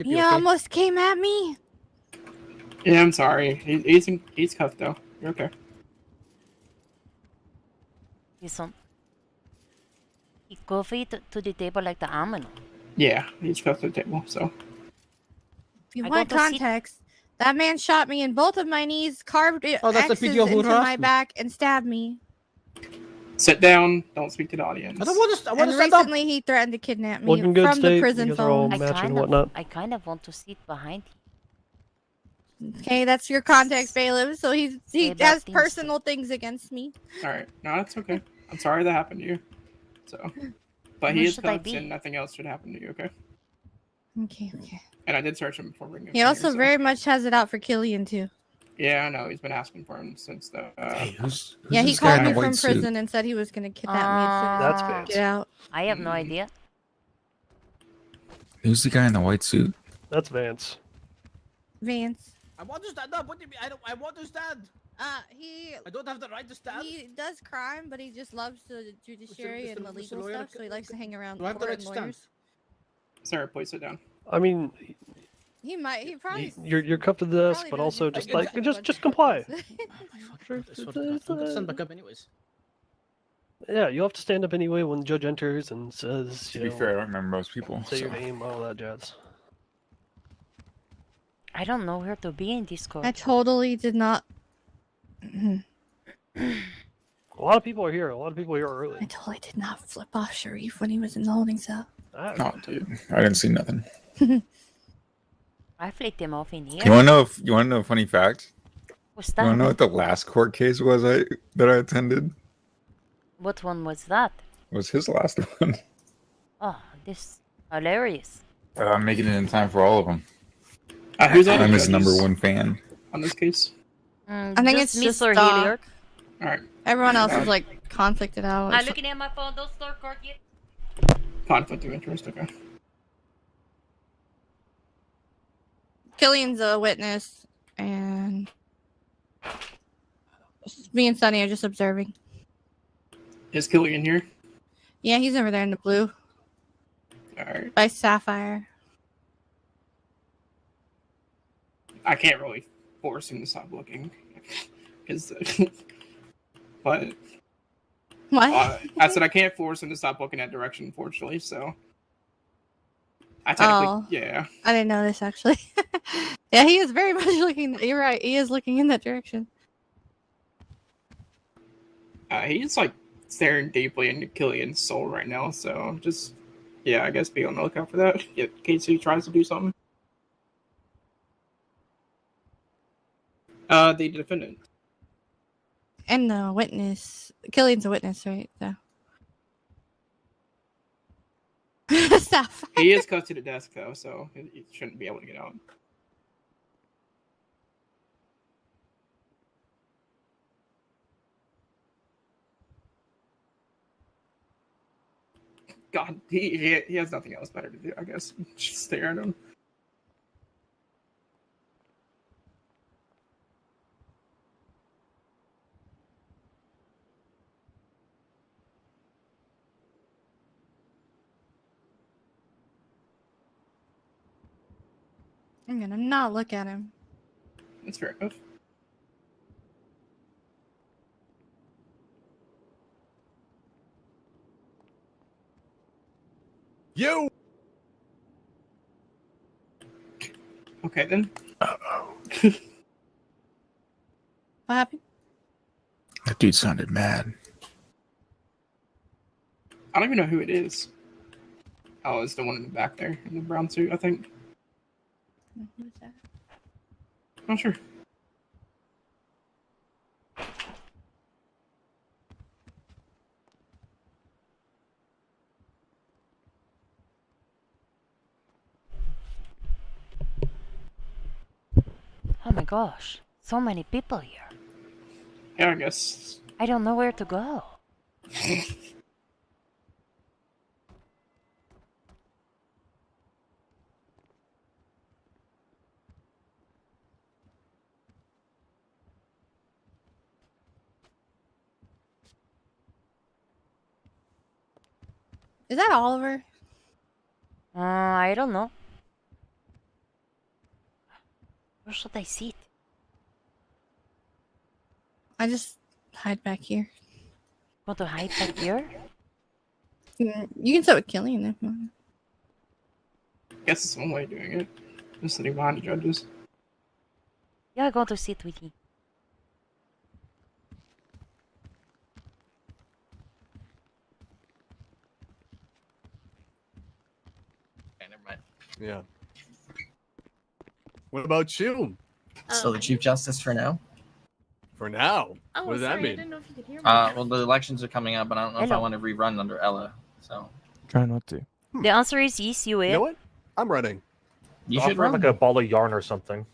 He almost came at me. Yeah, I'm sorry. He's cuffed though. You're okay. Listen. He go to the table like the animal. Yeah, he's cuffed to the table. So. If you want context, that man shot me in both of my knees, carved X's into my back, and stabbed me. Sit down. Don't speak to the audience. I want to stand up. Recently, he threatened to kidnap me Looking good, from the State. prison You guys are all phone. matching and whatnot. I kind of want to sit behind him. Okay, that's your context, bailiff. So he has personal things against me. All right, no, that's okay. I'm sorry that happened to you. So, but he is cuffed, and nothing else should happen to you. Okay. Okay. And I did search him before bringing him. He also very much has it out for Killian too. Yeah, I know. He's been asking for him since the. Hey, who's he called me from prison and said he was going to kidnap me as soon as I get out. I have no idea. Who's the guy in the white suit? That's Vance. Vance. I want to stand up. What do you mean? I want to stand. I don't have the right to stand. He does crime, but he just loves the judiciary and the legal stuff, so he likes to hang around Do I have the court right and to stand? lawyers. Sir, please sit down. I mean, He probably. you're cuffed to the desk, but also just like just comply. Stand back up anyways. Yeah, you have to stand up anyway when the judge enters and says. To be fair, I don't remember most people. Say your name, all that jazz. I don't know where to be in this court. I totally did not. A lot of people are here. A lot of people are here early. I totally did not flip off Sharif when he was in the holding cell. Oh, dude, I didn't see nothing. I flicked him off in here. You want to know a funny fact? What's You want to know what the last court case was that I attended? What one was that? It was his last one. Oh, this hilarious. I'm making it in time for all of them. Who's on I'm his #1 fan. On this case? I think it's just Mr. Hilliard. All right. Everyone else is like conflicted out. I'm looking at my phone. Don't start court yet. Conflict of interest. Okay. Killian's a witness, and me and Sunny are just observing. Is Killian here? Yeah, he's over there in the blue. All right. By Sapphire. I can't really force him to stop looking, because. But. What? I said I can't force him to stop looking that direction, unfortunately. So. I technically, yeah. I didn't know this actually. Yeah, he is very much looking. You're right. He is looking in that direction. He's like staring deeply into Killian's soul right now. So just, yeah, I guess be on the lookout for that in case he tries to do something. The defendant. And the witness. Killian's a witness, right? So. Sapphire. He is cuffed to the desk though, so he shouldn't be able to get out. God, he has nothing else better to do, I guess. Just stare at him. I'm gonna not look at him. That's fair enough. You. Okay then. Uh-oh. What happened? That dude sounded mad. I don't even know who it is. Oh, it's the one in the back there in the brown suit, I think. Who's that? Not sure. Oh my gosh. So many people here. Yeah, I guess. I don't know where to go. Is that Oliver? I don't know. Where should I sit? I just hide back here. Want to hide back here? You can sit with Killian if you want. I guess it's one way of doing it. Just sitting behind the judges. Yeah, I'm going to sit with you. Okay, never mind. Yeah. What about you? Still the Chief Justice for now. For now? Oh, What does sorry, that mean? I didn't know if you could hear me. Well, the elections are coming up, and I don't know if I Hello. want to rerun under Ella. So Try not to. The answer is yes, you You will. know what? I'm running. you Offer should him run. like a ball of yarn or something.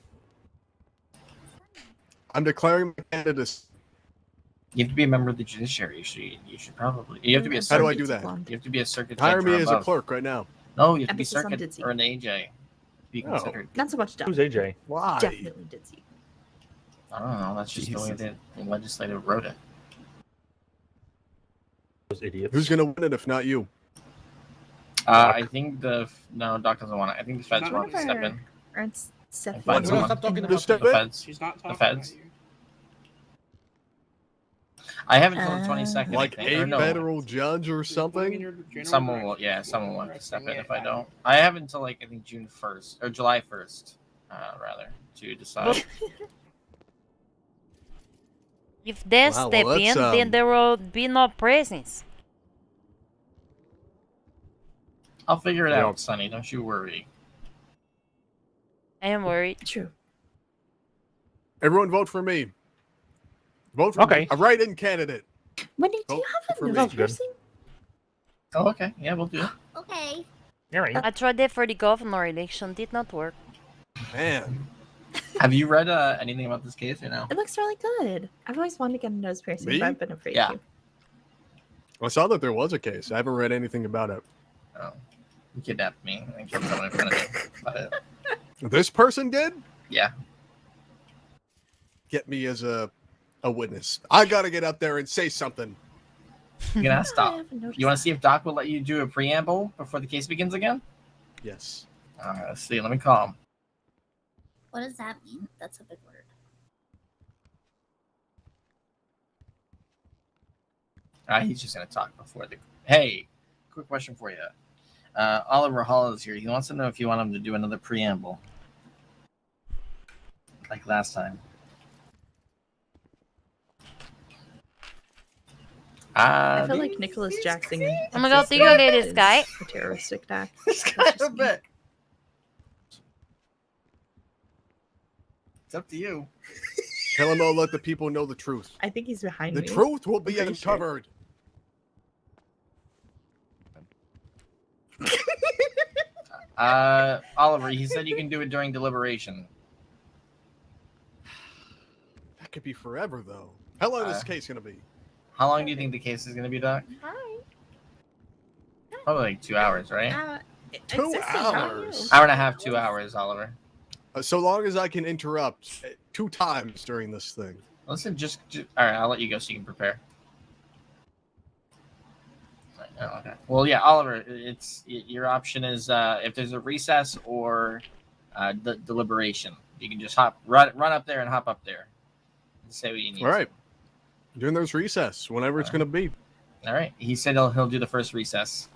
I'm declaring my candidacy. You have to be a member of the judiciary. You should probably. You have to be a How do circuit. I do that? You have to be a circuit. Hire judge me or as a above. clerk right now. No, you have to be Emphasis on circuit Ditsy. or an AJ. Be Oh. considered. Not so much Duck. Who's AJ? Why? Definitely Ditsy. I don't know. That's just the way Jesus. the legislative wrote it. Those idiots. Who's gonna win it if not you? I think no, Doc doesn't want it. I think the feds Not want to step in. Or it's Seth. Fine, No, someone- stop talking Just about step The in. feds. She's not talking feds. about you. I have until the 22nd. Like I think. Or a no, federal judge or something? someone will. Yeah, someone will have to step in if I don't. I have until like I think June 1st or July 1st, rather, to decide. If they Wow, step well, that's, in, then there will be no presence. I'll figure it Yeah. out, Sonny. Don't you worry. I am worried. True. Everyone vote for me. Vote for Okay. me. A write-in candidate. Wendy, do Oh, you have for a me. nose Sounds good. piercing? Oh, okay. Yeah, we'll do it. Okay. All right. I tried that for the governor election, did not work. Man. Have you read anything about this case or no? It looks really good. I've always wanted to get a nose piercing, Me? but I've been afraid Yeah. to. I saw that there was a case. I haven't read anything about it. Oh, you kidnapped me and killed someone in front of me. But, This person did? yeah. Get me as a witness. I gotta get up there and say something. You can ask I Doc. haven't noticed You want that. to see if Doc will let you do a preamble before the case begins again? Yes. All right, let's see. Let me call him. What does that mean? That's a big word. He's just gonna talk before the. Hey, quick question for you. Oliver Hall is here. He wants to know if you want him to do another preamble, like last time. I feel like Nicholas Jackson. Oh my god, do you get this guy? A terroristic act. This guy's a bit. It's up to you. Tell him I'll let the people know the truth. I think he's behind The me. truth will be pretty sure. uncovered. Oliver, he said you can do it during deliberation. That could be forever, though. How long is this case gonna be? How long do you think the case is going to be, Doc? Hi. Probably like 2 hours, right? 2 hours. Hour and a half, 2 hours, Oliver. So long as I can interrupt 2 times during this thing. Listen, just all right. I'll let you go so you can prepare. Oh, okay. Well, yeah, Oliver. Your option is if there's a recess or the deliberation. You can just run up there and hop up there and say what you need. All right. During those recess, whenever it's All right. gonna be. All right. He said he'll do the first recess.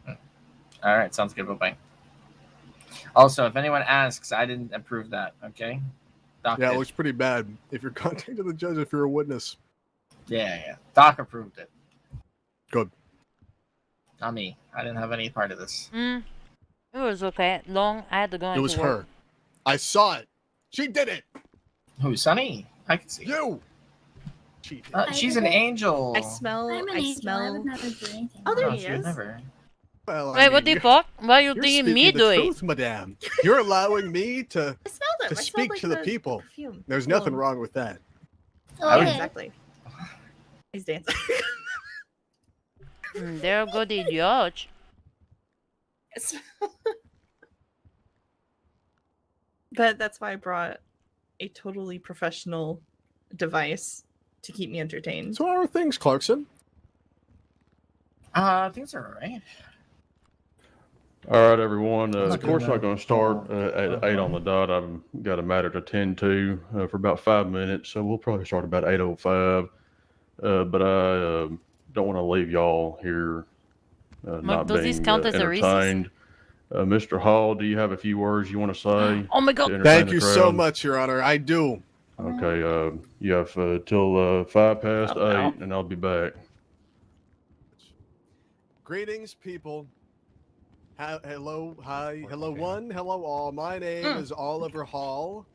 All right. Sounds good. Bye-bye. Also, if anyone asks, I didn't approve that. Okay. Doc Yeah, it did. looks pretty bad. If you're contacting the judge, if you're a witness. Yeah. Doc approved it. Good. Not me. I didn't have any part of this. It was okay. Long, I had to go It into was work. her. I saw it. She did it. Who, Sunny? I can see. You. She did. She's an angel. I smell. I'm an I angel. I smell. would never do anything. Oh, there No, he she would is. never. Well, Wait, what the fuck? Why you You're thinking me speaking do the it? truth, madame. You're allowing me to I smelled it. to I speak smelled, like, to the people. Perfume. There's nothing Cologne. wrong with that. I would- Okay. Exactly. He's dancing. There go the judge. But that's why I brought a totally professional device to keep me entertained. So how are things, Clarkson? Things are alright. All right, everyone. Of course, I'm not going to start at 8 on the dot. I've got a matter to attend to for about 5 minutes, so we'll probably start about 8:05. But I don't want to leave y'all here not does being this count as a recess? entertained. Mr. Hall, do you have a few words you want to say? Oh my God! to entertain Thank the you crowd? so much, Your Honor. I do. Okay, you have till 5 past 8, and I'll be back. Greetings, people. Hello, hi, hello one, hello all. My name is Oliver Hall.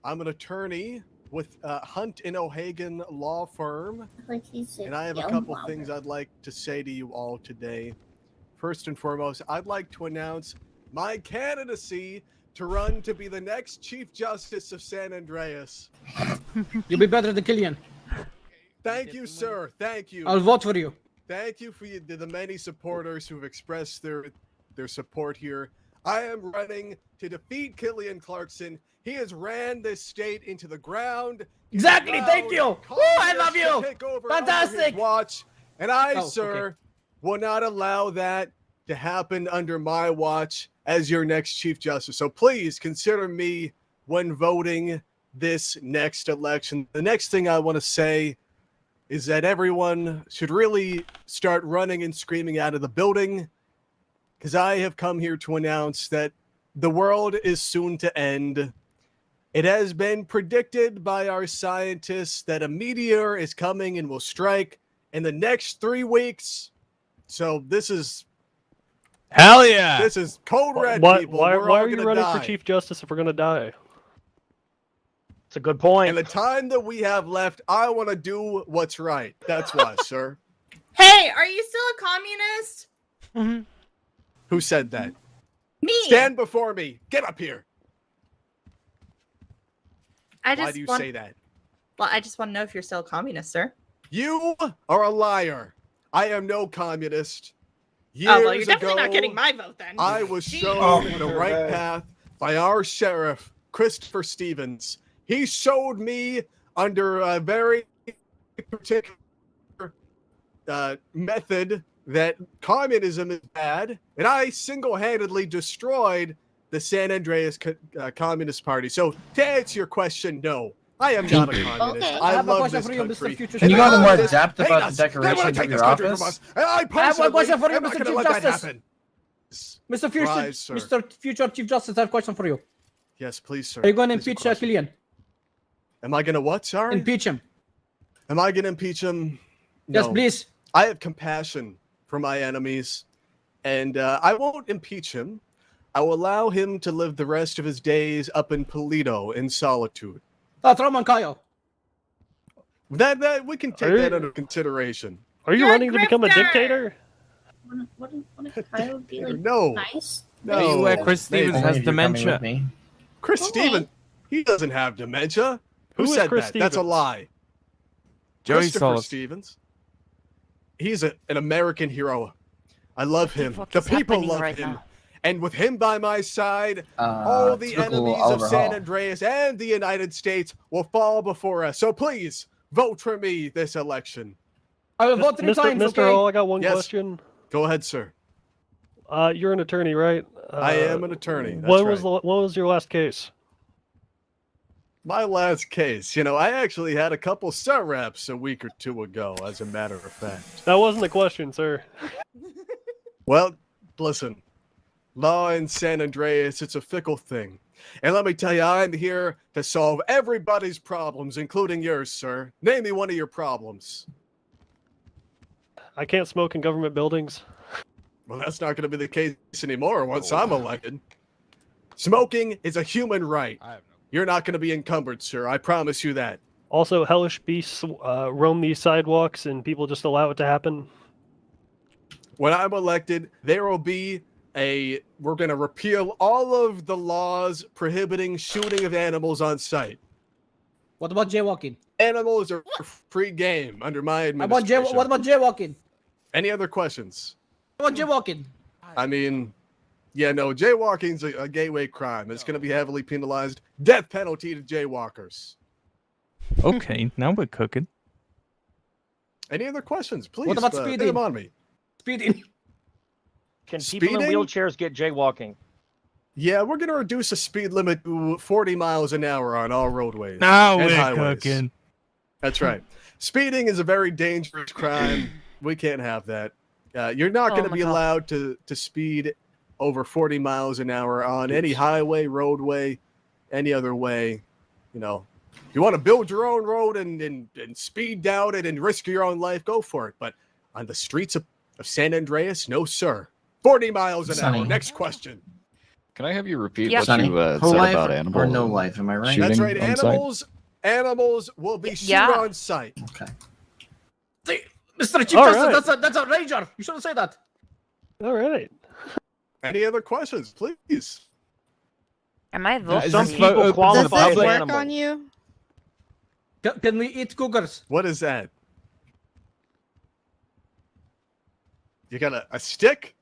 I'm an attorney with Hunt and O'Hagan Law Firm, and I have a couple things I'd like to say to you all today. First and foremost, I'd like to announce my candidacy to run to be the next Chief Justice of San Andreas. You'll be better than Killian. Thank you, sir. Thank you. I'll vote for you. Thank you for the many supporters who've expressed their support here. I am running to defeat Killian Clarkson. He has ran this state into the ground. Exactly. Thank you. Woo, I love you. Fantastic. Watch, and sir, will not allow that to happen under my watch as your next Chief Justice. So please consider me when voting this next election. The next thing I want to say is that everyone should really start running and screaming out of the building, because I have come here to announce that the world is soon to end. It has been predicted by our scientists that a meteor is coming and will strike in the next 3 weeks. So this is... Hell yeah! This is code red, people. Why We're all are you gonna running die. for Chief Justice if we're going to die? It's a good point. And the time that we have left, I want to do what's right. That's why, sir. Hey, are you still a communist? Mm-hmm. Who said that? Me. Stand before me. Get up here. I just Why do you want... say that? Well, I just want to know if you're still a communist, sir. You are a liar. I am no communist. Years Oh, well, you're definitely ago, not getting my vote then. I was shown the right path by our sheriff, Christopher Stevens. He showed me under a very particular method that communism is bad, and I single-handedly destroyed the San Andreas Communist Party. So to answer your question, no, I am not a communist. Okay. I have a love question this for you, Mr. country. Future Can you And go I into love more this- depth hate about us. the They wanna decorations take of this your country office? from us, and I I have one personally question for you, am not Mr. gonna Chief let that Justice. happen. Mr. Future, Rise, sir. Mr. Future Chief Justice, I have a question for you. Yes, please, sir. Are you going to Please, impeach question. Killian? Am I going to what? Sorry? Impeach him. Am I going to impeach him? Yes, No. please. I have compassion for my enemies, and I won't impeach him. I will allow him to live the rest of his days up in Polito in solitude. That's Roman Kayo. That we can take that under consideration. Are you You're a running to become a grifter! dictator? What if Kyle would be like No. nice? No. Are you aware Chris Stevens Only has if you're coming with dementia? me. Chris Okay. Stevens, he doesn't have dementia. Who Who is said Chris that? That's a Stevens? lie. Joey Christopher Solis. Stevens. He's an American hero. I love him. fuck The is people happening love right him. now? And with him by my side, all the typical enemies Oliver of San Hall. Andreas and the United States will fall before us. So please vote for me this election. I will vote 3 times, Mr. okay? Hall, I got one Yes. question. Go ahead, sir. You're an attorney, right? I am an attorney. That's When right. was your last case? My last case, I actually had a couple star reps a week or two ago, as a matter of fact. That wasn't a question, sir. Well, listen, law in San Andreas, it's a fickle thing. And let me tell you, I'm here to solve everybody's problems, including yours, sir. Name me one of your problems. I can't smoke in government buildings. Well, that's not going to be the case anymore once I'm elected. Smoking is a human right. You're not going to be encumbered, sir. I promise you that. Also, hellish beasts roam these sidewalks, and people just allow it to happen. When I'm elected, there will be we're going to repeal all of the laws prohibiting shooting of animals on site. What about jaywalking? Animals are free game under my administration. What about jaywalking? Any other questions? What about jaywalking? I mean, yeah, no, jaywalking's a gateway crime. It's going to be heavily penalized. Death penalty to jaywalkers. Okay, now we're cooking. Any other questions? Please, What about lay speeding? them on me. Speeding. Can people in wheelchairs get jaywalking? Yeah, we're going to reduce the speed limit to 40 miles an hour on all roadways Now and we're highways. cooking. That's right. Speeding is a very dangerous crime. We can't have that. You're not going to be allowed to speed over 40 miles an hour on any highway, roadway, any other way. You know, if you want to build your own road and speed down it and risk your own life, go for it. But on the streets of San Andreas, no, sir. 40 miles an hour. Next question. Can I have you repeat Yeah. what Sonny, you said pro-life about or animals? no life? Am I right? That's Shooting right. on site? Animals will be shot on site. Okay. Mr. Chief Justice, that's a ranger. You shouldn't say that. All right. Any other questions, please? Am I voting? Some people qualify as work animals. on you? Can we eat cougars? What is that? You got a stick?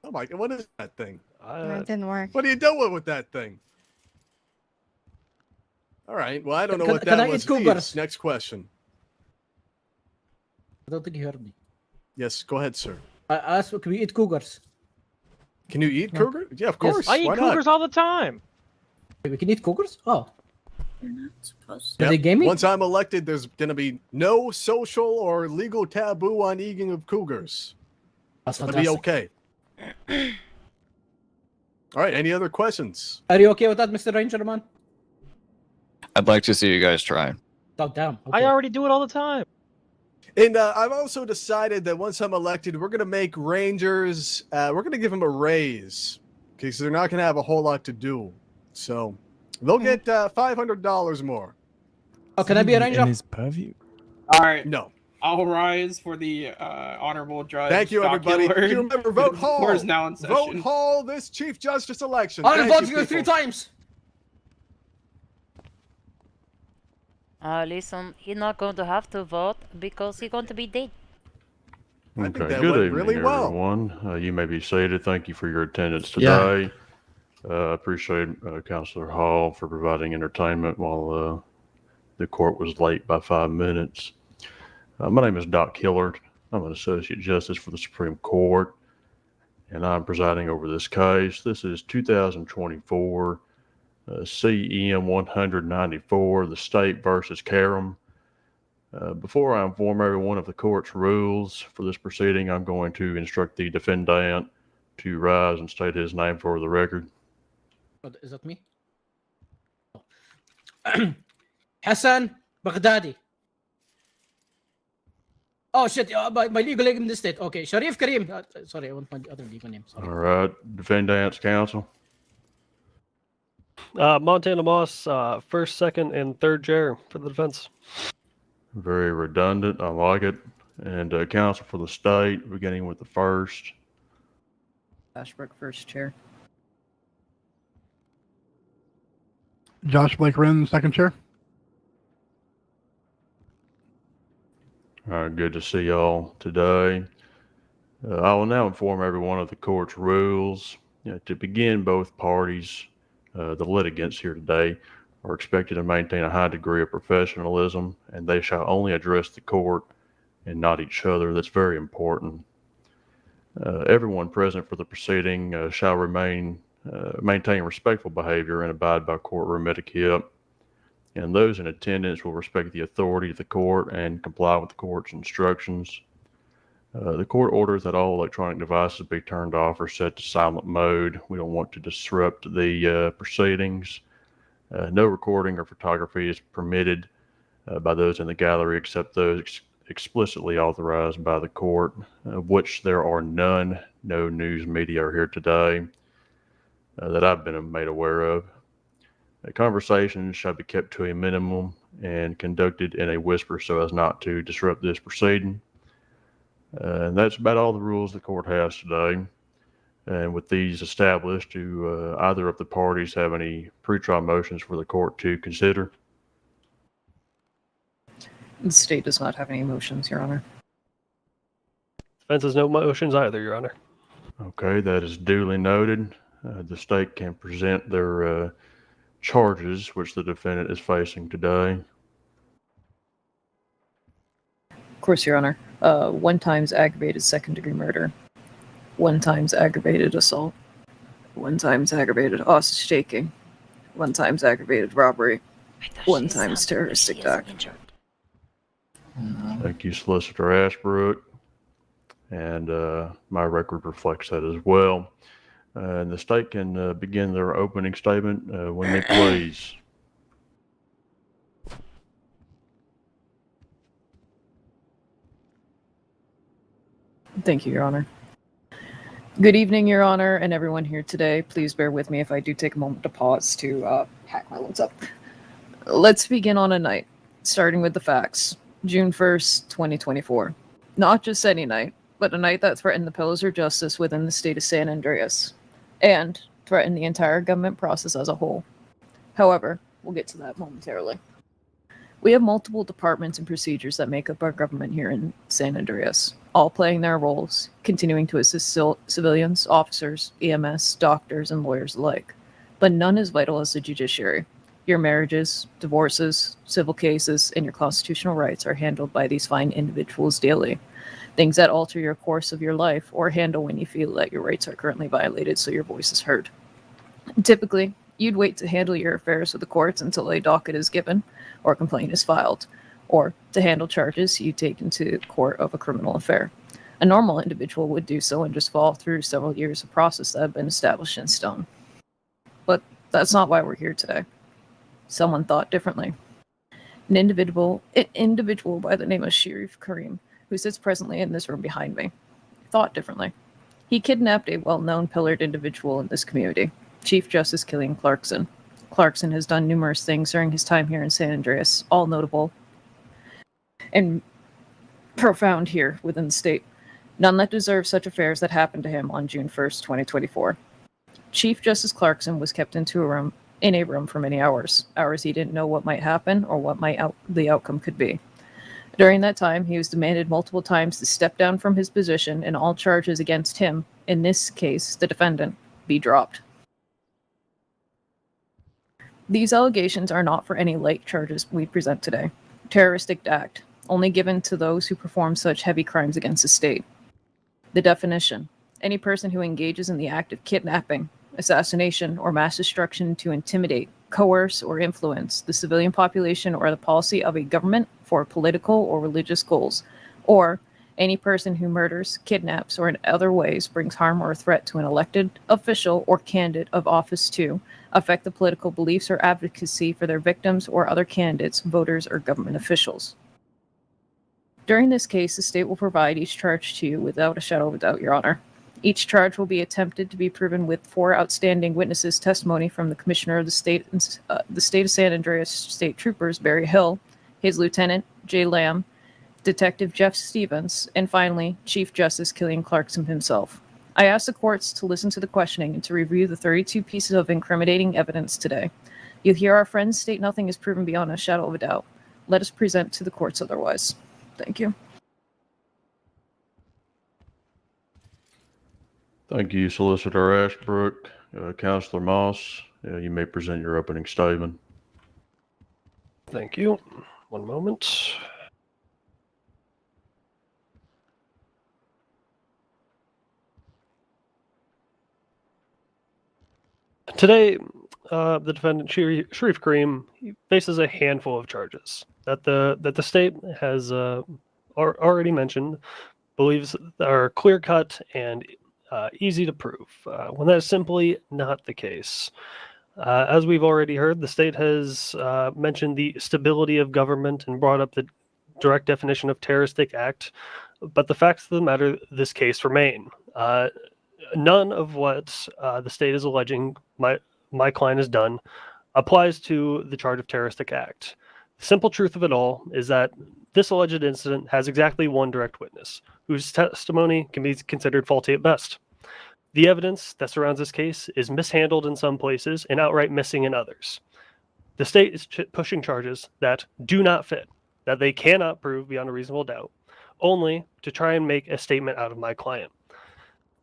Oh my God, what is that thing? That didn't work. What are you doing with that thing? All right, well, I don't know what that was. Please, next question. I don't think you heard me. Yes, go ahead, sir. I asked, can we eat cougars? Can you eat cougar? Yeah, of course. I eat Why not? cougars all the time. We can eat cougars? Oh. You're not supposed Are they gaming? Once I'm elected, there's going to be no social or legal taboo on eating of cougars. That's It's going to be fantastic. okay. All right, any other questions? Are you okay with that, Mr. Ranger, man? I'd like to see you guys try. Oh, damn. I already do it all the time. And I've also decided that once I'm elected, we're going to make Rangers, we're going to give them a raise because they're not going to have a whole lot to do. So they'll get $500 more. Oh, can I be a ranger? In his purview? All right. No. I'll rise for the honorable judge. Thank you, everybody. Docular. You remember, vote Hall. Floor is now in session. Vote Hall this Chief Justice election. I'll Thank vote you, you 3 people. times. Listen, he's not going to have to vote because he's going to be dead. I think Okay, that good went evening, really well. everyone. You may be seated. Thank you for your attendance Yeah. today. Appreciate Councilor Hall for providing entertainment while the court was late by 5 minutes. My name is Doc Hillard. I'm an Associate Justice for the Supreme Court, and I'm presiding over this case. This is 2024 CEM 194, the state versus Karam. Before I inform everyone of the court's rules for this proceeding, I'm going to instruct the defendant to rise and state his name for the record. Is that me? Hassan Baghdadi. Oh shit! My legal name in this state. Okay, Sharif Karim. Sorry, I want my other legal name. Sorry. All right, defendant's counsel. Montana Moss, first, second, and third chair for the defense. Very redundant. I like it. And counsel for the state, beginning with the first. Ashbrook, first chair. Josh Blake Wren, second chair. All right, good to see y'all today. I will now inform everyone of the court's rules. To begin, both parties, the litigants here today, are expected to maintain a high degree of professionalism, and they shall only address the court and not each other. That's very important. Everyone present for the proceeding shall maintain respectful behavior and abide by courtroom etiquette. And those in attendance will respect the authority of the court and comply with the court's instructions. The court orders that all electronic devices be turned off or set to silent mode. We don't want to disrupt the proceedings. No recording or photography is permitted by those in the gallery except those explicitly authorized by the court, of which there are none. No news media are here today that I've been made aware of. Conversations shall be kept to a minimum and conducted in a whisper so as not to disrupt this proceeding. And that's about all the rules the court has today. And with these established, do either of the parties have any pretrial motions for the court to consider? The state does not have any motions, Your Honor. Defense has no motions either, Your Honor. Okay, that is duly noted. The state can present their charges which the defendant is facing today. Of course, Your Honor. 1 times aggravated second-degree murder, 1 times aggravated assault, 1 times aggravated hostage taking, 1 times aggravated robbery, 1 times terroristic act. Thank you, Solicitor Ashbrook. And my record reflects that as well. And the state can begin their opening statement when they please. Thank you, Your Honor. Good evening, Your Honor, and everyone here today. Please bear with me if I do take a moment to pause to pack my lips up. Let's begin on a night, starting with the facts. June 1st, 2024. Not just any night, but a night that threatened the pillars of justice within the state of San Andreas, and threatened the entire government process as a whole. However, we'll get to that momentarily. We have multiple departments and procedures that make up our government here in San Andreas, all playing their roles, continuing to assist civilians, officers, EMS, doctors, and lawyers alike. But none as vital as the judiciary. Your marriages, divorces, civil cases, and your constitutional rights are handled by these fine individuals daily. Things that alter your course of your life or handle when you feel that your rights are currently violated so your voice is heard. Typically, you'd wait to handle your affairs with the courts until a docket is given or a complaint is filed, or to handle charges you take into court of a criminal affair. A normal individual would do so and just fall through several years of process that have been established in stone. But that's not why we're here today. Someone thought differently. An individual by the name of Sharif Karim, who sits presently in this room behind me, thought differently. He kidnapped a well-known pillared individual in this community, Chief Justice Killian Clarkson. Clarkson has done numerous things during his time here in San Andreas, all notable and profound here within the state. None that deserve such affairs that happened to him on June 1st, 2024. Chief Justice Clarkson was kept in a room for many hours he didn't know what might happen or what the outcome could be. During that time, he was demanded multiple times to step down from his position and all charges against him, in this case, the defendant, be dropped. These allegations are not for any light charges we present today. Terroristic act, only given to those who perform such heavy crimes against the state. The definition, any person who engages in the act of kidnapping, assassination, or mass destruction to intimidate, coerce, or influence the civilian population or the policy of a government for political or religious goals, or any person who murders, kidnaps, or in other ways brings harm or threat to an elected official or candidate of office to affect the political beliefs or advocacy for their victims or other candidates, voters, or government officials. During this case, the state will provide each charge to you without a shadow of a doubt, Your Honor. Each charge will be attempted to be proven with 4 outstanding witnesses' testimony from the Commissioner of the State of San Andreas State Troopers, Barry Hill, his Lieutenant, Jay Lamb, Detective Jeff Stevens, and finally, Chief Justice Killian Clarkson himself. I ask the courts to listen to the questioning and to review the 32 pieces of incriminating evidence today. You'll hear our friends state nothing is proven beyond a shadow of a doubt. Let us present to the courts otherwise. Thank you. Thank you, Solicitor Ashbrook. Counselor Moss, you may present your opening statement. Thank you. One moment. Today, the defendant, Sharif Karim, faces a handful of charges that the state has already mentioned, believes are clear-cut and easy to prove, when that is simply not the case. As we've already heard, the state has mentioned the stability of government and brought up the direct definition of terroristic act, but the facts of the matter, this case remain. None of what the state is alleging my client has done applies to the charge of terroristic act. The simple truth of it all is that this alleged incident has exactly one direct witness, whose testimony can be considered faulty at best. The evidence that surrounds this case is mishandled in some places and outright missing in others. The state is pushing charges that do not fit, that they cannot prove beyond a reasonable doubt, only to try and make a statement out of my client.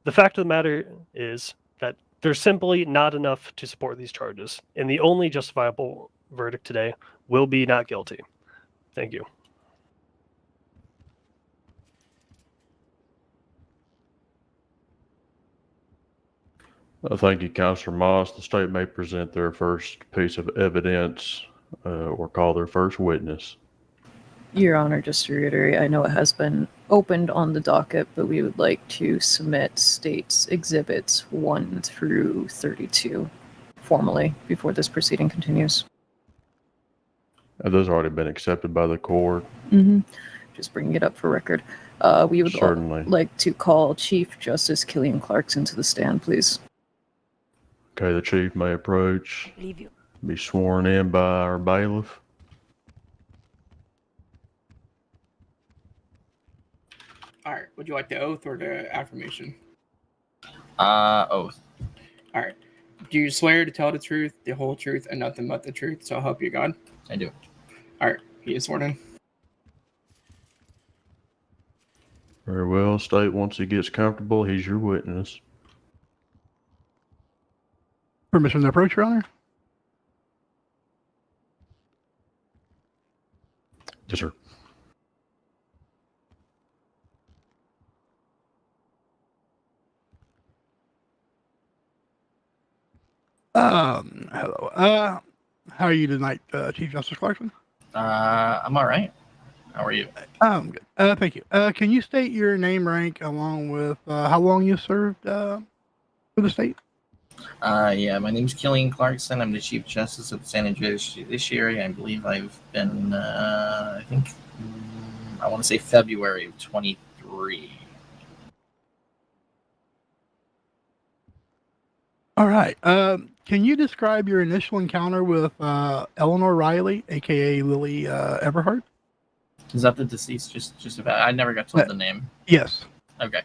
The fact of the matter is that there's simply not enough to support these charges, and the only justifiable verdict today will be not guilty. Thank you. Thank you, Counselor Moss. The state may present their first piece of evidence or call their first witness. Your Honor, just to reiterate, I know it has been opened on the docket, but we would like to submit State's Exhibits 1 through 32 formally before this proceeding continues. Have those already been accepted by the court? Mm-hmm. Just bringing it up for record. We would Certainly. like to call Chief Justice Killian Clarkson to the stand, please. Okay, the chief may approach. Leave you. Be sworn in by our bailiff. All right. Would you like the oath or the affirmation? Oath. All right. Do you swear to tell the truth, the whole truth, and nothing but the truth? So help you God. I do. All right. He is sworn in. Very well. State, once he gets comfortable, he's your witness. Permission to approach, Your Honor? Yes, sir. Hello. How are you tonight, Chief Justice Clarkson? I'm all right. How are you? I'm good. Thank you. Can you state your name, rank, along with how long you served for the state? Yeah, my name's Killian Clarkson. I'm the Chief Justice of the San Andreas Judiciary. I believe I've been, I want to say February of 23. All right. Can you describe your initial encounter with Eleanor Riley, aka Lily Everhart? Is that the deceased? Just about. I never got told the name. Yes. Okay.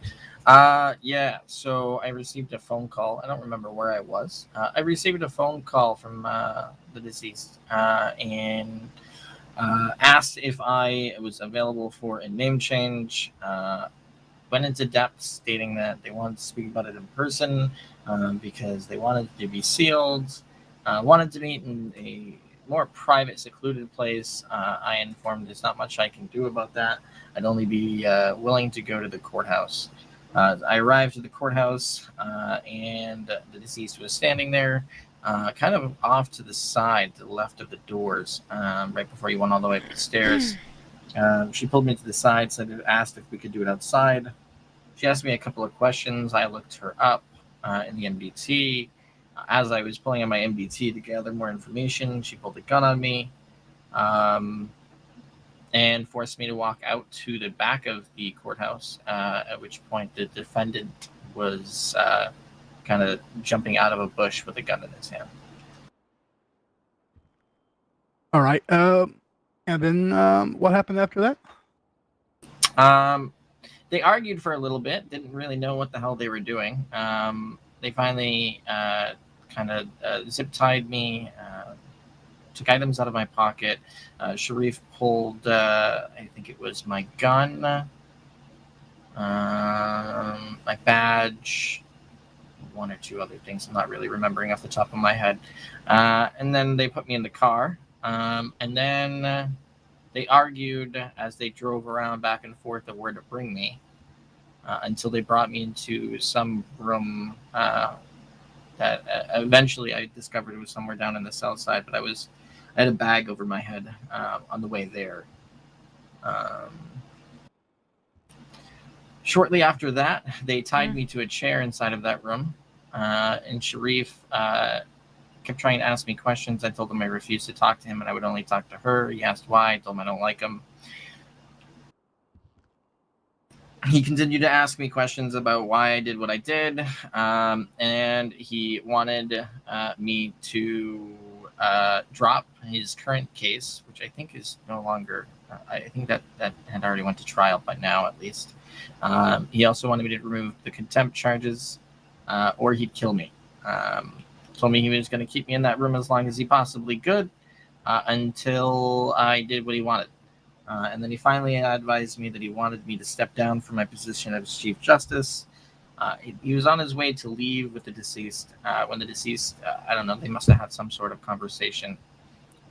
Yeah. So I received a phone call. I don't remember where I was. I received a phone call from the deceased and asked if I was available for a name change. Went into depth, stating that they wanted to speak about it in person because they wanted it to be sealed. Wanted to meet in a more private, secluded place. I informed there's not much I can do about that. I'd only be willing to go to the courthouse. I arrived at the courthouse and the deceased was standing there, kind of off to the side, to the left of the doors, right before you went all the way up the stairs. She pulled me to the side, asked if we could do it outside. She asked me a couple of questions. I looked her up in the MDT. As I was pulling on my MDT to gather more information, she pulled a gun on me and forced me to walk out to the back of the courthouse, at which point the defendant was kind of jumping out of a bush with a gun in his hand. All right. And then what happened after that? They argued for a little bit, didn't really know what the hell they were doing. They finally kind of zip-tied me, took items out of my pocket. Sharif pulled, I think it was my gun, my badge, one or two other things I'm not really remembering off the top of my head. And then they put me in the car. And then they argued as they drove around back and forth of where to bring me until they brought me into some room that eventually I discovered it was somewhere down in the south side, but I had a bag over my head on the way there. Shortly after that, they tied me to a chair inside of that room, and Sharif kept trying to ask me questions. I told him I refused to talk to him and I would only talk to her. He asked why. I told him I don't like him. He continued to ask me questions about why I did what I did, and he wanted me to drop his current case, which I think is no longer, I think that had already went to trial by now, at least. He also wanted me to remove the contempt charges, or he'd kill me. Told me he was going to keep me in that room as long as he possibly could until I did what he wanted. And then he finally advised me that he wanted me to step down from my position as Chief Justice. He was on his way to leave with the deceased. When the deceased, I don't know, they must have had some sort of conversation.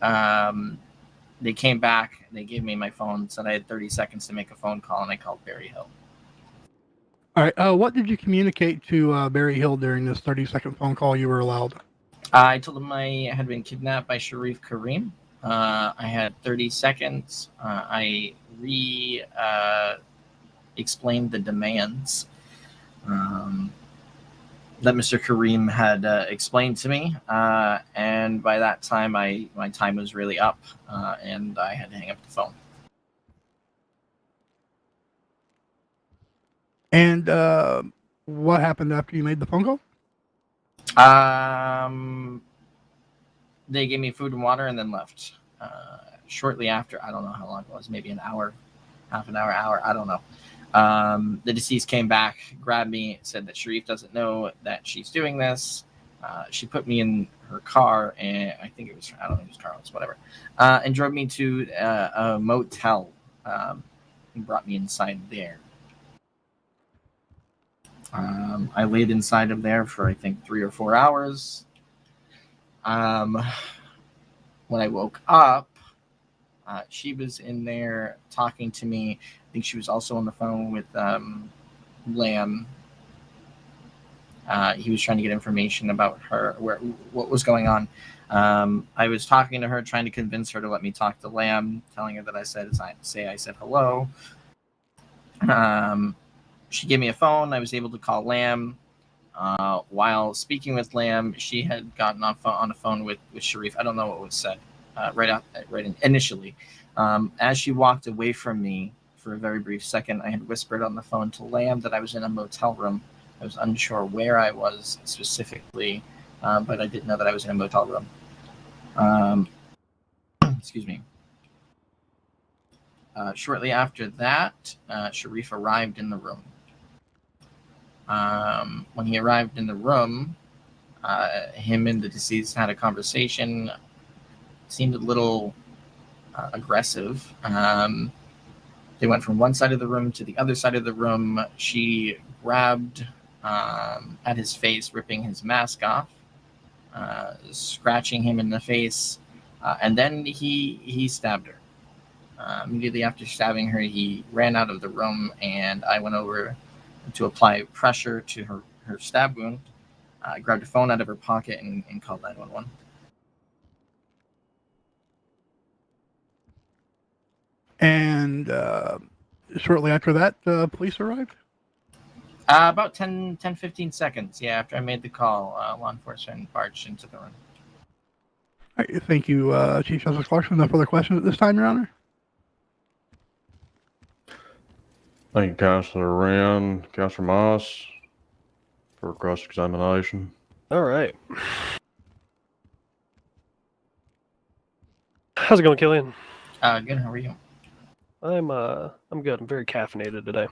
They came back, they gave me my phone, said I had 30 seconds to make a phone call, and I called Berry Hill. All right. What did you communicate to Barry Hill during this 30-second phone call you were allowed? I told him I had been kidnapped by Sharif Kareem. I had 30 seconds. I explained the demands that Mr. Kareem had explained to me. And by that time, my time was really up, and I had to hang up the phone. And what happened after you made the phone call? They gave me food and water and then left. Shortly after, I don't know how long it was, maybe an hour, half an hour, I don't know. The deceased came back, grabbed me, said that Sharif doesn't know that she's doing this. She put me in her car, and I think it was, I don't know, it was Carlos, whatever, and drove me to a motel and brought me inside there. I laid inside of there for, I think, 3 or 4 hours. When I woke up, she was in there talking to me. I think she was also on the phone with Lamb. He was trying to get information about her, what was going on. I was talking to her, trying to convince her to let me talk to Lamb, telling her that I said hello. She gave me a phone. I was able to call Lamb. While speaking with Lamb, she had gotten on the phone with Sharif. I don't know what was said initially. As she walked away from me for a very brief second, I had whispered on the phone to Lamb that I was in a motel room. I was unsure where I was specifically, but I didn't know that I was in a motel room. Excuse me. Shortly after that, Sharif arrived in the room. When he arrived in the room, him and the deceased had a conversation. Seemed a little aggressive. They went from one side of the room to the other side of the room. She grabbed at his face, ripping his mask off, scratching him in the face, and then he stabbed her. Immediately after stabbing her, he ran out of the room, and I went over to apply pressure to her stab wound. I grabbed a phone out of her pocket and called 911. And shortly after that, the police arrived? About 15 seconds, yeah, after I made the call, law enforcement barged into the room. All right, thank you, Chief Justice Clarkson. No further questions at this time, Your Honor? Thank you, Counselor Wren. Counselor Moss for cross-examination. All right. How's it going, Killian? Good. How are you? I'm good. I'm very caffeinated today.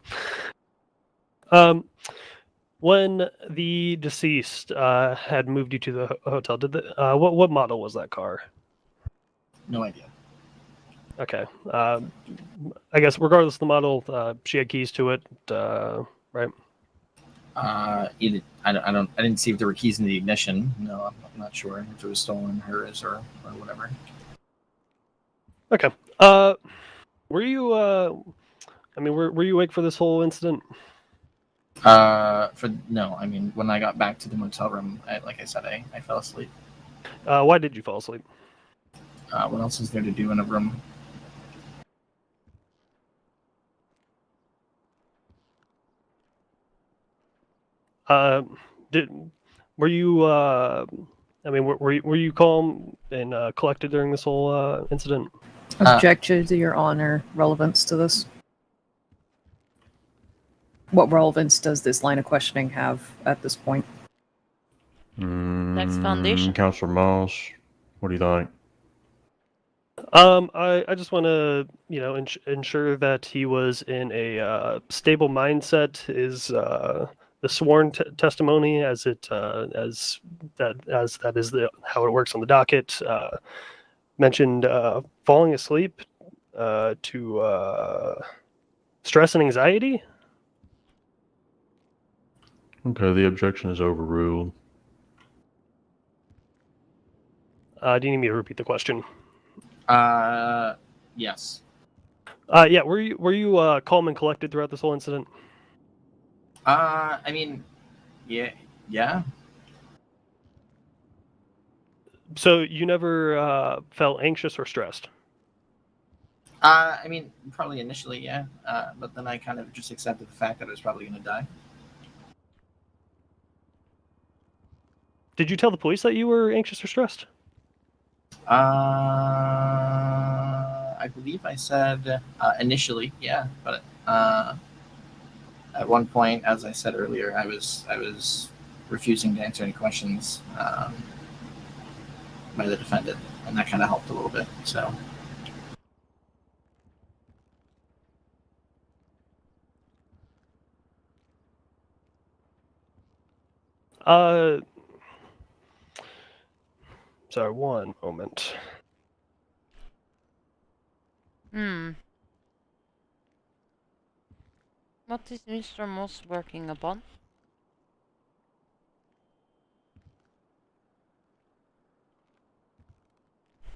When the deceased had moved you to the hotel, what model was that car? No idea. Okay. I guess regardless of the model, she had keys to it, right? I didn't see if there were keys in the ignition. No, I'm not sure if it was stolen, hers or whatever. Okay. Were you? Were you awake for this whole incident? No. I mean, when I got back to the motel room, like I said, I fell asleep. Why did you fall asleep? What else is there to do in a room? Were you? Were you calm and collected during this whole incident? Objection to Your Honor. Relevance to this? What relevance does this line of questioning have at this point? Next foundation. Counselor Moss, what do you think? I just want to, ensure that he was in a stable mindset. Is the sworn testimony, as that is how it works on the docket, mentioned falling asleep to stress and anxiety? Okay, the objection is overruled. Do you need me to repeat the question? Yes. Yeah. Were you calm and collected throughout this whole incident? I mean, yeah. So you never felt anxious or stressed? I mean, probably initially, yeah. But then I kind of just accepted the fact that I was probably going to die. Did you tell the police that you were anxious or stressed? I believe I said initially, yeah. But at one point, as I said earlier, I was refusing to answer any questions by the defendant, and that kind of helped a little bit. So. Sorry, one moment. What is Mr. Moss working upon?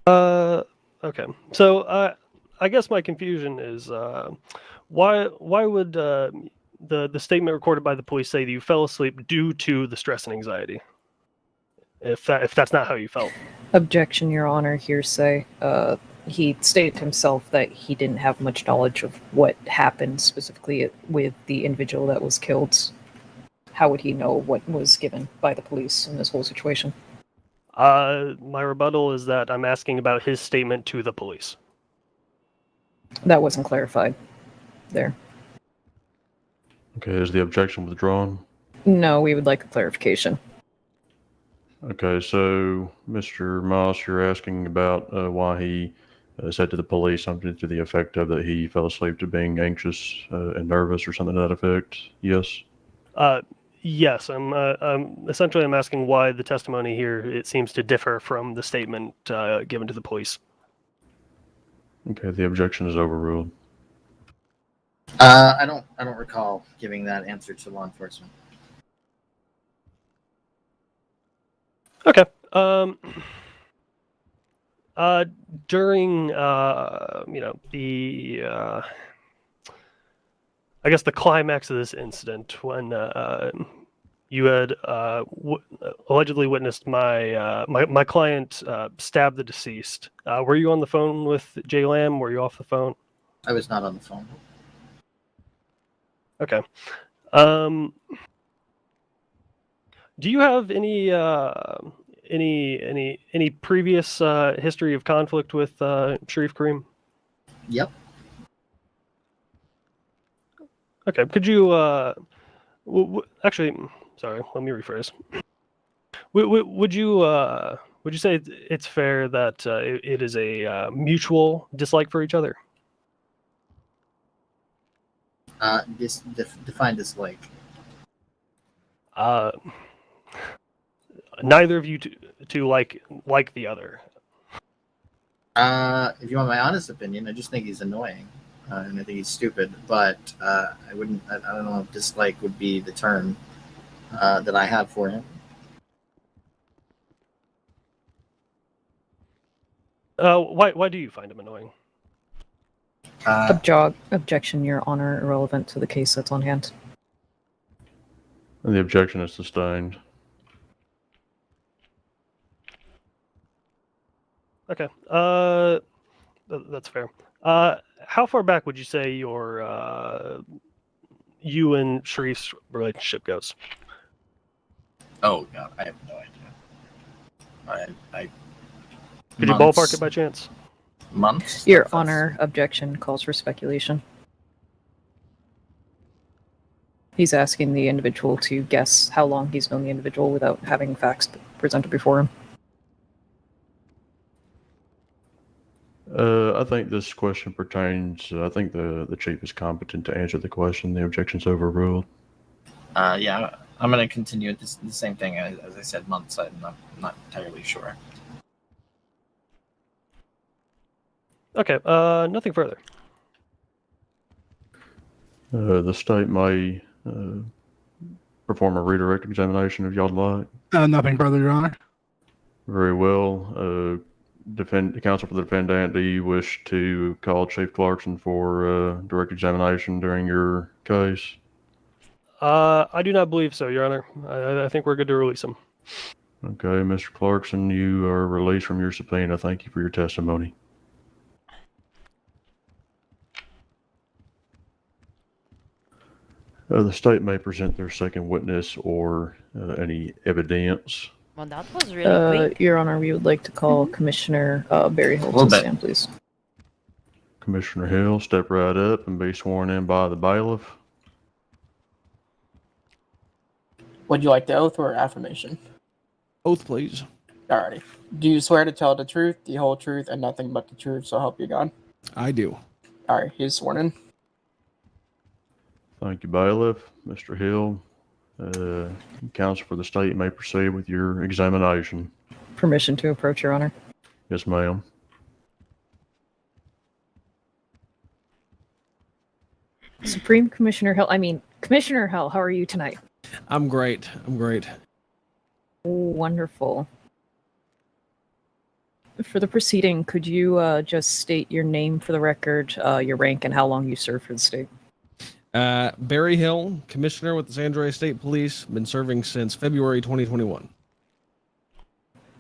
Okay. So I guess my confusion is why would the statement recorded by the police say that you fell asleep due to the stress and anxiety? If that's not how you felt. Objection, Your Honor. Hearsay. He stated himself that he didn't have much knowledge of what happened specifically with the individual that was killed. How would he know what was given by the police in this whole situation? My rebuttal is that I'm asking about his statement to the police. That wasn't clarified there. Okay, is the objection withdrawn? No, we would like a clarification. Okay, so Mr. Moss, you're asking about why he said to the police something to the effect of that he fell asleep to being anxious and nervous or something to that effect. Yes. Yes, I'm asking why the testimony here it seems to differ from the statement given to the police. Okay, the objection is overruled. I don't recall giving that answer to law enforcement. Okay. During the I guess the climax of this incident when you had allegedly witnessed my client stab the deceased. Were you on the phone with Jay Lamb? Were you off the phone? I was not on the phone. Okay. Do you have any previous history of conflict with Sharif Kareem? Yep. Okay. Could you actually? Sorry. Let me rephrase. Would you say it's fair that it is a mutual dislike for each other? Define dislike. Neither of you two like the other. If you want my honest opinion, I just think he's annoying, and I think he's stupid. But I don't know if dislike would be the term that I have for him. Why do you find him annoying? Objection, Your Honor, irrelevant to the case that's on hand. And the objection is sustained. Okay. That's fair. How far back would you say you and Sharif's relationship goes? Oh God, I have no idea. Could you ballpark it by chance? Months. Your Honor, objection calls for speculation. He's asking the individual to guess how long he's known the individual without having facts presented before him. I think this question pertains. I think the chief is competent to answer the question. The objection's overruled. Yeah, I'm going to continue with the same thing as I said. Months. I'm not entirely sure. Okay. Nothing further. The state may perform a redirect examination if y'all like. Nothing further, Your Honor. Very well. Counsel for the defendant, do you wish to call Chief Clarkson for direct examination during your case? I do not believe so, Your Honor. I think we're good to release him. Okay, Mr. Clarkson, you are released from your subpoena. Thank you for your testimony. The state may present their second witness or any evidence. Well, that was really quick. Your Honor, we would like to call Commissioner Barry Hill to stand, please. Commissioner Hill, step right up and be sworn in by the bailiff. Would you like the oath or affirmation? Oath, please. Alrighty. Do you swear to tell the truth, the whole truth, and nothing but the truth, so help you God? I do. Alright, he's sworn in. Thank you, bailiff. Mr. Hill, counsel for the state may proceed with your examination. Permission to approach, Your Honor. Yes, ma'am. Supreme Commissioner Hill, Commissioner Hill, how are you tonight? I'm great. Oh, wonderful. For the proceeding, could you just state your name for the record, your rank, and how long you served for the state? Barry Hill, Commissioner with the San Andreas State Police, been serving since February 2021.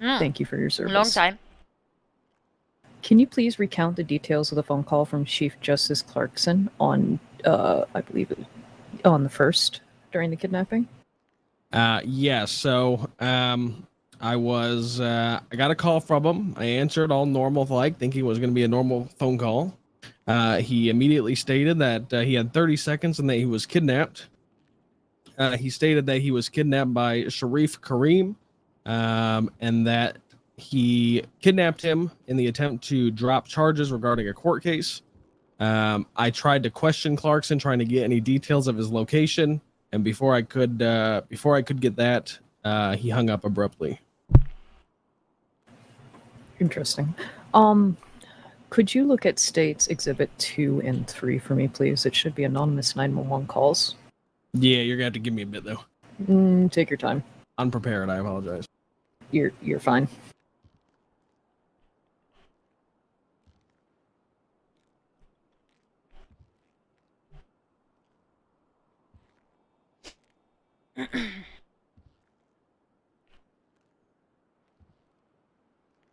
Thank you for your service. Long time. Can you please recount the details of the phone call from Chief Justice Clarkson on, I believe, on the 1st during the kidnapping? Yeah, so I got a call from him. I answered all normal, thinking it was going to be a normal phone call. He immediately stated that he had 30 seconds and that he was kidnapped. He stated that he was kidnapped by Sharif Kareem, and that he kidnapped him in the attempt to drop charges regarding a court case. I tried to question Clarkson, trying to get any details of his location, and before I could get that, he hung up abruptly. Interesting. Could you look at States Exhibit 2 and 3 for me, please? It should be anonymous 911 calls. Yeah, you're gonna have to give me a bit though. Take your time. Unprepared, I apologize. You're fine.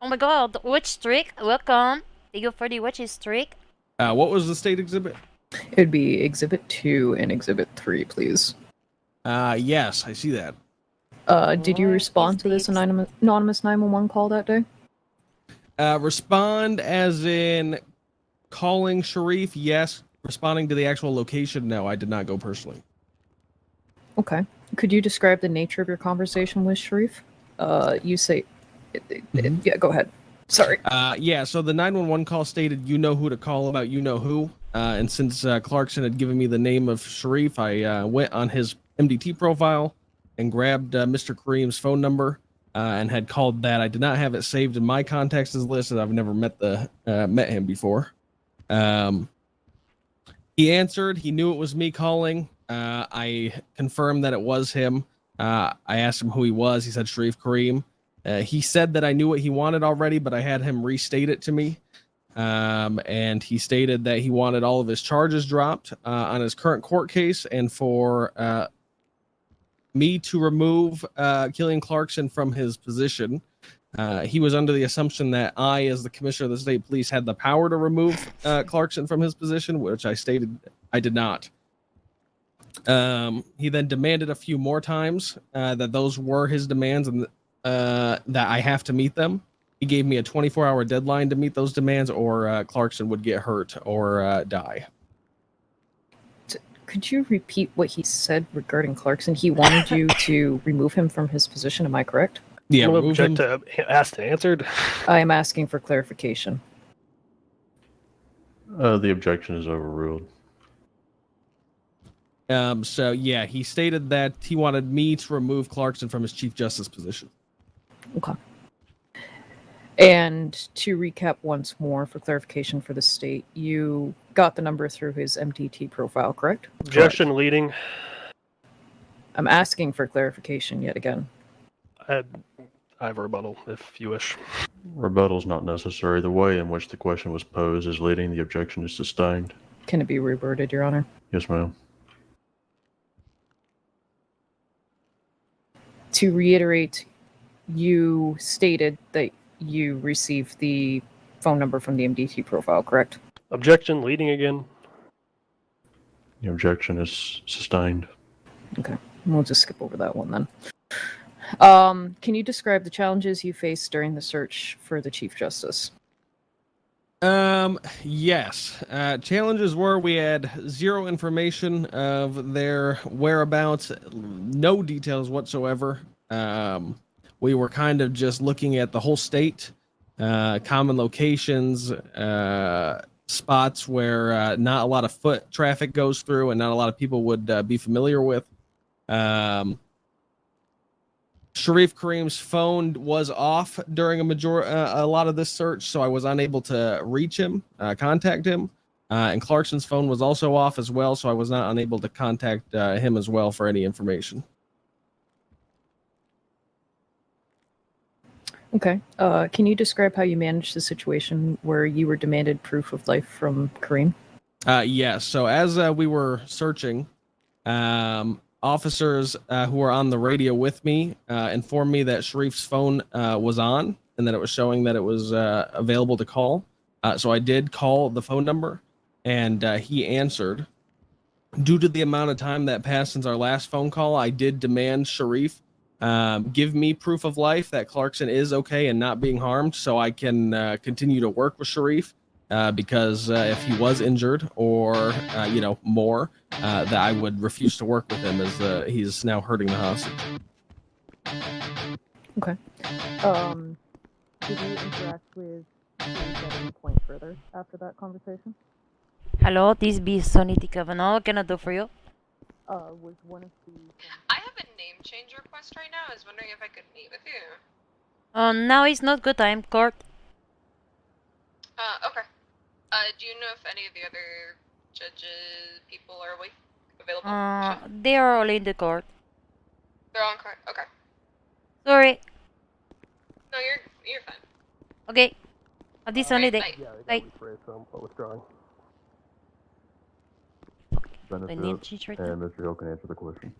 Oh my god, which streak? Welcome. Thank you for the which streak. What was the state exhibit? It'd be Exhibit 2 and Exhibit 3, please. Yes, I see that. Did you respond to this anonymous 911 call that day? Respond as in calling Sharif, yes. Responding to the actual location, no, I did not go personally. Okay. Could you describe the nature of your conversation with Sharif? You say... Yeah, go ahead. Sorry. Yeah, so the 911 call stated you know who to call about you know who. And since Clarkson had given me the name of Sharif, I went on his MDT profile and grabbed Mr. Kareem's phone number and had called that. I did not have it saved in my contacts list, as I've never met him before. He answered. He knew it was me calling. I confirmed that it was him. I asked him who he was. He said Sharif Kareem. He said that I knew what he wanted already, but I had him restate it to me. And he stated that he wanted all of his charges dropped on his current court case, and for me to remove Killian Clarkson from his position. He was under the assumption that I, as the commissioner of the state police, had the power to remove Clarkson from his position, which I stated I did not. He then demanded a few more times that those were his demands and that I have to meet them. He gave me a 24-hour deadline to meet those demands, or Clarkson would get hurt or die. Could you repeat what he said regarding Clarkson? He wanted you to remove him from his position, am I correct? Yeah, object to asked and answered. I am asking for clarification. The objection is overruled. So yeah, he stated that he wanted me to remove Clarkson from his chief justice position. Okay. And to recap once more for clarification for the state, you got the number through his MTT profile, correct? Objection correct. Leading. I'm asking for clarification yet again. I have a rebuttal, if you wish. Rebuttal is not necessary. The way in which the question was posed is leading. The objection is sustained. Can it be reworded, Your Honor? Yes, ma'am. To reiterate, you stated that you received the phone number from the MDT profile, correct? Objection, leading again. The objection is sustained. Okay, we'll just skip over that one then. Can you describe the challenges you faced during the search for the Chief Justice? Yes. Challenges were we had zero information of their whereabouts, no details whatsoever. We were kind of just looking at the whole state, common locations, spots where not a lot of foot traffic goes through and not a lot of people would be familiar with. Sharif Kareem's phone was off during a lot of this search, so I was unable to reach him, contact him. And Clarkson's phone was also off as well, so I was not unable to contact him as well for any information. Okay. Can you describe how you managed the situation where you were demanded proof of life from Kareem? Yes. So as we were searching, officers who were on the radio with me informed me that Sharif's phone was on and that it was showing that it was available to call. So I did call the phone number and he answered. Due to the amount of time that passed since our last phone call, I did demand Sharif give me proof of life that Clarkson is okay and not being harmed so I can continue to work with Sharif. Because if he was injured or, more, that I would refuse to work with him as he's now hurting the hostage. Okay. Did you interact with Sharif at any point further after that conversation? Hello, this is Sonny T. Kavanaugh. What can I do for you? Was one of the... I have a name change request right now. I was wondering if I could meet with you. Now is not good time, court. Okay. Do you know if any of the other judges, people are available? They are all in the court. They're on court. Okay. Sorry. No, you're fine. Okay. Have this sunny day. Bye. Withdrawing. Benefit, and Mr. Hill can answer the question.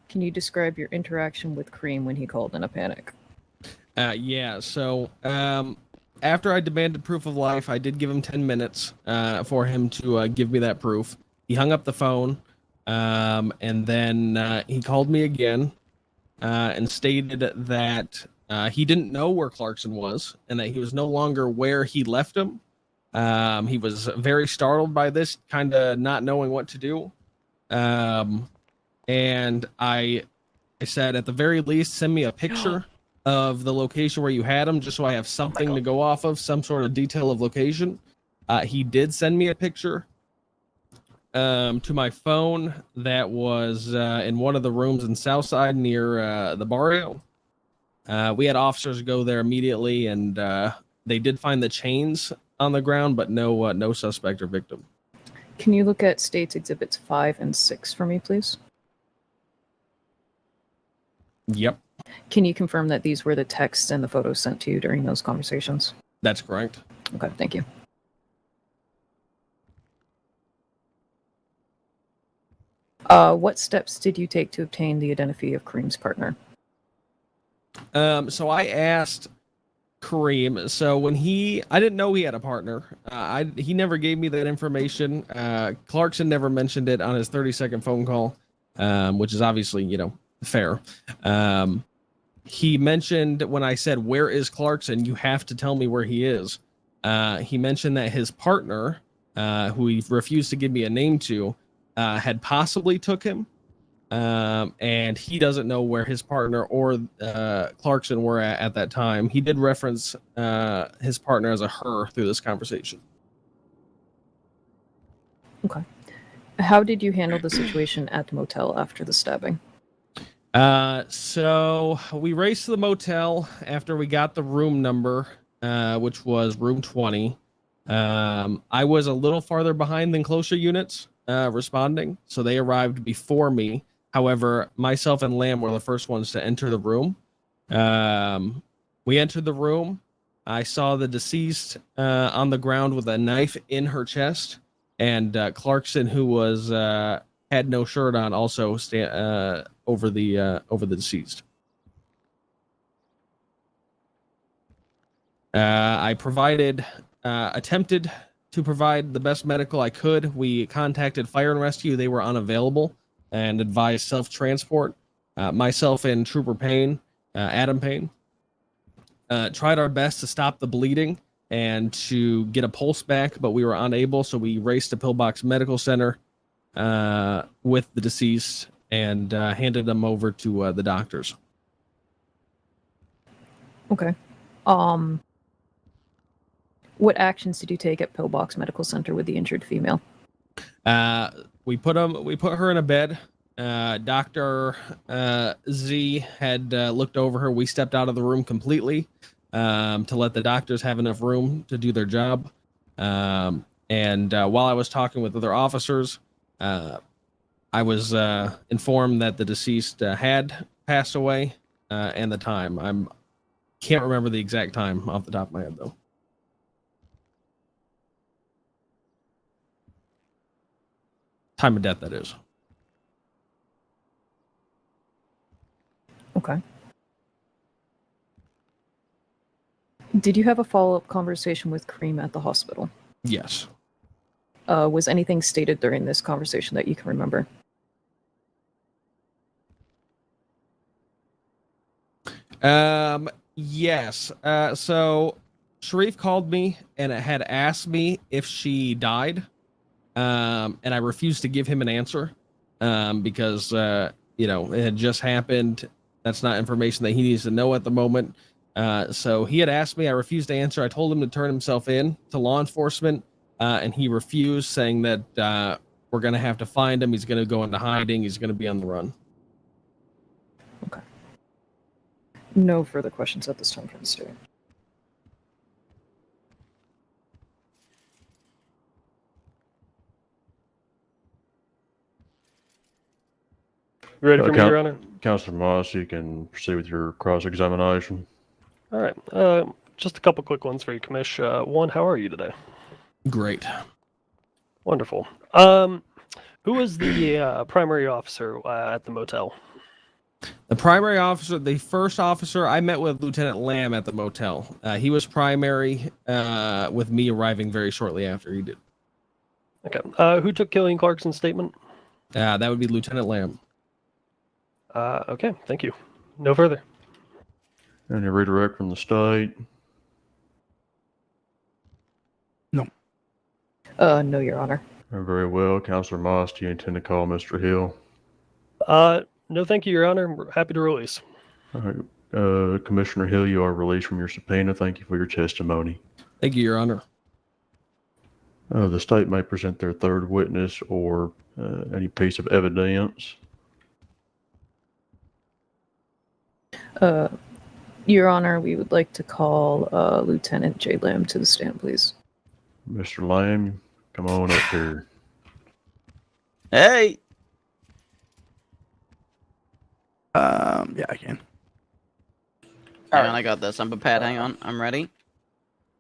Can you describe your interaction with Kareem when he called in a panic? Yeah, so after I demanded proof of life, I did give him 10 minutes for him to give me that proof. He hung up the phone, and then he called me again and stated that he didn't know where Clarkson was and that he was no longer where he left him. He was very startled by this, kind of not knowing what to do. And I said, at the very least, send me a picture of the location where you had him, just so I have something to go off of, some sort of detail of location. He did send me a picture to my phone that was in one of the rooms in Southside near the barrio. We had officers go there immediately, and they did find the chains on the ground, but no suspect or victim. Can you look at States Exhibits 5 and 6 for me, please? Yep. Can you confirm that these were the texts and the photos sent to you during those conversations? That's correct. Okay, thank you. What steps did you take to obtain the identity of Kareem's partner? So I asked Kareem. So when I didn't know he had a partner. He never gave me that information. Clarkson never mentioned it on his 30-second phone call, which is obviously, fair. He mentioned when I said, "Where is Clarkson? You have to tell me where he is." He mentioned that his partner, who he refused to give me a name to, had possibly took him. And he doesn't know where his partner or Clarkson were at that time. He did reference his partner as a her through this conversation. Okay. How did you handle the situation at the motel after the stabbing? So we raced to the motel after we got the room number, which was room 20. I was a little farther behind than closer units responding, so they arrived before me. However, myself and Lamb were the first ones to enter the room. We entered the room. I saw the deceased on the ground with a knife in her chest, and Clarkson, who was had no shirt on, also over the deceased. I attempted to provide the best medical I could. We contacted fire and rescue. They were unavailable and advised self-transport. Myself and Trooper Payne, Adam Payne, tried our best to stop the bleeding and to get a pulse back, but we were unable, so we raced to Pillbox Medical Center with the deceased and handed them over to the doctors. Okay. What actions did you take at Pillbox Medical Center with the injured female? We put her in a bed. Dr. Z had looked over her. We stepped out of the room completely to let the doctors have enough room to do their job. And while I was talking with other officers, I was informed that the deceased had passed away and the time. Can't remember the exact time off the top of my head, though. Time of death, that is. Okay. Did you have a follow-up conversation with Cream at the hospital? Yes. Was anything stated during this conversation that you can remember? Yes. So Sharif called me and had asked me if she died. And I refused to give him an answer because, it had just happened. That's not information that he needs to know at the moment. So he had asked me. I refused to answer. I told him to turn himself in to law enforcement, and he refused, saying that we're going to have to find him. He's going to go into hiding. He's going to be on the run. Okay. No further questions at this time from the state. You ready for me, Your Honor? Counselor Moss, you can proceed with your cross-examination. All right. Just a couple quick ones for you, Commish. One, how are you today? Great. Wonderful. Who was the primary officer at the motel? The primary officer, the first officer, I met with Lieutenant Lamb at the motel. He was primary with me arriving very shortly after he did. Okay. Who took Killian Clarkson's statement? That would be Lieutenant Lamb. Okay, thank you. No further. Any redirect from the state? No. No, Your Honor. Very well. Counselor Moss, do you intend to call Mr. Hill? No, thank you, Your Honor. We're happy to release. All right. Commissioner Hill, you are released from your subpoena. Thank you for your testimony. Thank you, Your Honor. The state may present their third witness or any piece of evidence. Your Honor, we would like to call Lieutenant J. Lamb to the stand, please. Mr. Lamb, come on up here. Hey. Yeah, I can. Hang on, I got this. I'm prepared. Hang on. I'm ready.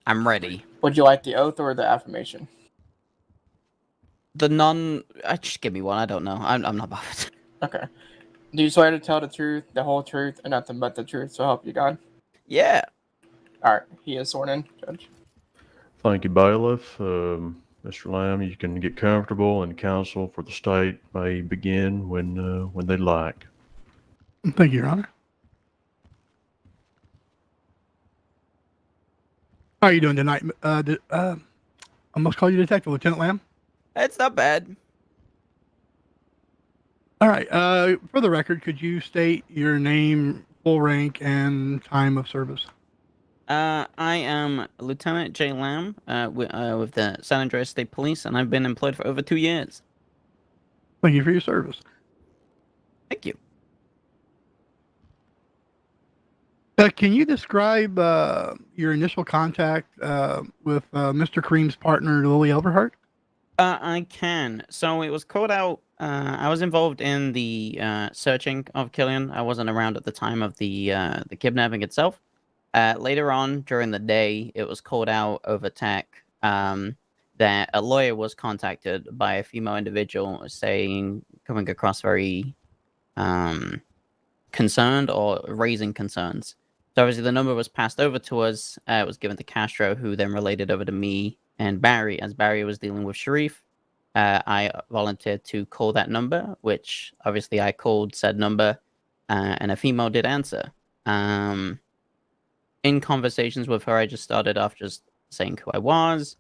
I'm ready. Would you like the oath or the affirmation? The non... just give me one. I don't know. I'm not bothered. Okay. Do you swear to tell the truth, the whole truth, and nothing but the truth, so help you God? Yeah. All right. He is sworn in, Judge. Thank you, Bailiff. Mr. Lamb, you can get comfortable, and counsel for the state may begin when they'd like. Thank you, Your Honor. How are you doing tonight? I must call you Detective Lieutenant Lamb. It's not bad. All right. For the record, could you state your name, full rank, and time of service? I am Lieutenant J. Lamb with the San Andreas State Police, and I've been employed for over 2 years. Thank you for your service. Thank you. Can you describe your initial contact with Mr. Cream's partner, Lily Elverhart? I can. So it was called out. I was involved in the searching of Killian. I wasn't around at the time of the kidnapping itself. Later on during the day, it was called out over tech that a lawyer was contacted by a female individual coming across very concerned or raising concerns So obviously the number was passed over to us. It was given to Castro, who then relayed it over to me and Barry. As Barry was dealing with Sharif, I volunteered to call that number, which obviously I called said number, and a female did answer. In conversations with her, I just started off just saying who I was,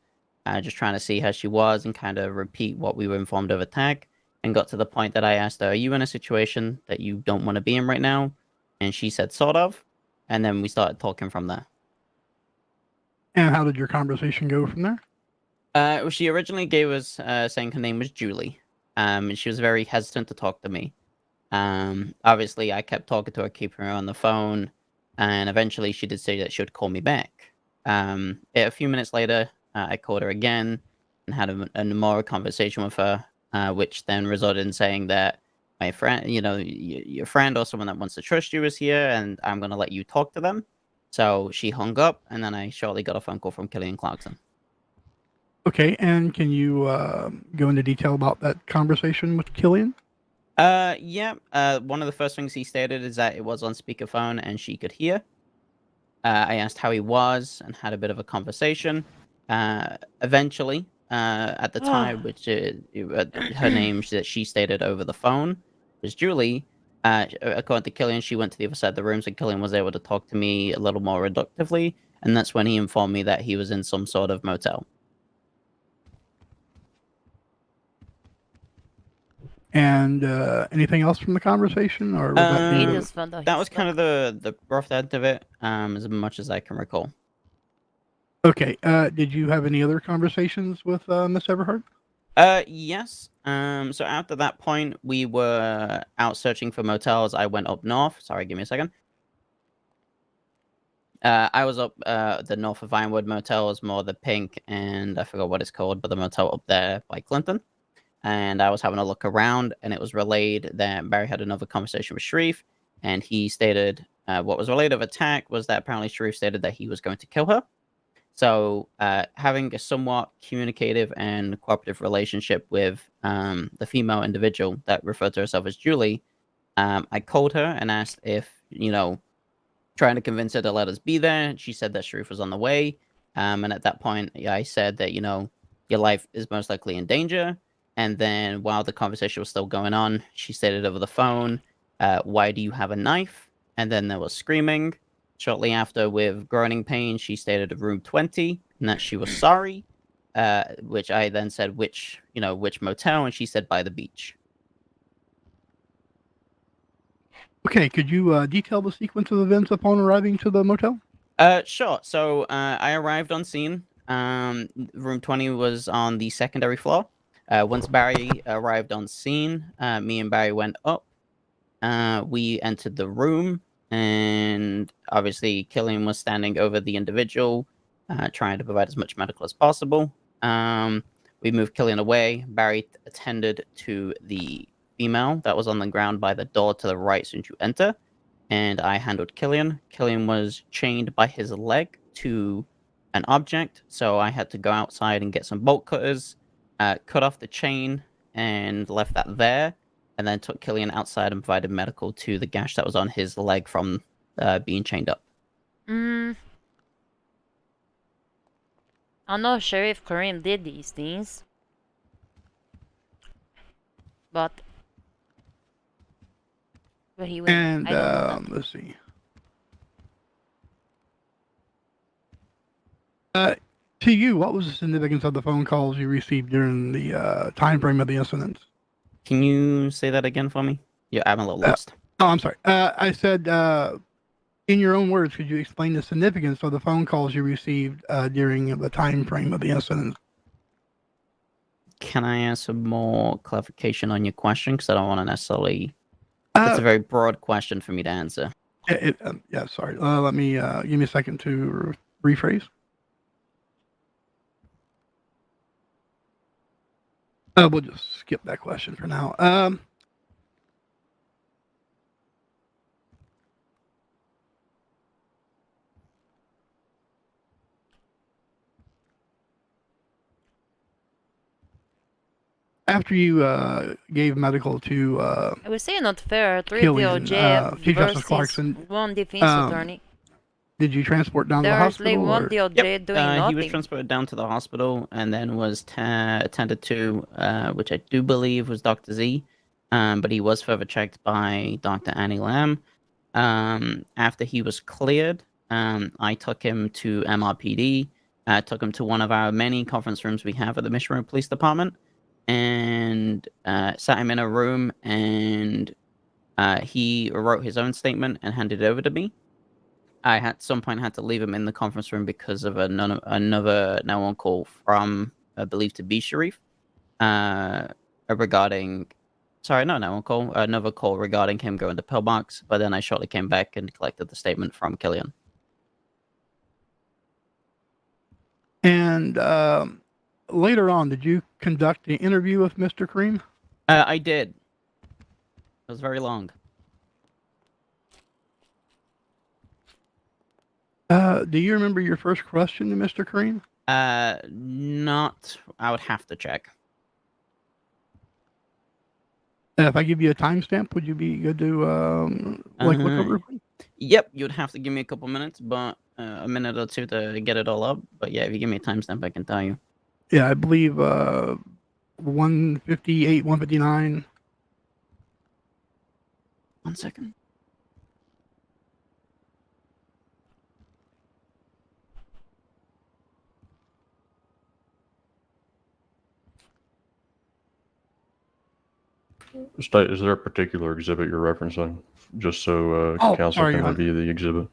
just trying to see how she was and kind of repeat what we were informed of attack, and got to the point that I asked her, are you in a situation that you don't want to be in right now? And she said, sort of. And then we started talking from there. And how did your conversation go from there? Well, she originally gave us saying her name was Julie, and she was very hesitant to talk to me. Obviously, I kept talking to her, keeping her on the phone, and eventually she did say that she would call me back. A few minutes later, I called her again and had a more conversation with her, which then resulted in saying that my friend, your friend or someone that wants to trust you is here, and I'm going to let you talk to them. So she hung up, and then I shortly got a phone call from Killian Clarkson. Okay, and can you go into detail about that conversation with Killian? Yeah. One of the first things he stated is that it was on speakerphone and she could hear. I asked how he was and had a bit of a conversation. Eventually, at the time, which her name that she stated over the phone was Julie. According to Killian, she went to the other side of the room, so Killian was able to talk to me a little more reductively, and that's when he informed me that he was in some sort of motel. And anything else from the conversation, or was that was kind of the rough end of it, as much as I can recall. Okay. Did you have any other conversations with Miss Everhart? Yes. So after that point, we were out searching for motels. I went up north. Sorry, give me a second. I was up the north of Vinewood Motel, is more the pink, and I forgot what it's called, but the motel up there by Clinton. And I was having a look around, and it was relayed that Barry had another conversation with Sharif, and he stated what was relayed of attack was that apparently Sharif stated that he was going to kill her. So having a somewhat communicative and cooperative relationship with the female individual that referred to herself as Julie, I called her and asked if, trying to convince her to let us be there. She said that Sharif was on the way. And at that point, I said that, your life is most likely in danger. And then while the conversation was still going on, she stated over the phone, why do you have a knife? And then there was screaming. Shortly after, with groaning pain, she stated of room 20 and that she was sorry, which I then said, which motel? And she said by the beach. Okay, could you detail the sequence of events upon arriving to the motel? Sure. So I arrived on scene. Room 20 was on the secondary floor. Once Barry arrived on scene, me and Barry went up. We entered the room, and obviously Killian was standing over the individual, trying to provide as much medical as possible. We moved Killian away. Barry attended to the female that was on the ground by the door to the right as you enter, and I handled Killian. Killian was chained by his leg to an object, so I had to go outside and get some bolt cutters, cut off the chain, and left that there, and then took Killian outside and provided medical to the gash that was on his leg from being chained up. I know Sheriff Kareem did these things, but where he went, And I don't know. let's see. To you, what was the significance of the phone calls you received during the time frame of the incident? Can you say that again for me? Yeah, I'm a little lost. Oh, I'm sorry. I said, in your own words, could you explain the significance of the phone calls you received during the time frame of the incident? Can I ask some more clarification on your question? Because I don't want to necessarily... it's a very broad question for me to answer. Yeah, sorry. Let me give me a second to rephrase. We'll just skip that question for now. After you gave medical to I would say not fair. 3 Killian, DOJ Chief Justice versus Clarkson, 1 defense attorney. Did you transport down to the There's like hospital? one Or? DOJ doing He nothing. was transported down to the hospital and then was attended to, which I do believe was Dr. Z, but he was further checked by Dr. Annie Lamb. After he was cleared, I took him to MRPD. I took him to one of our many conference rooms we have at the Mission Road Police Department, and sat him in a room, and he wrote his own statement and handed it over to me. I at some point had to leave him in the conference room because of another 911 call from believed to be Sharif, regarding. Sorry, not 911 call. Another call regarding him going to pillbox. But then I shortly came back and collected the statement from Killian. And later on, did you conduct the interview with Mr. Cream? I did. It was very long. Do you remember your first question to Mr. Cream? Not. I would have to check. If I give you a timestamp, would you be good to look over? Yep, you'd have to give me a couple minutes, but a minute or two to get it all up. But yeah, if you give me a timestamp, I can tell you. Yeah, I believe 158, 159. 1 second. State, is there a particular exhibit you're referencing? Just so council sorry, can Your Honor. review the exhibit.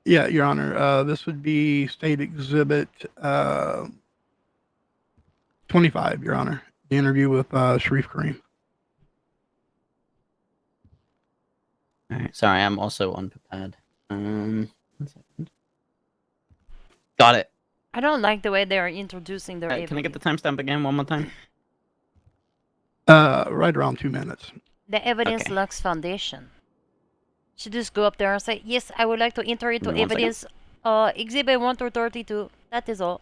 Yeah, Your Honor. This would be State Exhibit 25, Your Honor. The interview with Sharif Kareem. All right. Sorry, I'm also unprepared. 1 second. Got it. I don't like the way they are introducing their Can I get the timestamp again one more time? Right around 2 minutes. The Evidence Lux Foundation. Should just go up there and say, yes, I would like to enter into Give me 1 second. evidence exhibit 1 through 32. That is all.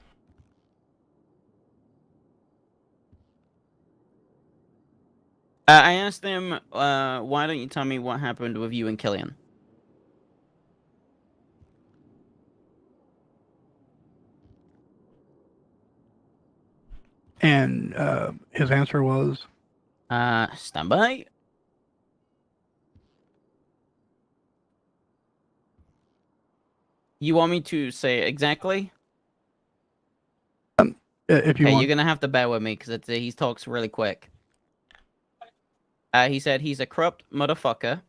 I asked him, why don't you tell me what happened with you and Killian? And his answer was? Stand by. You want me to say exactly? If you okay, want. you're gonna have to bear with me because he talks really quick. He said he's a corrupt motherfucker,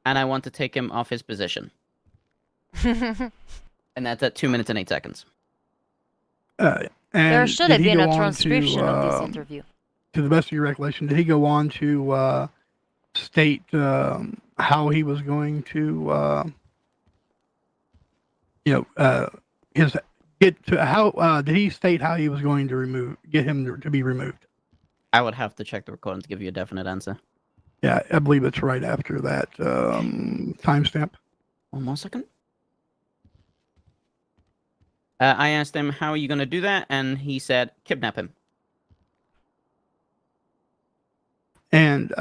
and I want to take him off his position. And that's at 2 minutes and 8 seconds. There should have did he been go a on transcription to, of this interview. To the best of your recollection, did he go on to state how he was going to, did he state how he was going to get him to be removed? I would have to check the recording to give you a definite answer. Yeah, I believe it's right after that timestamp. 1 more second. I asked him, how are you going to do that? And he said, kidnap him. And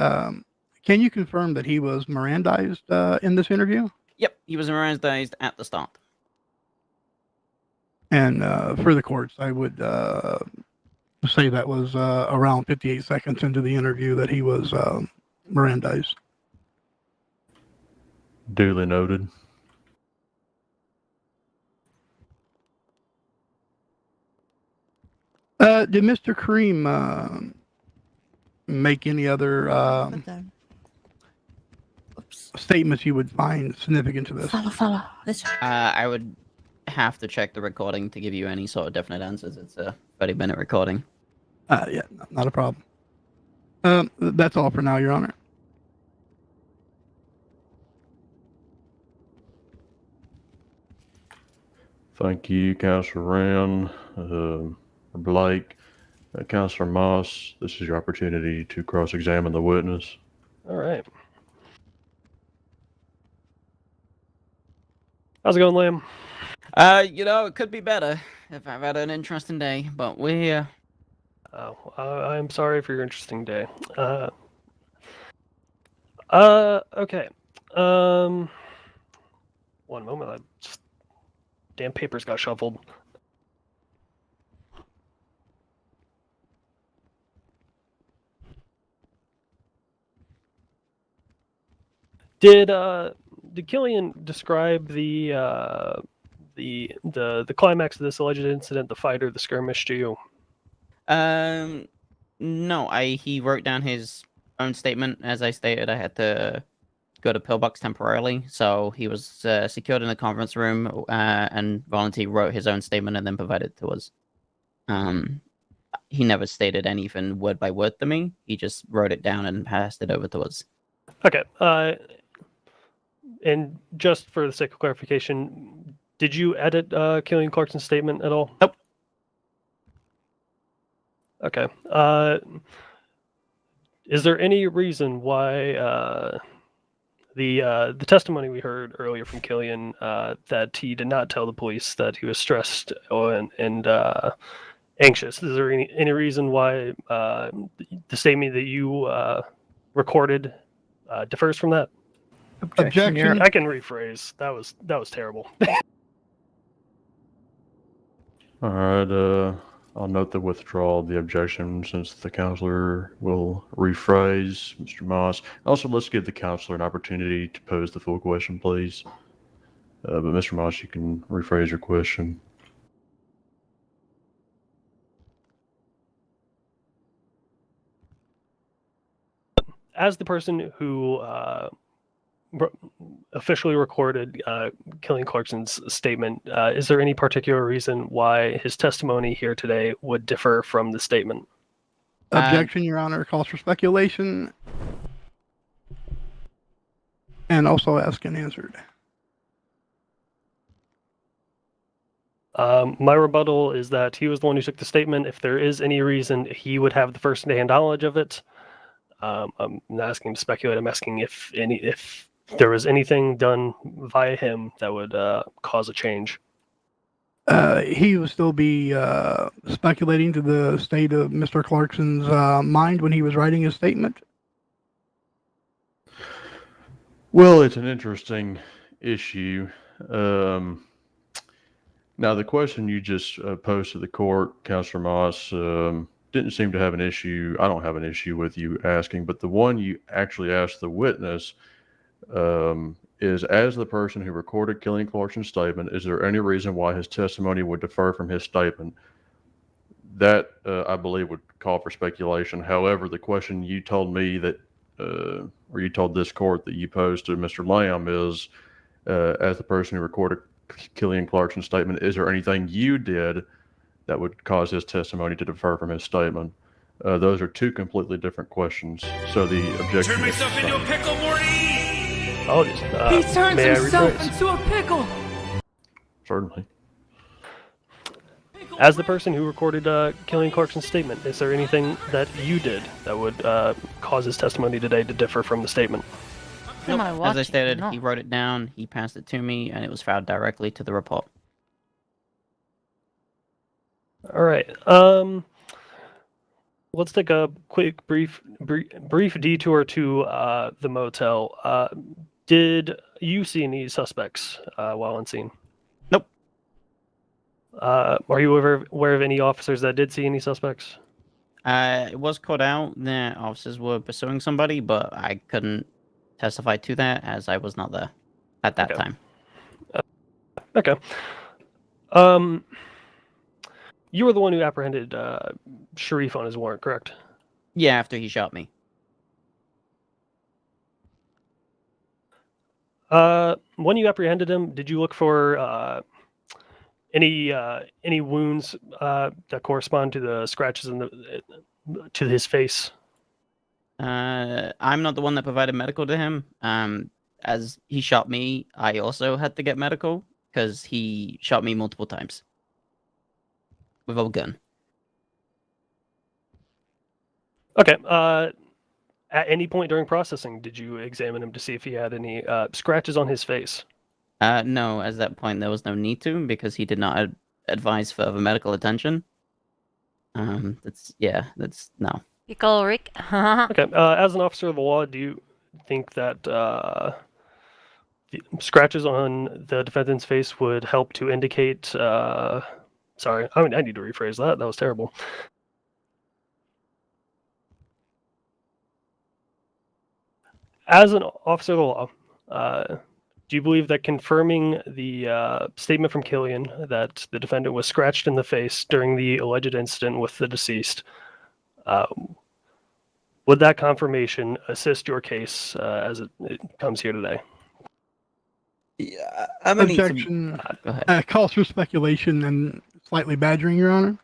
can you confirm that he was Mirandized in this interview? Yep, he was Mirandized at the start. And for the courts, I would say that was around 58 seconds into the interview that he was Mirandized. Duly noted. Did Mr. Kareem make any other statements you would find significant to this? Follow. I would have to check the recording to give you any sort of definite answers. It's a 30-minute recording. Yeah, not a problem. That's all for now, Your Honor. Thank you, Councilor Rand, Blake, Councilor Moss. This is your opportunity to cross-examine the witness. All right. How's it going, Lamb? It could be better if I've had an interesting day, but we're here. Oh, I'm sorry for your interesting day. Okay. One moment. Damn papers got shuffled. Did Killian describe the climax of this alleged incident, the fight or the skirmish, to you? No. He wrote down his own statement. As I stated, I had to go to Pillbox temporarily, so he was secured in the conference room, and Volunteer wrote his own statement and then provided it to us. He never stated anything word by word to me. He just wrote it down and passed it over to us. Okay. And just for the sake of clarification, did you edit Killian Clarkson's statement at all? Nope. Okay. Is there any reason why the testimony we heard earlier from Killian that he did not tell the police that he was stressed and anxious? Is there any reason why the statement that you recorded differs from that? Objection. I can rephrase. That was terrible. All right. I'll note the withdrawal of the objection since the counselor will rephrase. Mr. Moss. Also, let's give the counselor an opportunity to pose the full question, please. But Mr. Moss, you can rephrase your question. As the person who officially recorded Killian Clarkson's statement, is there any particular reason why his testimony here today would differ from the statement? Objection, Your Honor. Calls for speculation. And also asked and answered. My rebuttal is that he was the one who took the statement. If there is any reason he would have the first-hand knowledge of it, I'm not asking to speculate. I'm asking if there was anything done via him that would cause a change. He would still be speculating to the state of Mr. Clarkson's mind when he was writing his statement. Well, it's an interesting issue. Now, the question you just posed to the court, Counselor Moss, didn't seem to have an issue. I don't have an issue with you asking, but the one you actually asked the witness is, as the person who recorded Killian Clarkson's statement, is there any reason why his testimony would differ from his statement? That, I believe, would call for speculation. However, the question you told me that, or you told this court that you posed to Mr. Lamb is, as the person who recorded Killian Clarkson's statement, is there anything you did that would cause his testimony to differ from his statement? Those are two completely different questions. So the objection. Turn myself into a pickle, Morty! Oh, he turns himself into a pickle. Certainly. As the person who recorded Killian Clarkson's statement, is there anything that you did that would cause his testimony today to differ from the statement? Nope. As I stated, he wrote it down, he passed it to me, and it was filed directly to the report. All right. Let's take a quick, brief detour to the motel. Did you see any suspects while on scene? Nope. Are you aware of any officers that did see any suspects? It was called out that officers were pursuing somebody, but I couldn't testify to that as I was not there at that time. Okay. You were the one who apprehended Sharif on his warrant, correct? Yeah, after he shot me. When you apprehended him, did you look for any wounds that correspond to the scratches to his face? I'm not the one that provided medical to him. As he shot me, I also had to get medical because he shot me multiple times with a gun. Okay. At any point during processing, did you examine him to see if he had any scratches on his face? No, at that point there was no need to because he did not advise further medical attention. That's no. You call Rick. Okay. As an officer of the law, do you think that The scratches on the defendant's face would help to indicate. Sorry, I need to rephrase that. That was terrible. As an officer of the law, do you believe that confirming the statement from Killian that the defendant was scratched in the face during the alleged incident with the deceased, would that confirmation assist your case as it comes here today? Yeah, I'm gonna Objection. need some. Go ahead. Calls for speculation and slightly badgering, Your Honor.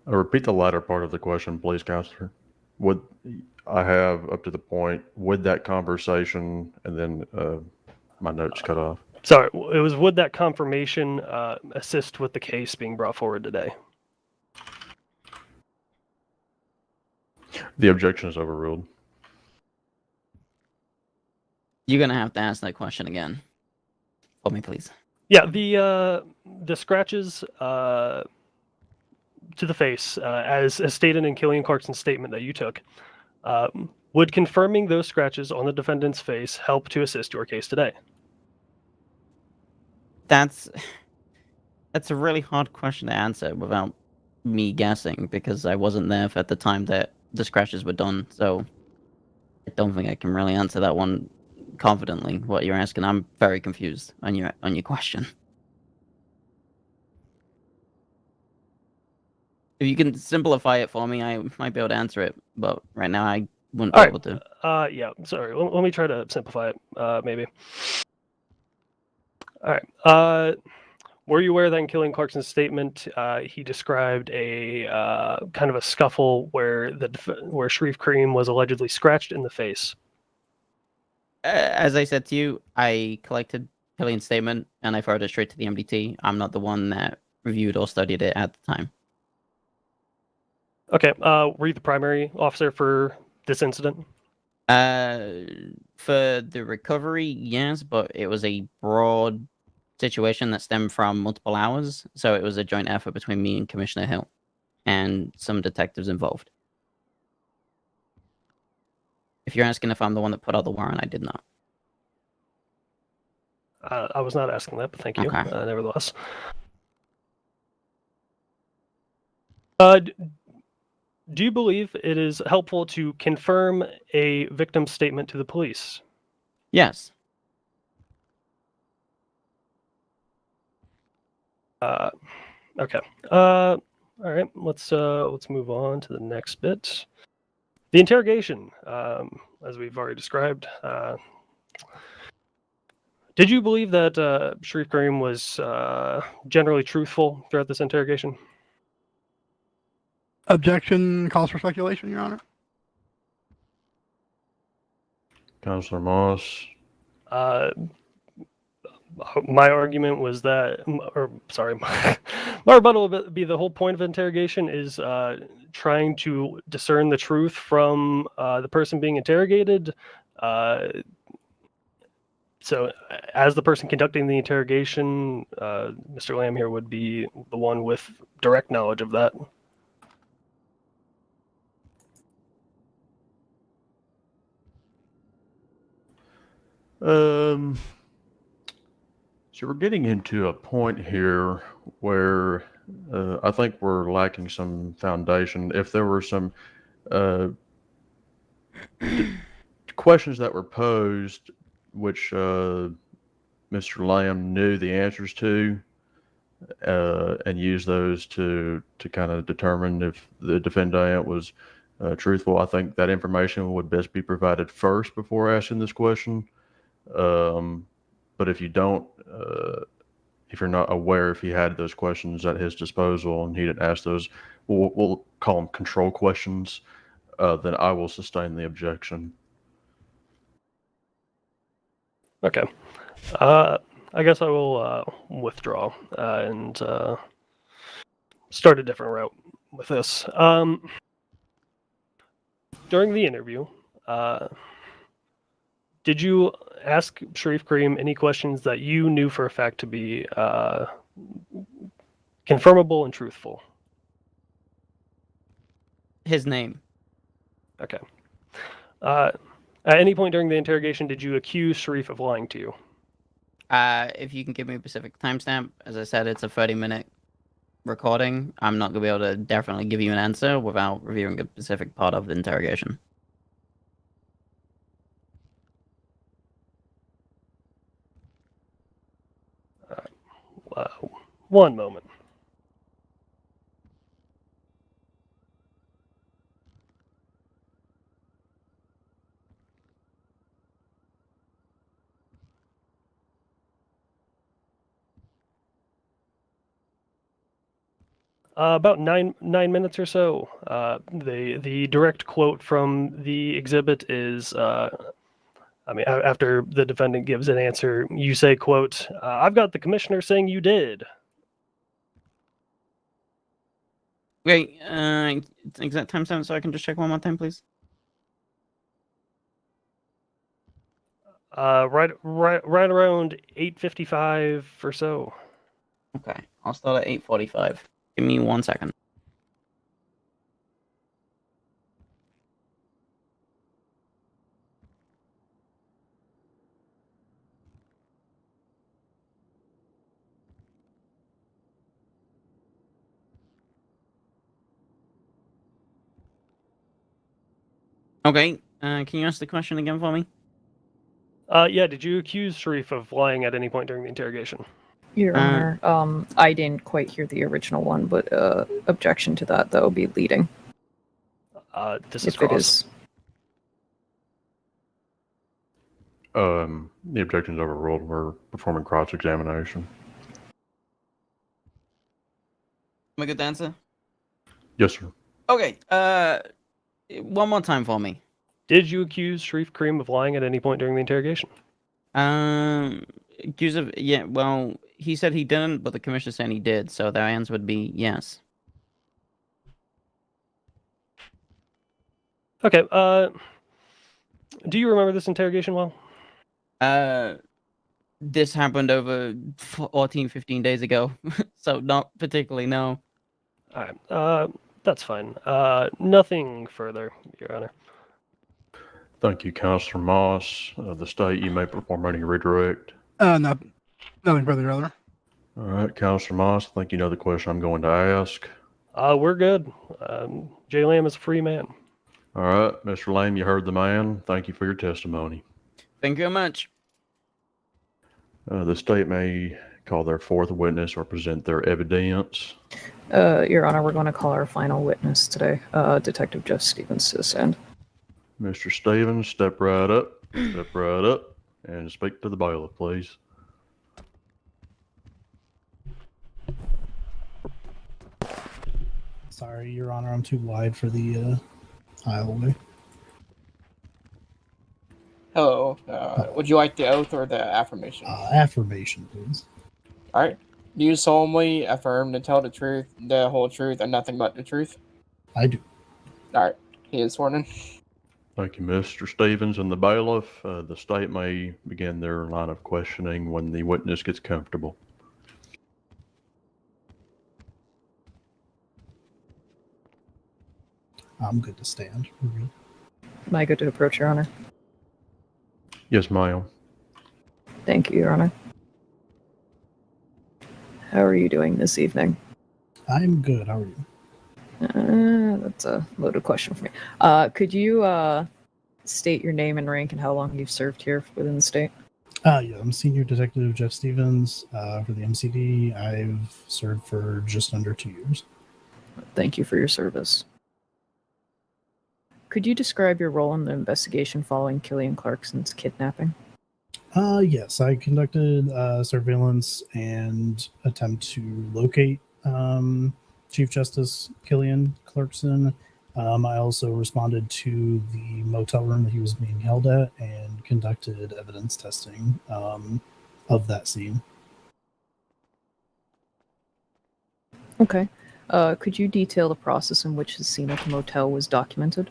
Repeat the latter part of the question, please, Counselor. Would I have up to the point with that conversation, and then my notes cut off? Sorry, it was would that confirmation assist with the case being brought forward today? The objection is overruled. You're gonna have to ask that question again for me, please. Yeah, the scratches to the face, as stated in Killian Clarkson's statement that you took, would confirming those scratches on the defendant's face help to assist your case today? That's a really hard question to answer without me guessing, because I wasn't there at the time that the scratches were done. So I don't think I can really answer that one confidently. What you're asking, I'm very confused on your question. If you can simplify it for me, I might be able to answer it. But right now, I wouldn't be able to. Yeah, sorry. Let me try to simplify it, maybe. All right. Were you aware that in Killian Clarkson's statement, he described a kind of a scuffle where where Sharif Kareem was allegedly scratched in the face? As I said to you, I collected Killian's statement and I forwarded it straight to the MDT. I'm not the one that reviewed or studied it at the time. Okay. Were you the primary officer for this incident? For the recovery, yes, but it was a broad situation that stemmed from multiple hours, so it was a joint effort between me and Commissioner Hill and some detectives involved. If you're asking if I'm the one that put out the warrant, I did not. I was not asking that, but thank you, Okay. Nevertheless. Do you believe it is helpful to confirm a victim's statement to the police? Yes. Okay. All right. Let's move on to the next bit. The interrogation, as we've already described. Did you believe that Sharif Kareem was generally truthful throughout this interrogation? Objection. Calls for speculation, Your Honor. Counselor Moss. My argument was that, or sorry, my rebuttal would be the whole point of interrogation is trying to discern the truth from the person being interrogated. So, as the person conducting the interrogation, Mr. Lamb here would be the one with direct knowledge of that. So we're getting into a point here where I think we're lacking some foundation. If there were some questions that were posed, which Mr. Lamb knew the answers to, and used those to kind of determine if the defendant was truthful, I think that information would best be provided first before asking this question. But if you don't, if you're not aware if he had those questions at his disposal and he didn't ask those, we'll call them control questions, then I will sustain the objection. Okay. I guess I will withdraw and start a different route with this. During the interview, did you ask Sharif Kareem any questions that you knew for a fact to be confirmable and truthful? His name. Okay. At any point during the interrogation, did you accuse Sharif of lying to you? If you can give me a specific timestamp, as I said, it's a 30-minute recording. I'm not going to be able to definitely give you an answer without reviewing a specific part of the interrogation. One moment. About nine minutes or so. The direct quote from the exhibit is, after the defendant gives an answer, you say, "quote I've got the commissioner saying you did." Wait, exact timestamp so I can just check one more time, please. Right around 8:55 or so. Okay, I'll start at 8:45. Give me 1 second. Okay, can you ask the question again for me? Yeah, did you accuse Sharif of lying at any point during the interrogation? Your Honor, I didn't quite hear the original one, but objection to that, that will be leading. This is if it cross. is. The objection's overruled. We're performing cross-examination. Am I good to answer? Yes, sir. Okay, one more time for me. Did you accuse Sharif Kareem of lying at any point during the interrogation? Accuse of, yeah, well, he said he didn't, but the commissioner said he did, so their answer would be yes. Okay, do you remember this interrogation well? This happened over 14, 15 days ago, so not particularly, no. Alright, that's fine. Nothing further, Your Honor. Thank you, Counselor Moss. The state, you may perform any redirect. Nothing further, Your Honor. All right, Counselor Moss, I think you know the question I'm going to ask. We're good. Jay Lamb is a free man. All right, Mr. Lamb, you heard the man. Thank you for your testimony. Thank you very much. The state may call their fourth witness or present their evidence. Your Honor, we're going to call our final witness today, Detective Jeff Stevens, to the stand. Mr. Stevens, step right up, and speak to the bailiff, please. Sorry, Your Honor, I'm too wide for the aisleway. Hello. Would you like the oath or the affirmation? Affirmation, please. All right. Do you solemnly affirm to tell the truth, the whole truth, and nothing but the truth? I do. All right. He is sworn in. Thank you, Mr. Stevens and the bailiff. The state may begin their line of questioning when the witness gets comfortable. I'm good to stand. We're good. Am I good to approach, Your Honor? Yes, ma'am. Thank you, Your Honor. How are you doing this evening? I'm good. How are you? That's a loaded question for me. Could you state your name and rank and how long you've served here within the state? Yeah, I'm Senior Detective Jeff Stevens for the MCD. I've served for just under 2 years. Thank you for your service. Could you describe your role in the investigation following Killian Clarkson's kidnapping? Yes, I conducted surveillance and attempt to locate Chief Justice Killian Clarkson. I also responded to the motel room that he was being held at and conducted evidence testing of that scene. Okay. Could you detail the process in which the scene at the motel was documented?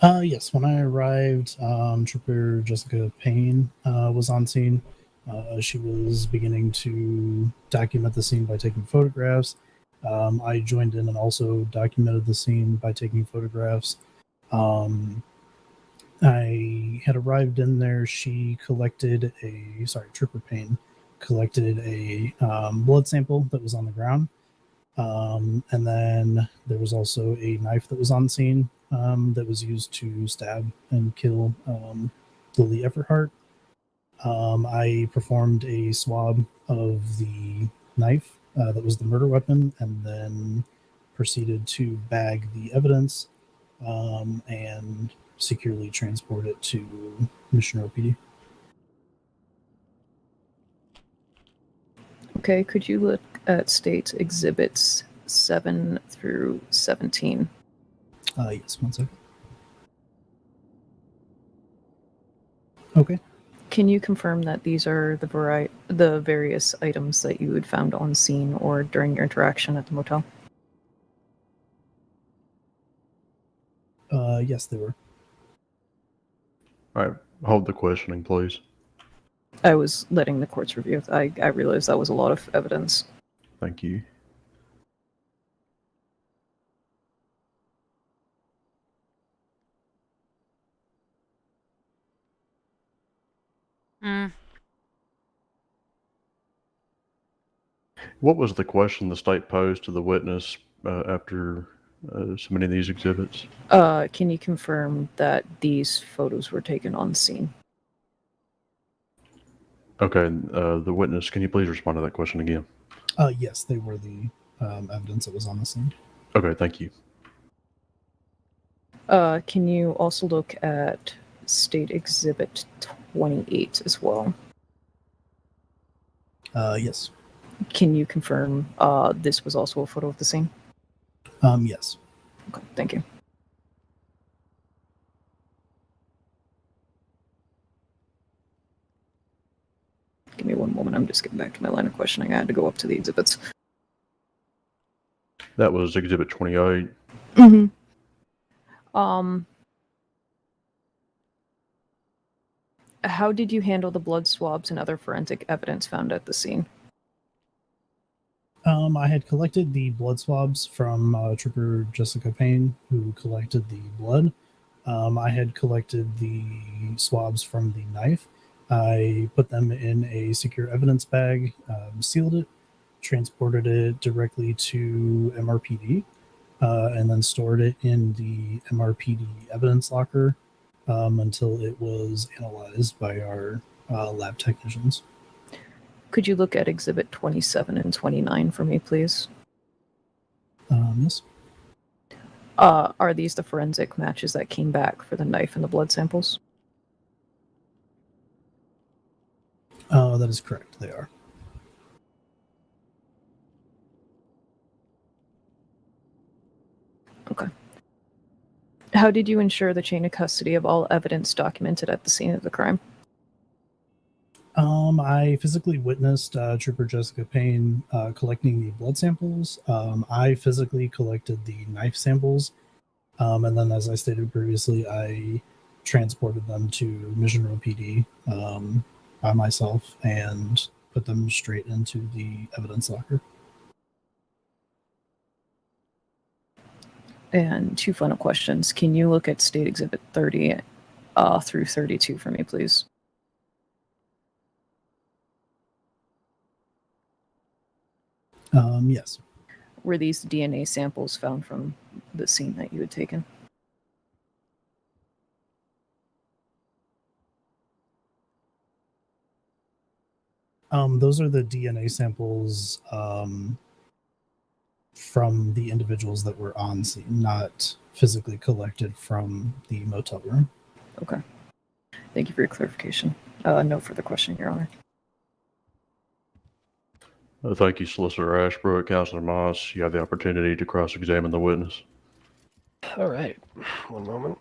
Yes, when I arrived, Trooper Jessica Payne was on scene. She was beginning to document the scene by taking photographs. I joined in and also documented the scene by taking photographs. I had arrived in there. She collected Trooper Payne collected a blood sample that was on the ground. And then there was also a knife that was on scene that was used to stab and kill Lily Everhart. I performed a swab of the knife that was the murder weapon, and then proceeded to bag the evidence and securely transport it to Mission OPD. Okay, could you look at state exhibits 7 through 17? Yes, 1 second. Okay. Can you confirm that these are the various items that you had found on scene or during your interaction at the motel? Yes, they were. All right, hold the questioning, please. I was letting the courts review. I realized that was a lot of evidence. Thank you. What was the question the state posed to the witness after submitting these exhibits? Can you confirm that these photos were taken on scene? Okay, the witness, can you please respond to that question again? Yes, they were the evidence that was on the scene. Okay, thank you. Can you also look at State Exhibit 28 as well? Yes. Can you confirm this was also a photo of the scene? Yes. Okay, thank you. Give me one moment. I'm just getting back to my line of questioning. I had to go up to the exhibits. That was Exhibit 28. Mm-hmm. How did you handle the blood swabs and other forensic evidence found at the scene? I had collected the blood swabs from Trooper Jessica Payne, who collected the blood. I had collected the swabs from the knife. I put them in a secure evidence bag, sealed it, transported it directly to MRPD, and then stored it in the MRPD evidence locker until it was analyzed by our lab technicians. Could you look at Exhibit 27 and 29 for me, please? Yes. Are these the forensic matches that came back for the knife and the blood samples? That is correct. They are. Okay. How did you ensure the chain of custody of all evidence documented at the scene of the crime? I physically witnessed Trooper Jessica Payne collecting the blood samples. I physically collected the knife samples. And then, as I stated previously, I transported them to Mission Row PD by myself and put them straight into the evidence locker. And 2 final questions. Can you look at State Exhibit 30 through 32 for me, please? Yes. Were these DNA samples found from the scene that you had taken? Those are the DNA samples from the individuals that were on scene, not physically collected from the motel room. Okay. Thank you for your clarification. No further question, Your Honor. Thank you, Solicitor Ashbrook. Counselor Moss, you have the opportunity to cross-examine the witness. All right. One moment.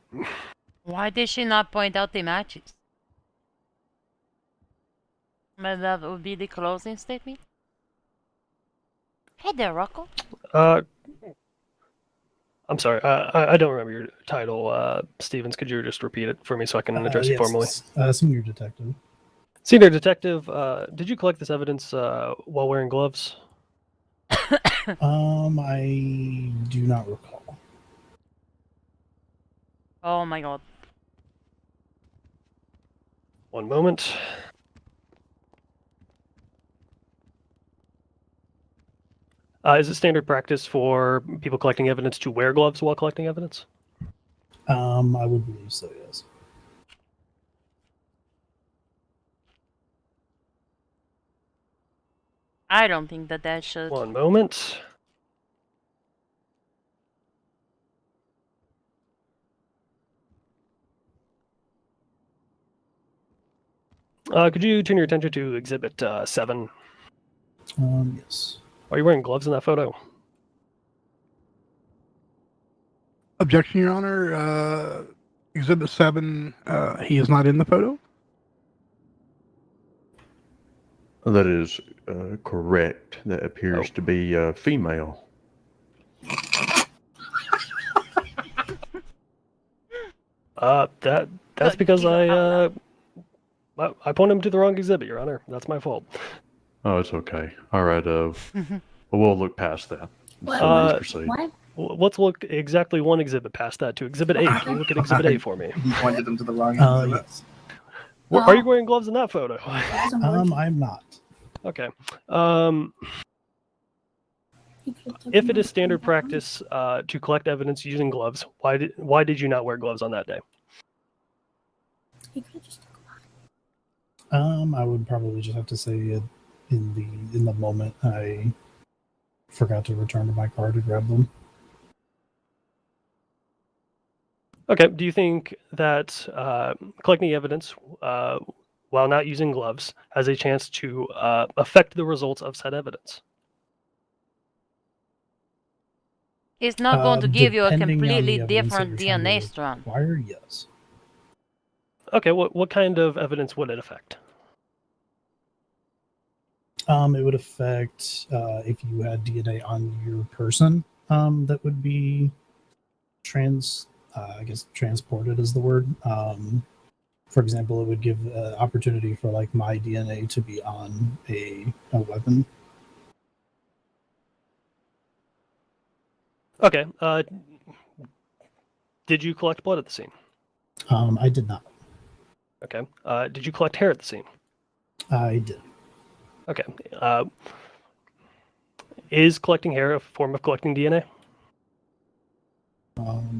Why did she not point out the matches? But that would be the closing statement. Hey there, Rocco. I'm sorry. I don't remember your title, Stevens. Could you just repeat it for me so I can address you Yes, formally? Senior Detective. Senior Detective, did you collect this evidence while wearing gloves? I do not recall. Oh my god. One moment. Is it standard practice for people collecting evidence to wear gloves while collecting evidence? I would believe so, yes. I don't think that should. One moment. Could you turn your attention to Exhibit 7? Yes. Are you wearing gloves in that photo? Objection, Your Honor. Exhibit 7, he is not in the photo. That is correct. That appears to be female. That's because I pointed him to the wrong exhibit, Your Honor. That's my fault. Oh, it's okay. All right. We'll look past that. What? Please proceed. What? Let's look exactly one exhibit past that to Exhibit A. Can you look at Exhibit A for me? He pointed them to the wrong exhibit. Yes. Are you wearing gloves in that photo? I'm not. Okay. If it is standard practice to collect evidence using gloves, why did you not wear gloves on that day? I would probably just have to say in the moment I forgot to return to my car to grab them. Okay. Do you think that collecting evidence while not using gloves has a chance to affect the results of said evidence? It's not going to give you a Depending on the completely evidence that different you're trying DNA to strand. acquire, yes. Okay. What kind of evidence would it affect? It would affect if you had DNA on your person that would be I guess transported is the word. For example, it would give opportunity for like my DNA to be on a weapon. Okay. Did you collect blood at the scene? I did not. Okay. Did you collect hair at the scene? I did. Okay. Is collecting hair a form of collecting DNA?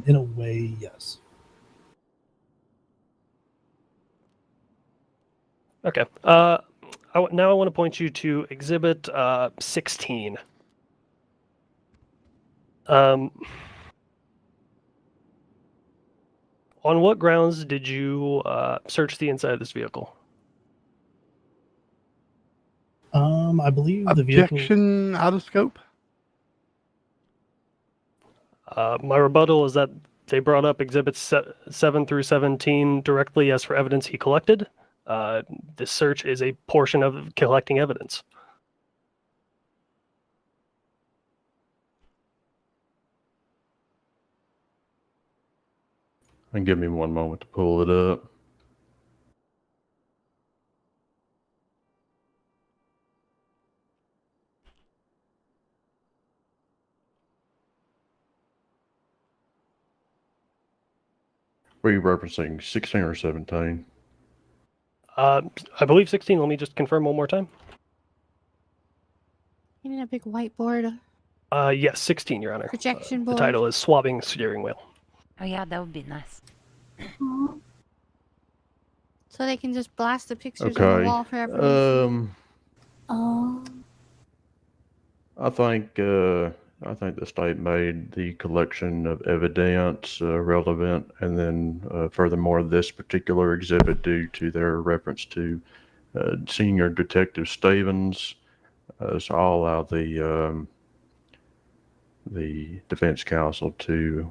In a way, yes. Okay. Now I want to point you to Exhibit 16. On what grounds did you search the inside of this vehicle? I believe the vehicle. Objection out of scope. My rebuttal is that they brought up Exhibits 7 through 17 directly as for evidence he collected. This search is a portion of collecting evidence. And give me one moment to pull it up. Were you referencing 16 or 17? I believe 16. Let me just confirm one more time. You need a big whiteboard. Yes, 16, Your Honor. Projection The board. title is Swabbing Steering Wheel. Oh yeah, that would be nice. So they can just blast the pictures on the wall for everyone to see. I think the state made the collection of evidence relevant, and then furthermore, this particular exhibit, due to their reference to Senior Detective Stevens, so I'll allow the defense counsel to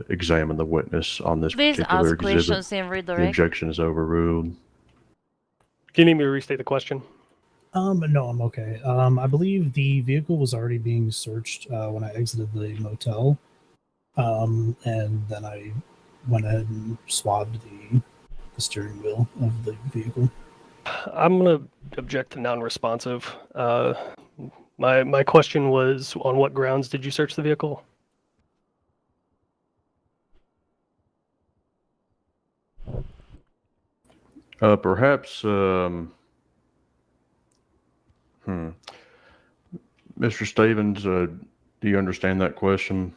examine the witness on this Please particular ask exhibit. questions and The redirect. objection is overruled. Do you need me to restate the question? No, I'm okay. I believe the vehicle was already being searched when I exited the motel. And then I went ahead and swabbed the steering wheel of the vehicle. I'm going to object to non-responsive. My question was, on what grounds did you search the vehicle? Perhaps, Mr. Stevens, do you understand that question?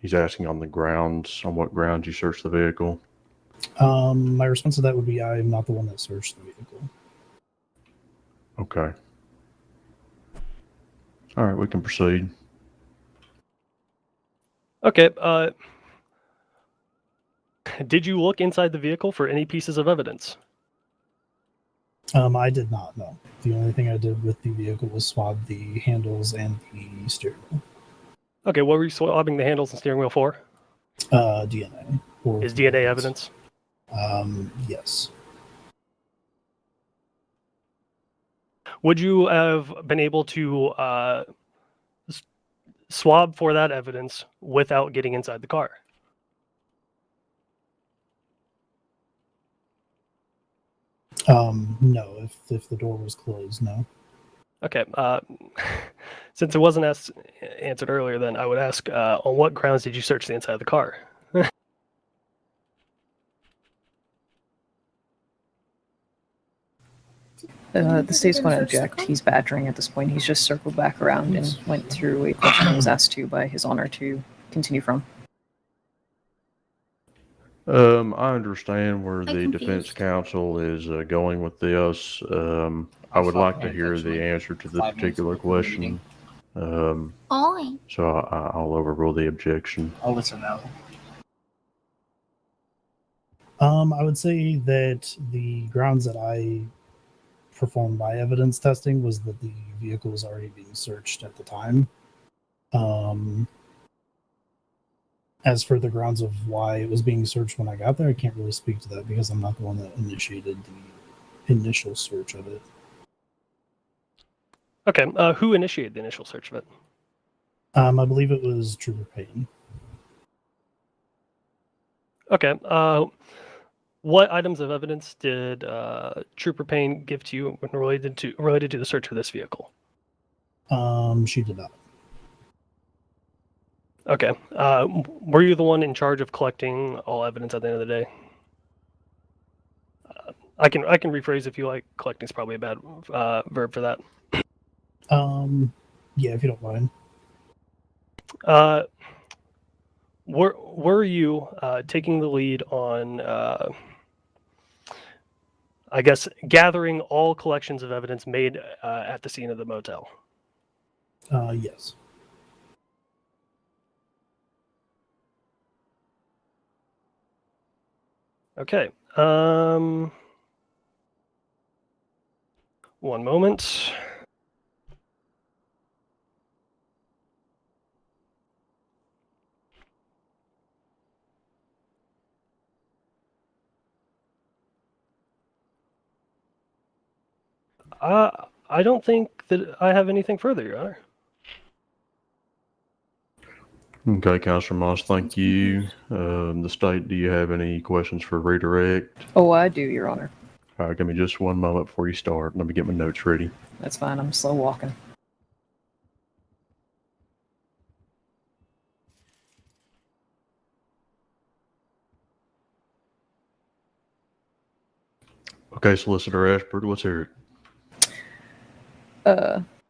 He's asking on what grounds you searched the vehicle. My response to that would be I am not the one that searched the vehicle. Okay. All right, we can proceed. Okay. Did you look inside the vehicle for any pieces of evidence? I did not, no. The only thing I did with the vehicle was swab the handles and the steering wheel. Okay, what were you swabbing the handles and steering wheel for? DNA. Is DNA evidence? Yes. Would you have been able to swab for that evidence without getting inside the car? No. If the door was closed, no. Okay. Since it wasn't answered earlier, then I would ask, on what grounds did you search the inside of the car? The state's going to object. He's badgering at this point. He's just circled back around and went through a question and was asked to by his honor to continue from. I understand where the defense counsel is going with this. I would like to hear the answer to the particular question. So I'll overrule the objection. I'll listen now. I would say that the grounds that I performed my evidence testing was that the vehicle was already being searched at the time. As for the grounds of why it was being searched when I got there, I can't really speak to that because I'm not the one that initiated the initial search of it. Okay, who initiated the initial search of it? I believe it was Trooper Payton. Okay, what items of evidence did Trooper Payne give to you when related to the search of this vehicle? She did not. Okay. Were you the one in charge of collecting all evidence at the end of the day? I can rephrase if you like. Collecting is probably a bad verb for that. Yeah, if you don't mind. Were you taking the lead on, I guess, gathering all collections of evidence made at the scene of the motel? Yes. Okay. One moment. I don't think that I have anything further, Your Honor. Okay, Counselor Moss, thank you. The state, do you have any questions for redirect? Oh, I do, Your Honor. All right, give me just one moment before you start. Let me get my notes ready. That's fine. I'm slow walking. Okay, Solicitor Ashford, let's hear it.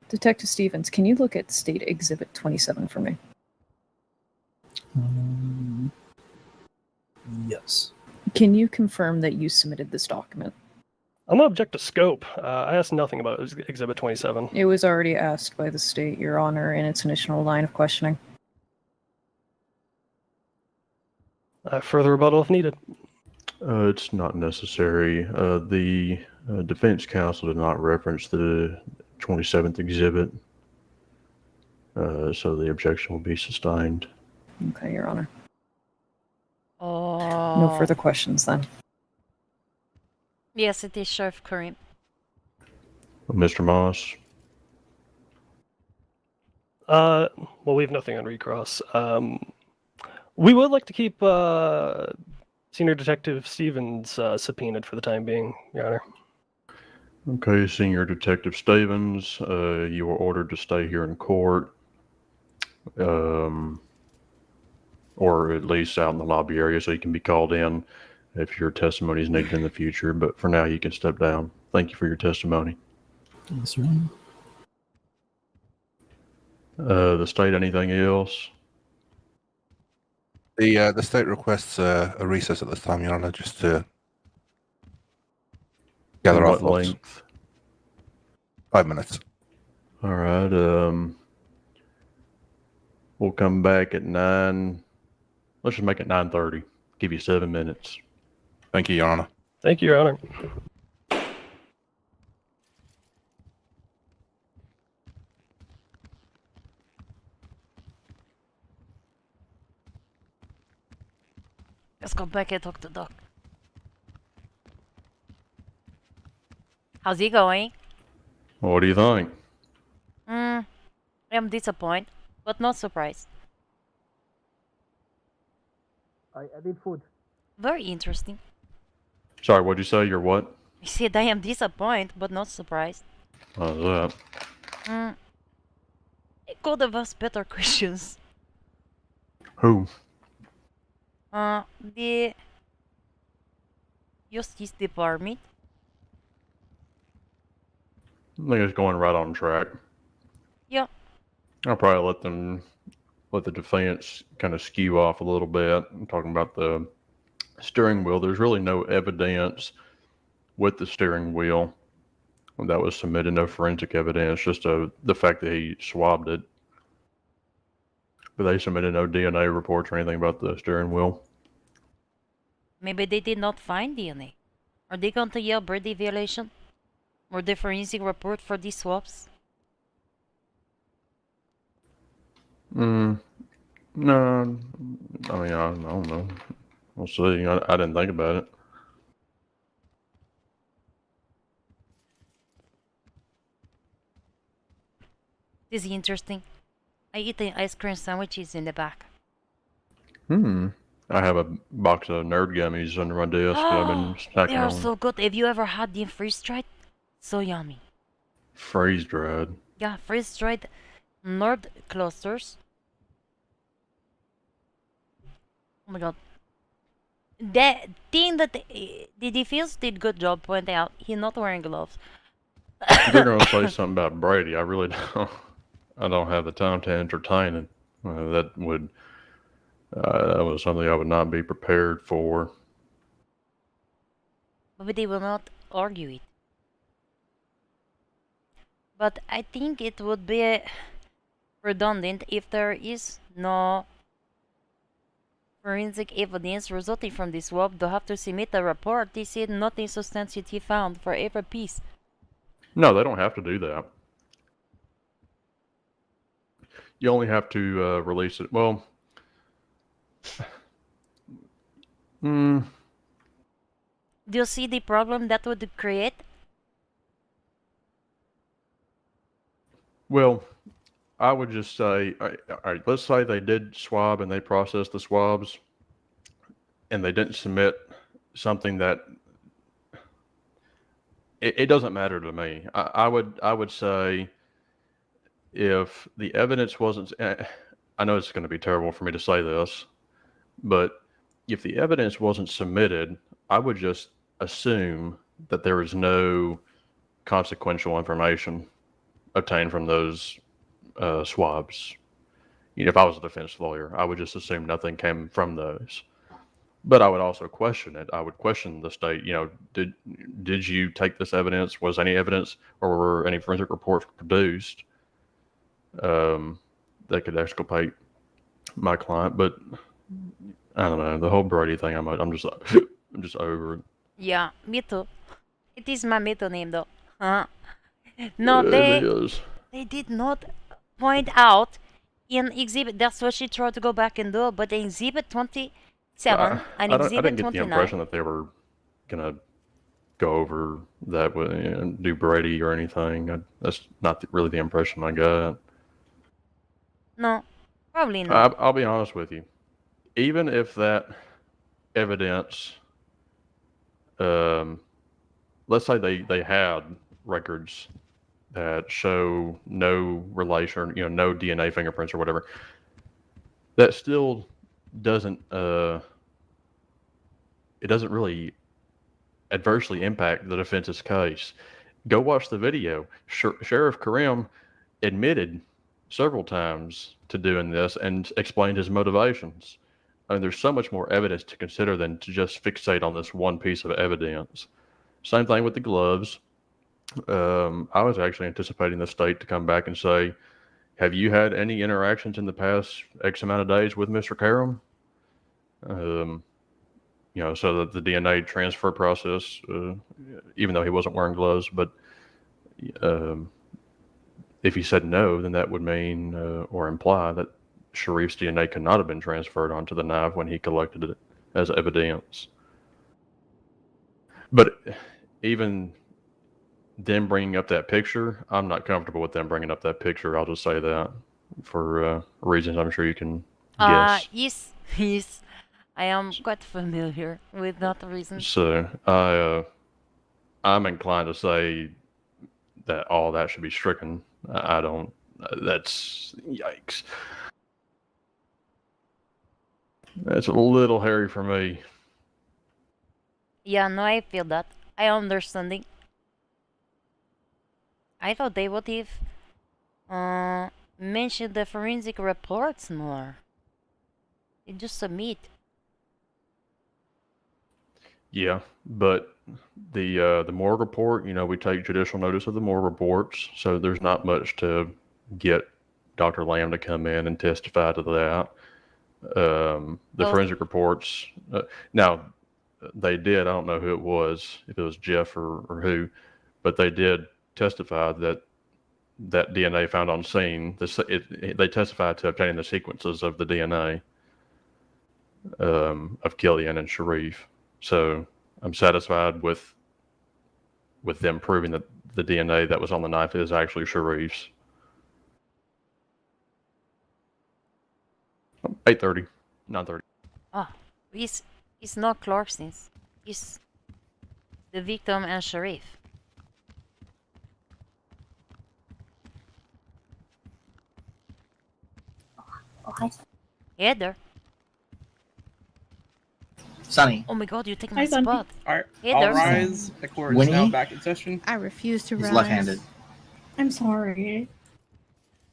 Detective Stevens, can you look at State Exhibit 27 for me? Yes. Can you confirm that you submitted this document? I'm going to object to scope. I asked nothing about Exhibit 27. It was already asked by the state, Your Honor, in its initial line of questioning. Further rebuttal if needed. It's not necessary. The defense counsel did not reference the 27th exhibit, so the objection will be sustained. Okay, Your Honor. Oh. No further questions then. Yes, it is, Sheriff Kareem. Mr. Moss? Well, we have nothing on recross. We would like to keep Senior Detective Stevens subpoenaed for the time being, Your Honor. Okay, Senior Detective Stevens, you were ordered to stay here in court, or at least out in the lobby area so you can be called in if your testimony is needed in the future. But for now, you can step down. Thank you for your testimony. Yes, Your Honor. The state, anything else? The state requests a recess at this time, Your Honor, just to gather our What thoughts. length? 5 minutes. All right. We'll come back at 9. Let's just make it 9:30. Give you 7 minutes. Thank you, Your Honor. Thank you, Your Honor. Let's go back and talk to Doc. How's he going? What do you think? I'm disappointed, but not surprised. I need food. Very interesting. Sorry, what'd you say? You're what? I said I am disappointed, but not surprised. How's that? I could have asked better questions. Who? The Justice Department. I think it's going right on track. Yeah. I'll probably let the defense kind of skew off a little bit. I'm talking about the steering wheel. There's really no evidence with the steering wheel that was submitted, no forensic evidence, just the fact that he swabbed it. But they submitted no DNA reports or anything about the steering wheel. Maybe they did not find DNA. Are they going to yell Brady violation? Or the forensic report for these swaps? No, I mean, I don't know. We'll see. I didn't think about it. This is interesting. I eat the ice cream sandwiches in the back. I have a box of nerd gummies under my desk that I've been snacking They are on. so good. Have you ever had them freeze-dried? So yummy. Freeze dried. Yeah, freeze-dried nerd clusters. Oh my god. The thing that the defense did good job pointing out, he's not wearing gloves. They're going to say something about Brady. I really don't. I don't have the time to entertain it. That was something I would not be prepared for. But they will not argue it. But I think it would be redundant if there is no forensic evidence resulting from this swab. They'll have to submit a report. They said nothing substantive found for every piece. No, they don't have to do that. You only have to release it. Well, Do you see the problem that would create? well, I would just say, all right, let's say they did swab and they processed the swabs and they didn't submit something that it doesn't matter to me. I would say if the evidence wasn't, I know it's going to be terrible for me to say this, but if the evidence wasn't submitted, I would just assume that there is no consequential information obtained from those swabs. You know, if I was a defense lawyer, I would just assume nothing came from those. But I would also question it. I would question the state. You know, did you take this evidence? Was any evidence or were any forensic reports produced that could exculpate my client? But I don't know. The whole Brady thing. I'm just over it. Yeah, me too. It is my middle name though. No, they did not point out in exhibit. That's what she tried to go back and do. But in exhibit 27 and I exhibit didn't get 29. the impression that they were gonna go over that with and do Brady or anything. That's not really the impression I got. No, probably not. I'll be honest with you. Even if that evidence, let's say they had records that show no relation, you know, no DNA fingerprints or whatever, that still doesn't it doesn't really adversely impact the defense's case. Go watch the video. Sheriff Karim admitted several times to doing this and explained his motivations. I mean, there's so much more evidence to consider than to just fixate on this one piece of evidence. Same thing with the gloves. I was actually anticipating the state to come back and say, have you had any interactions in the past X amount of days with Mr. Karam? You know, so that the DNA transfer process, even though he wasn't wearing gloves, but if he said no, then that would mean or imply that Sharif's DNA could not have been transferred onto the knife when he collected it as evidence. But even them bringing up that picture, I'm not comfortable with them bringing up that picture. I'll just say that for reasons I'm sure you can guess. Yes. I am quite familiar with that reason. So I'm inclined to say that all that should be stricken. I don't. That's yikes. That's a little hairy for me. Yeah, no, I feel that. I understand it. I thought they would have mentioned the forensic reports more. They just submit. Yeah, but the morgue report, you know, we take judicial notice of the morgue reports, so there's not much to get Dr. Lamb to come in and testify to that. The forensic reports, now they did, I don't know who it was, if it was Jeff or who, but they did testify that DNA found on scene, they testified to obtaining the sequences of the DNA of Killian and Sharif. So I'm satisfied with them proving that the DNA that was on the knife is actually Sharif's. 8:30, 9:30. Ah, it's not Clarkson's. It's the victim and Sharif. Heather. Sonny. Oh my god, you take my Sonny. spot. Alright, Hey, I'll there's- rise. The court is Winnie? now back in session. I refuse to He's rise. left-handed. I'm sorry.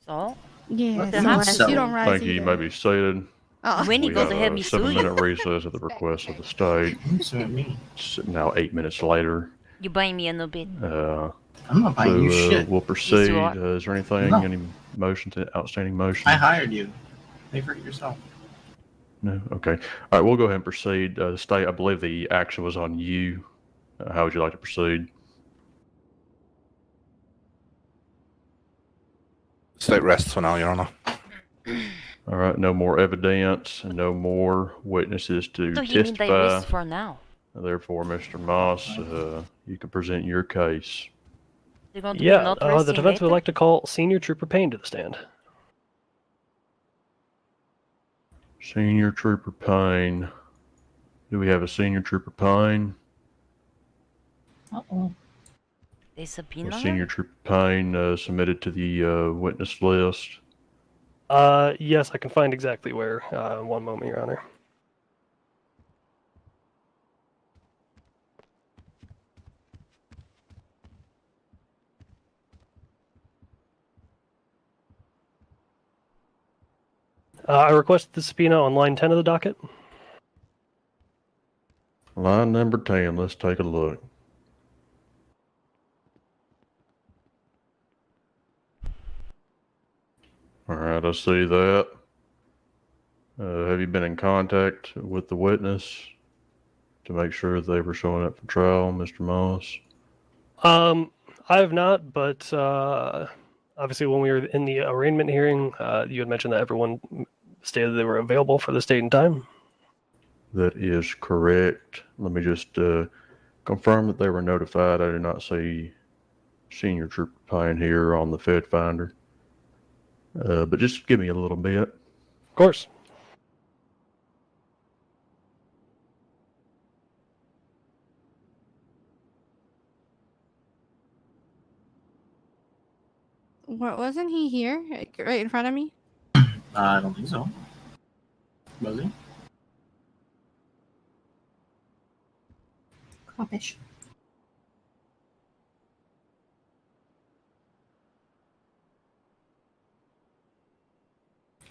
So? Yes, the unless hell? you don't rise Thank you. You either. may be seated. Oh. When he We goes have ahead, a me sue you. 7-minute recess at the request of the state. It's now 8 minutes later. You buy me a new bit. I'm not buying you shit. We'll proceed. you are. Is there anything, No. any outstanding motion? I hired you. Pay for it yourself. No? Okay. All right, we'll go ahead and proceed. The state, I believe the action was on you. How would you like to proceed? State rests for now, Your Honor. All right, no more evidence and no more witnesses to So you mean they testify. rest for now? Therefore, Mr. Moss, you can present your case. They're going to be Yeah, not the resting defense would later? like to call Senior Trooper Payne to the stand. Senior Trooper Payne. Do we have a Senior Trooper Payne? Uh-oh. They subpoena her? Senior Trooper Payne submitted to the witness list. Yes, I can find exactly where. One moment, Your Honor. I request the subpoena on line 10 of the docket. Line number 10, let's take a look. All right, I see that. Have you been in contact with the witness to make sure they were showing up for trial, Mr. Moss? I have not, but obviously when we were in the arraignment hearing, you had mentioned that everyone stated they were available for this date and time. That is correct. Let me just confirm that they were notified. I do not see Senior Trooper Payne here on the Fed Finder. But just give me a little bit. Of course. What, wasn't he here, like, right in front of me? I don't think so. Was he? Popish.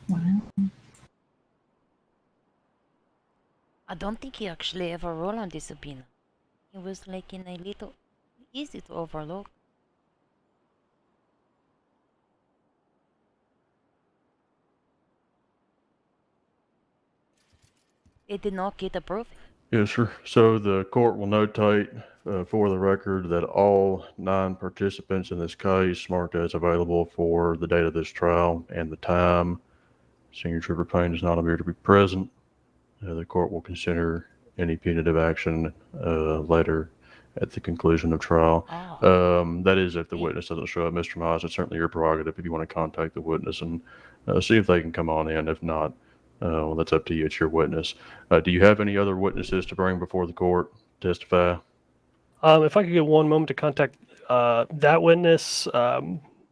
Wow. I don't think he actually ever rolled on this subpoena. It was like in a little easy to overlook. It did not get approved. Yes, sir. So the court will notate for the record that all 9 participants in this case marked as available for the date of this trial and the time. Senior Trooper Payne does not appear to be present. The court will consider any punitive action later at the conclusion of trial. That is if the witness doesn't show up. Mr. Mize, it's certainly your prerogative if you want to contact the witness and see if they can come on in. If not, well, that's up to you. It's your witness. Do you have any other witnesses to bring before the court to testify? If I could get one moment to contact that witness,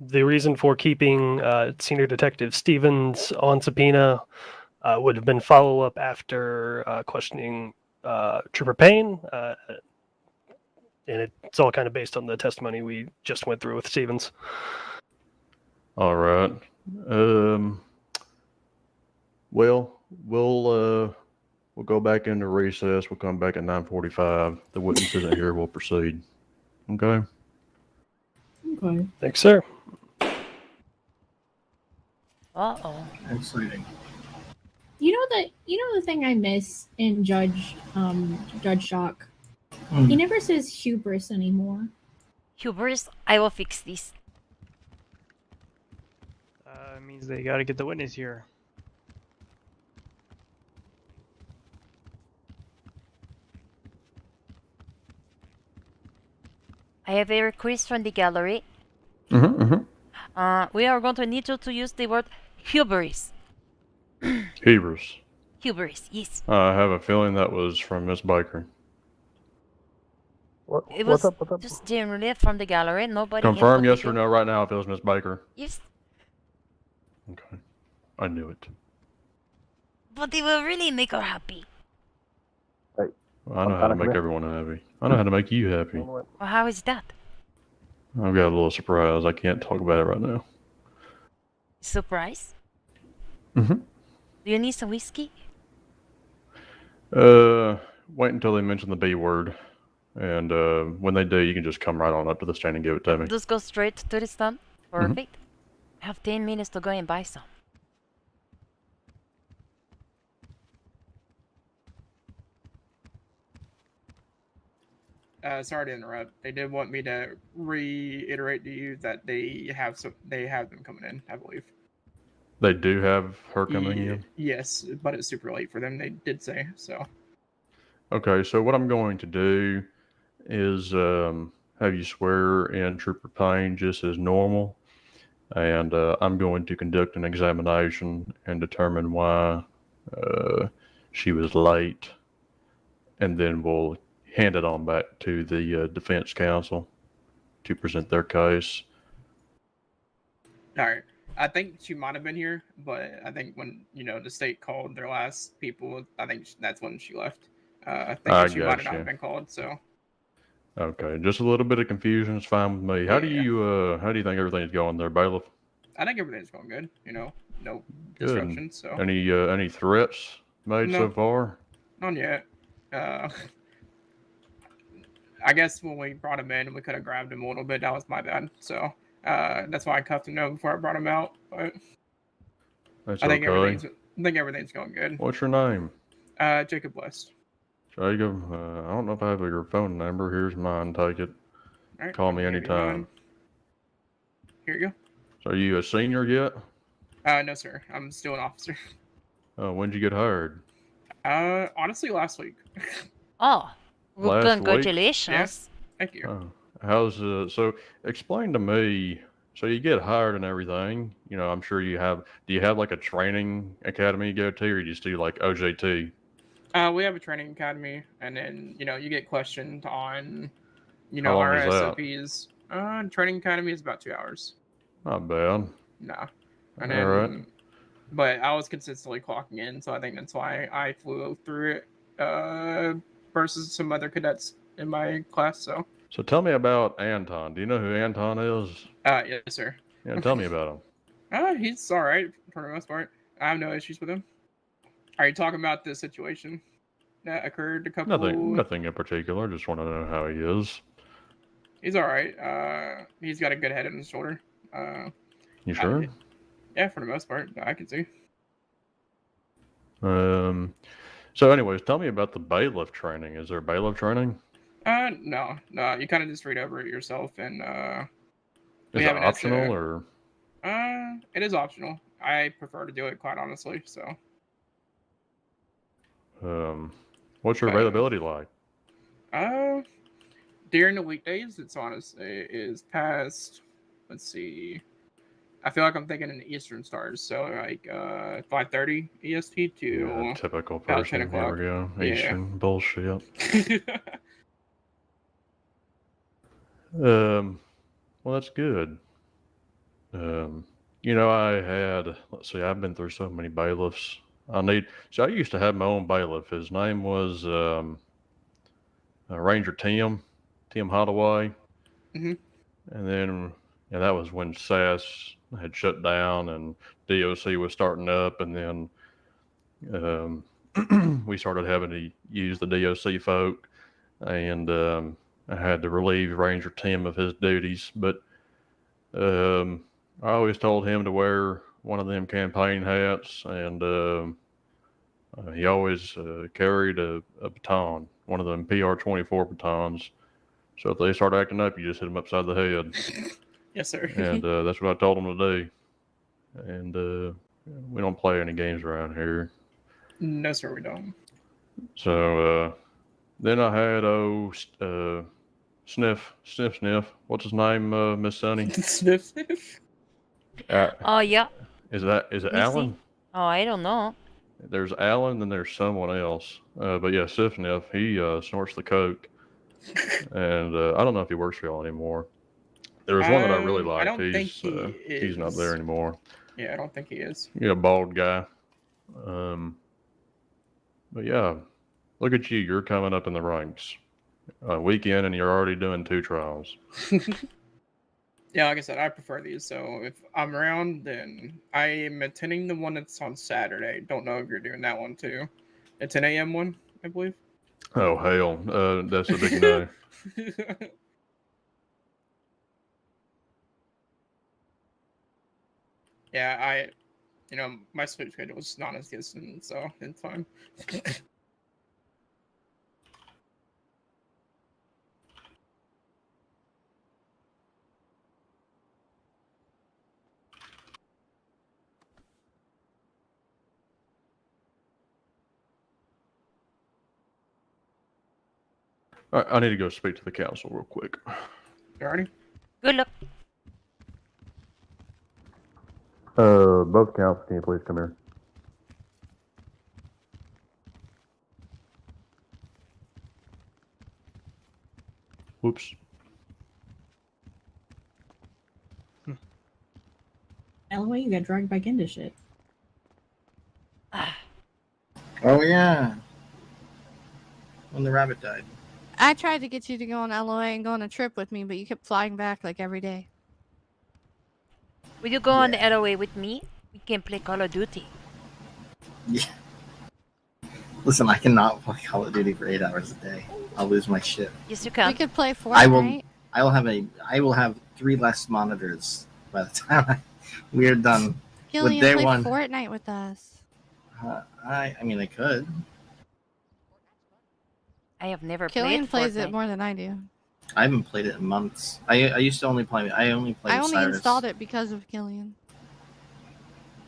the reason for keeping Senior Detective Stevens on subpoena would have been follow-up after questioning Trooper Payne, and it's all kind of based on the testimony we just went through with Stevens. All right. Well, we'll go back into recess. We'll come back at 9:45. The witness isn't here. We'll proceed. Okay. Okay. Thanks, sir. Uh-oh. Exciting. You know the thing I miss in Judge Shock? He never says hubris anymore. Hubris, I will fix this. Means they gotta get the witness here. I have a request from the gallery. We are going to need you to use the word hubris. Hubris. Hubris, yes. I have a feeling that was from Miss Baker. It was just generally from the gallery. Nobody. Confirm yes or no right now if it was Miss Baker. Yes. Okay. I knew it. But it will really make her happy. Well, I know how to make everyone happy. I know how to make you happy. Well, how is that? I've got a little surprise. I can't talk about it right now. Surprise? Mm-hmm. Do you need some whiskey? Wait until they mention the B word. And when they do, you can just come right on up to the stand and give it to me. Just go straight to the stand? Perfect. I have 10 minutes to go and buy some. Sorry to interrupt. They did want me to reiterate to you that they have them coming in, I believe. They do have her coming in? Yes, but it's super late for them, they did say, so. Okay, so what I'm going to do is have you swear in Trooper Payne just as normal, and I'm going to conduct an examination and determine why she was late, and then we'll hand it on back to the defense counsel to present their case. All right. I think she might have been here, but I think when, the state called their last people, I think that's when she left. I think she might not have been called, so. Okay, just a little bit of confusion is fine with me. How do you think everything's going there, Bailiff? I think everything's going good, no disruption, so. Any threats made so far? Not yet. I guess when we brought him in, we could have grabbed him a little bit. That was my bad. So that's why I cuffed him before I brought him out. But I think everything's going good. What's your name? Jacob West. Jacob, I don't know if I have your phone number. Here's mine. Take it. All right, call me anytime. Here you go. So are you a senior yet? No, sir. I'm still an officer. When'd you get hired? Honestly, last week. Oh. Well, Last congratulations. Yeah, thank you. How's so explain to me, so you get hired and everything, I'm sure do you have like a training academy you go to, or you just do like OJT? We have a training academy, and then, you get questioned on, How long our is that? SOPs. Training academy is about 2 hours. Not bad. No. And All then, right. But I was consistently clocking in, so I think that's why I flew through it, versus some other cadets in my class. So tell me about Anton. Do you know who Anton is? Yes, sir. Yeah, tell me about him. He's all right for the most part. I have no issues with him. Are you talking about the situation that occurred a couple? Nothing in particular. Just want to know how he is. He's all right. He's got a good head on his shoulder. You sure? Yeah, for the most part, I can see. So anyways, tell me about the bailiff training. Is there bailiff training? No. You kind of just read over it yourself, and is it optional or? It is optional. I prefer to do it, quite honestly. So. What's your availability like? During the weekdays, it's honestly is past. Let's see. I feel like I'm thinking in the Eastern stars, so like 5:30 EST to typical about person. 10 o'clock. Here we go. Eastern bullshit. Well, that's good. Let's see, I've been through so many bailiffs. I used to have my own bailiff. His name was Ranger Tim Holloway. Mm-hmm. And then that was when SAS had shut down and DOC was starting up, and then we started having to use the DOC folk, and I had to relieve Ranger Tim of his duties. But I always told him to wear one of them campaign hats, and he always carried a baton, one of them PR-24 batons. So if they start acting up, you just hit them upside the head. Yes, sir. And that's what I told them to do. And we don't play any games around here. No, sir, we don't. So then I had Sniff. What's his name, Miss Sunny? Sniff. Oh yeah. Is it Alan? Oh, I don't know. There's Alan, then there's someone else. But yeah, Sniff. He snorts the coke, and I don't know if he works for y'all anymore. There was one that I really liked. I don't think he's not there anymore. Yeah, I don't think he is. Yeah, bald guy. But yeah, look at you. You're coming up in the ranks. Weekend, and you're already doing 2 trials. Yeah, like I said, I prefer these. So if I'm around, then I am attending the one that's on Saturday. Don't know if you're doing that one too. The 10 a.m. one, I believe. Oh hell, that's a big no. Yeah, my sleep schedule is non-existent, so it's fine. All right, I need to go speak to the council real quick. Alrighty. Good luck. Both council, can you please come here? Whoops. LOA, you got dragged back into shit. Oh yeah. When the rabbit died. I tried to get you to go on LOA and go on a trip with me, but you kept flying back like every day. Will you go on the LOA with me? We can play Call of Duty. Yeah. Listen, I cannot play Call of Duty for 8 hours a day. I'll lose my shit. Yes, you can. We could play Fortnite. I will have 3 less monitors by the time we are done Gillian, with day play 1. Fortnite with us. I mean, I could. I have never Killian played plays Fortnite. it more than I do. I haven't played it in months. I used to only play. I only played. I only Cyrus. installed it because of Killian.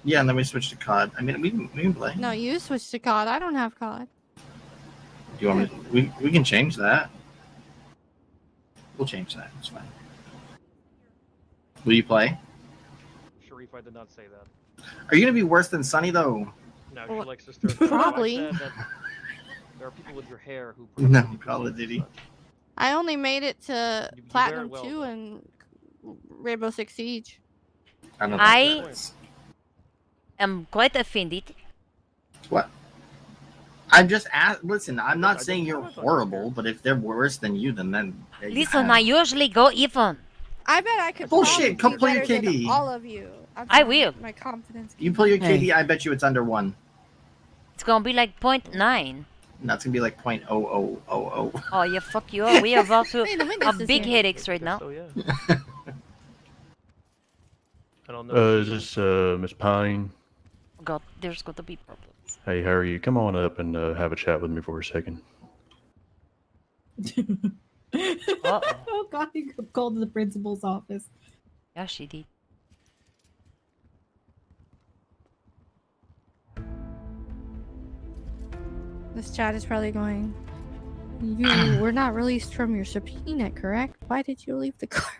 Yeah, and then we switched to COD. I mean, we can play. No, you switched to COD. I don't have COD. Do you want me? We can change that. We'll change that. It's fine. Will you play? Sharif, I did not say that. Are you gonna be worse than Sunny though? No, Well, she likes to stir the pot. probably. I said that there are people with your hair who. No, Call of Duty. I only made it to You Platinum very well 2 and Rainbow Six Siege. I am quite offended. What? I'm just listen. I'm not saying you're horrible, but if they're worse than you, then Listen, I usually go even. I bet I could Bullshit, probably pull be your better than KD. all of you. I will. My confidence. You pull your KD, I bet you it's under 1. It's gonna be like 0.9. No, it's gonna be like 0.0000. Oh, yeah, fuck you all. We have also Hey, the witness have is big here. headaches right now. Oh yeah. I don't know. Is this Miss Pine? Oh God, there's got to be problems. Hey, how are you? Come on up and have a chat with me for a second. Oh God, you called the principal's office. Yeah, she did. This chat is probably going. You were not released from your subpoena, correct? Why did you leave the car?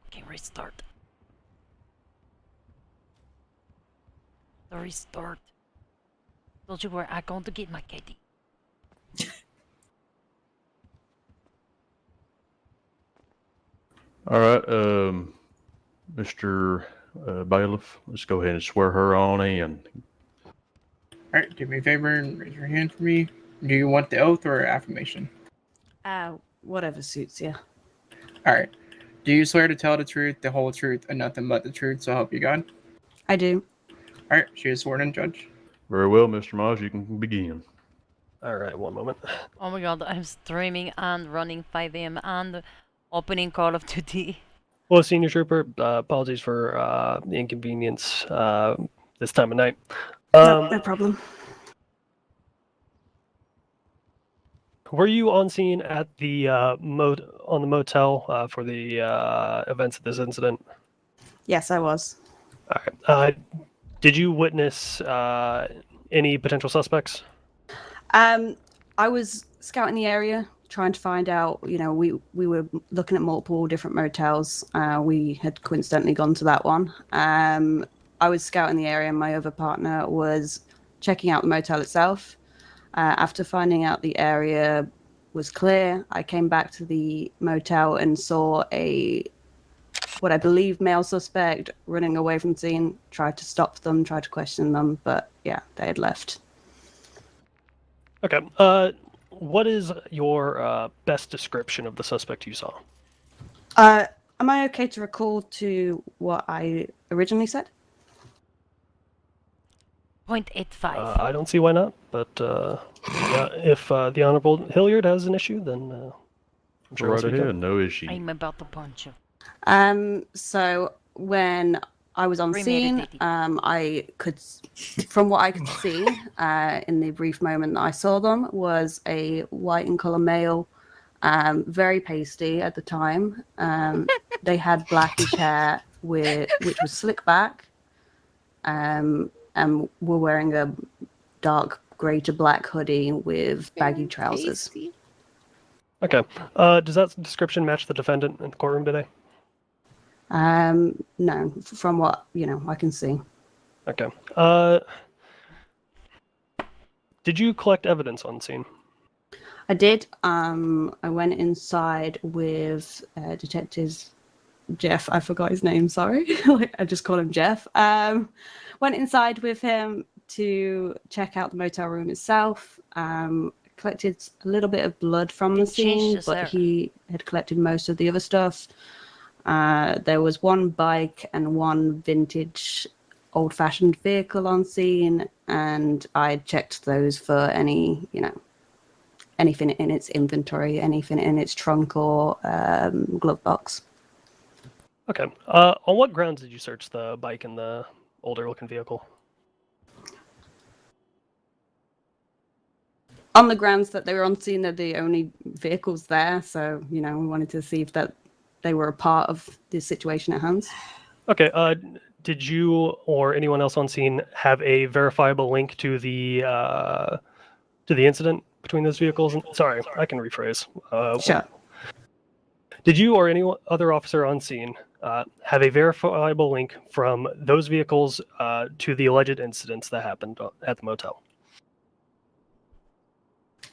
Okay, restart. The restart. Don't you worry, I'm going to get my KD. All right, Mr. Bailiff, let's go ahead and swear her on in. Alright, do me a favor and raise your hand for me. Do you want the oath or affirmation? Whatever suits you. Alright. Do you swear to tell the truth, the whole truth, and nothing but the truth, so help you God? I do. Alright, she is sworn in, Judge. Very well, Mr. Moss, you can begin. All right, one moment. Oh my God, I'm streaming and running 5 a.m. and opening Call of Duty. Well, Senior Trooper, apologies for the inconvenience this time of night. No problem. Were you on scene at the on the motel for the events of this incident? Yes, I was. All right. Did you witness any potential suspects? I was scouting the area, trying to find out. You know, we were looking at multiple different motels. We had coincidentally gone to that one. I was scouting the area, and my other partner was checking out the motel itself. After finding out the area was clear, I came back to the motel and saw what I believe male suspect running away from the scene. Tried to stop them, tried to question them, but yeah, they had left. Okay. What is your best description of the suspect you saw? Am I okay to recall to what I originally said? 0.85. I don't see why not, but yeah, if the Honorable Hilliard has an issue, then I'm sure Right I'll speak ahead, up. no issue. I'm about to punch you. So when I was on scene, I could, from what I could see in the brief moment that I saw them, was a white in color male, very pasty at the time. They had blackish hair which was slick back, and were wearing a dark grey to black hoodie with baggy trousers. Okay. Does that description match the defendant in the courtroom today? No, from what I can see. Okay. Did you collect evidence on scene? I did. I went inside with Detective Jeff. I forgot his name. Sorry, I just call him Jeff. Went inside with him to check out the motel room itself. Collected a little bit of blood from the scene, but he had collected most of the other stuff. There was one bike and one vintage old-fashioned vehicle on scene, and I checked those for any, anything in its inventory, anything in its trunk or glove box. Okay. On what grounds did you search the bike and the older-looking vehicle? On the grounds that they were on scene, they're the only vehicles there, so we wanted to see if that they were a part of the situation at hand. Okay. Did you or anyone else on scene have a verifiable link to the incident between those vehicles? Sorry, I can rephrase. Sure. Did you or any other officer on scene have a verifiable link from those vehicles to the alleged incidents that happened at the motel?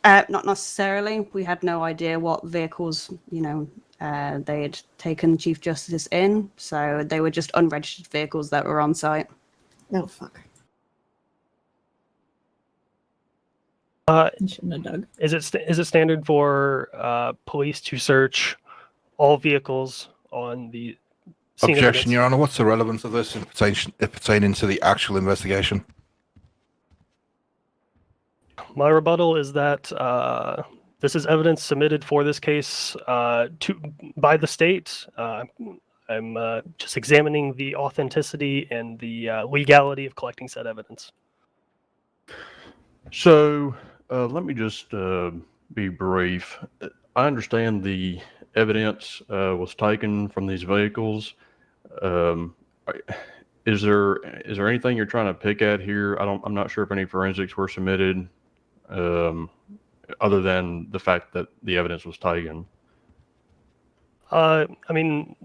Not necessarily. We had no idea what vehicles, they had taken Chief Justice in, so they were just unregistered vehicles that were on site. Oh, fuck. Shouldn't have dug. Is it standard for police to search all vehicles on the scene Objection, of Your Honor. What's the relevance of this in pertaining to the actual investigation? My rebuttal is that this is evidence submitted for this case by the state. I'm just examining the authenticity and the legality of collecting said evidence. So let me just be brief. I understand the evidence was taken from these vehicles. Is there anything you're trying to pick at here? I'm not sure if any forensics were submitted, other than the fact that the evidence was taken. I mean,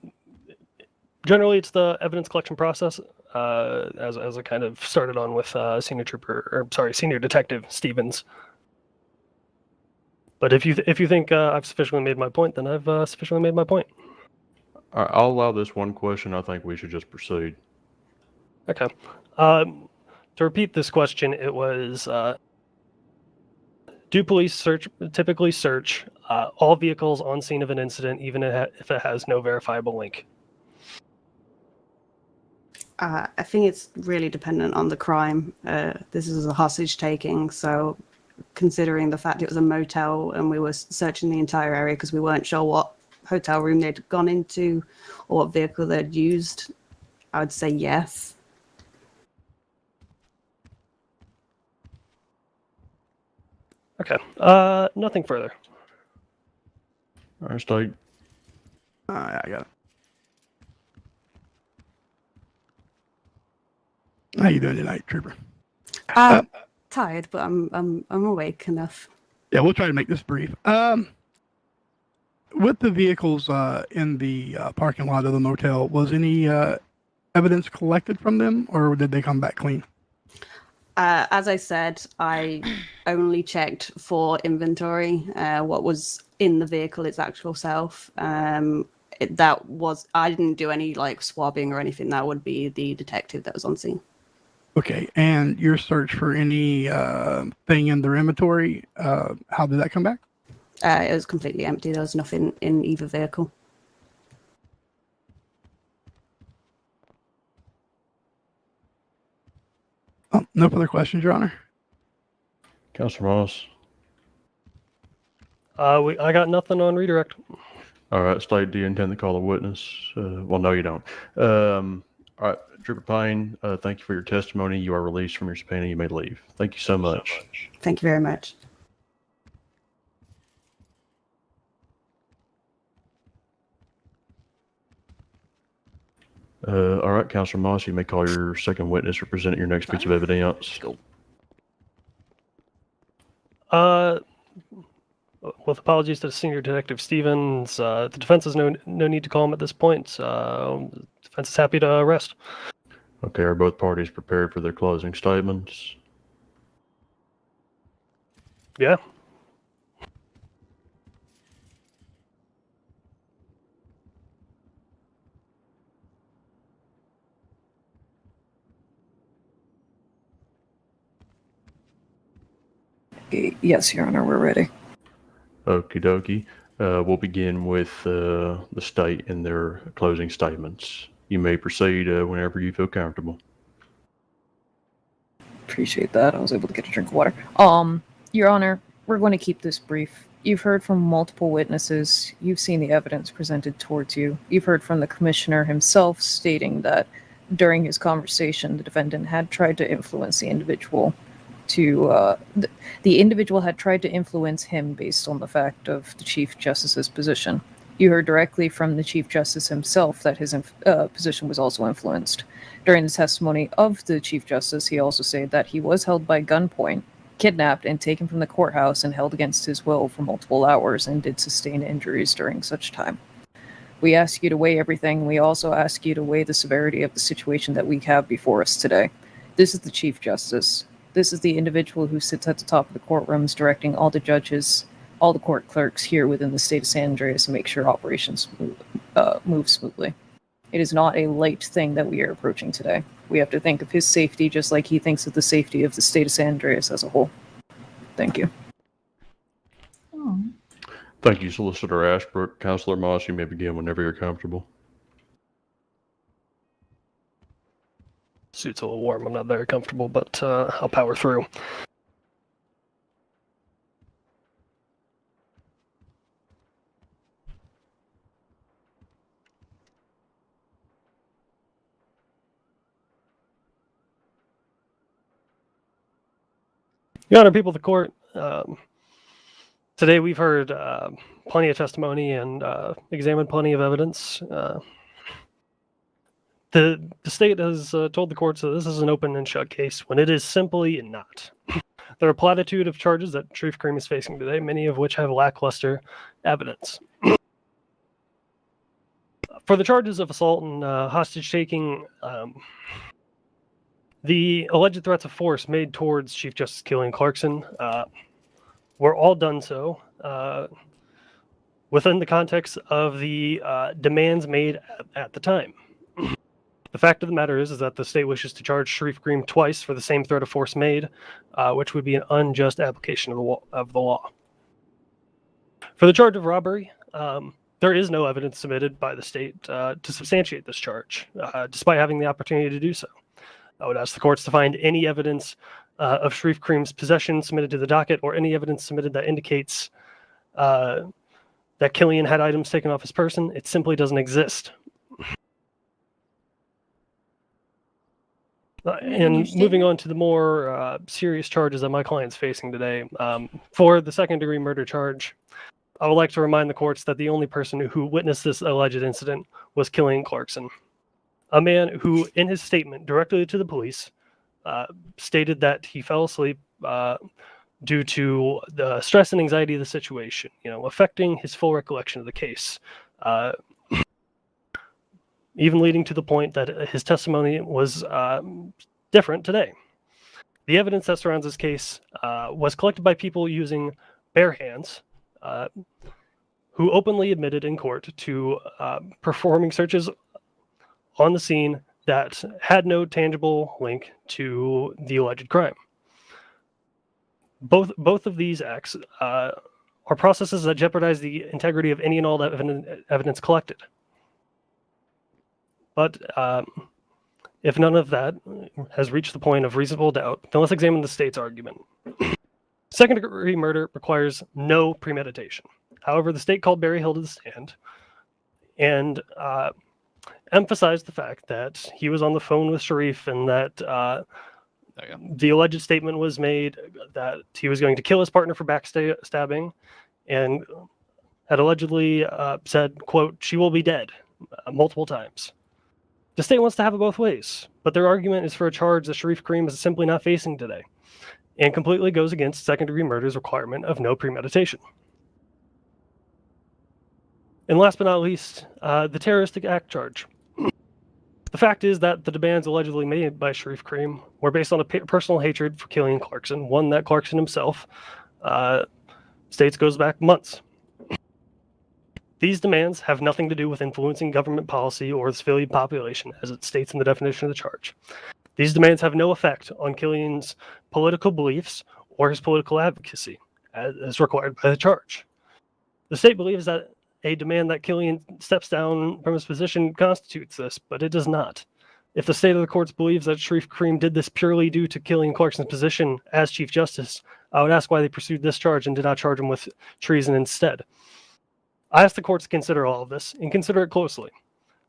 generally it's the evidence collection process, as I kind of started on with Senior Detective Stevens. But if you think I've sufficiently made my point, then I've sufficiently made my point. All right, I'll allow this one question. I think we should just proceed. Okay. To repeat this question, it was, do police typically search all vehicles on scene of an incident, even if it has no verifiable link? I think it's really dependent on the crime. This is a hostage taking, so considering the fact it was a motel and we were searching the entire area because we weren't sure what hotel room they'd gone into or what vehicle they'd used, I would say yes. Okay. Nothing further. All right, State. I got it. How you doing tonight, Trooper? Tired, but I'm awake enough. Yeah, we'll try to make this brief. With the vehicles in the parking lot of the motel, was any evidence collected from them, or did they come back clean? As I said, I only checked for inventory, what was in the vehicle, its actual self. I didn't do any swabbing or anything. That would be the detective that was on scene. Okay, and your search for any thing in their inventory, how did that come back? It was completely empty. There was nothing in either vehicle. Oh, no further questions, Your Honor. Councilor Moss. I got nothing on redirect. All right, State, do you intend to call a witness? Well, no, you don't. All right, Trooper Payne, thank you for your testimony. You are released from your subpoena. You may leave. Thank you so much. Thank you very much. All right, Councilor Moss, you may call your second witness or present your next piece of evidence. With apologies to Senior Detective Stevens, the defense has no need to call him at this point. The defense is happy to arrest. Okay, are both parties prepared for their closing statements? Yeah. Yes, Your Honor, we're ready. Okie dokie. We'll begin with the state and their closing statements. You may proceed whenever you feel comfortable. Appreciate that. I was able to get a drink of water. Your Honor, we're going to keep this brief. You've heard from multiple witnesses. You've seen the evidence presented towards you. You've heard from the commissioner himself stating that during his conversation, the defendant had tried to influence the individual the individual had tried to influence him based on the fact of the Chief Justice's position. You heard directly from the Chief Justice himself that his position was also influenced. During the testimony of the Chief Justice, he also said that he was held by gunpoint, kidnapped, and taken from the courthouse and held against his will for multiple hours and did sustain injuries during such time. We ask you to weigh everything. We also ask you to weigh the severity of the situation that we have before us today. This is the Chief Justice. This is the individual who sits at the top of the courtrooms directing all the judges, all the court clerks here within the state of San Andreas to make sure operations move smoothly. It is not a light thing that we are approaching today. We have to think of his safety just like he thinks of the safety of the state of San Andreas as a whole. Thank you. Oh. Thank you, Solicitor Ashbrook. Counselor Moss, you may begin whenever you're comfortable. Suit's a little warm. I'm not very comfortable, but I'll power through. Your Honor, people of the court, today we've heard plenty of testimony and examined plenty of evidence. The state has told the courts that this is an open and shut case when it is simply not. There are a platitude of charges that Sharif Kareem is facing today, many of which have lackluster evidence. For the charges of assault and hostage taking, the alleged threats of force made towards Chief Justice Killian Clarkson were all done so within the context of the demands made at the time. The fact of the matter is that the state wishes to charge Sharif Kareem twice for the same threat of force made, which would be an unjust application of the law. For the charge of robbery, there is no evidence submitted by the state to substantiate this charge, despite having the opportunity to do so. I would ask the courts to find any evidence of Sharif Kareem's possession submitted to the docket, or any evidence submitted that indicates that Killian had items taken off his person. It simply doesn't exist. And moving on to the more serious charges that my client's facing today, for the second-degree murder charge, I would like to remind the courts that the only person who witnessed this alleged incident was Killian Clarkson, a man who, in his statement directly to the police, stated that he fell asleep due to the stress and anxiety of the situation, affecting his full recollection of the case, even leading to the point that his testimony was different today. The evidence that surrounds this case was collected by people using bare hands, who openly admitted in court to performing searches on the scene that had no tangible link to the alleged crime. Both of these acts are processes that jeopardize the integrity of any and all evidence collected. But if none of that has reached the point of reasonable doubt, then let's examine the state's argument. Second-degree murder requires no premeditation. However, the state called Barry Hill to the stand and emphasized the fact that he was on the phone with Sharif, and that the alleged statement was made that he was going to kill his partner for backstabbing, and had allegedly said, quote, "She will be dead," multiple times. The state wants to have it both ways, but their argument is for a charge that Sharif Kareem is simply not facing today, and completely goes against second-degree murder's requirement of no premeditation. And last but not least, the terroristic act charge. The fact is that the demands allegedly made by Sharif Kareem were based on a personal hatred for Killian Clarkson, one that Clarkson himself states goes back months. These demands have nothing to do with influencing government policy or the civilian population, as it states in the definition of the charge. These demands have no effect on Killian's political beliefs or his political advocacy, as required by the charge. The state believes that a demand that Killian steps down from his position constitutes this, but it does not. If the state of the courts believes that Sharif Kareem did this purely due to Killian Clarkson's position as Chief Justice, I would ask why they pursued this charge and did not charge him with treason instead. I ask the courts to consider all of this, and consider it closely.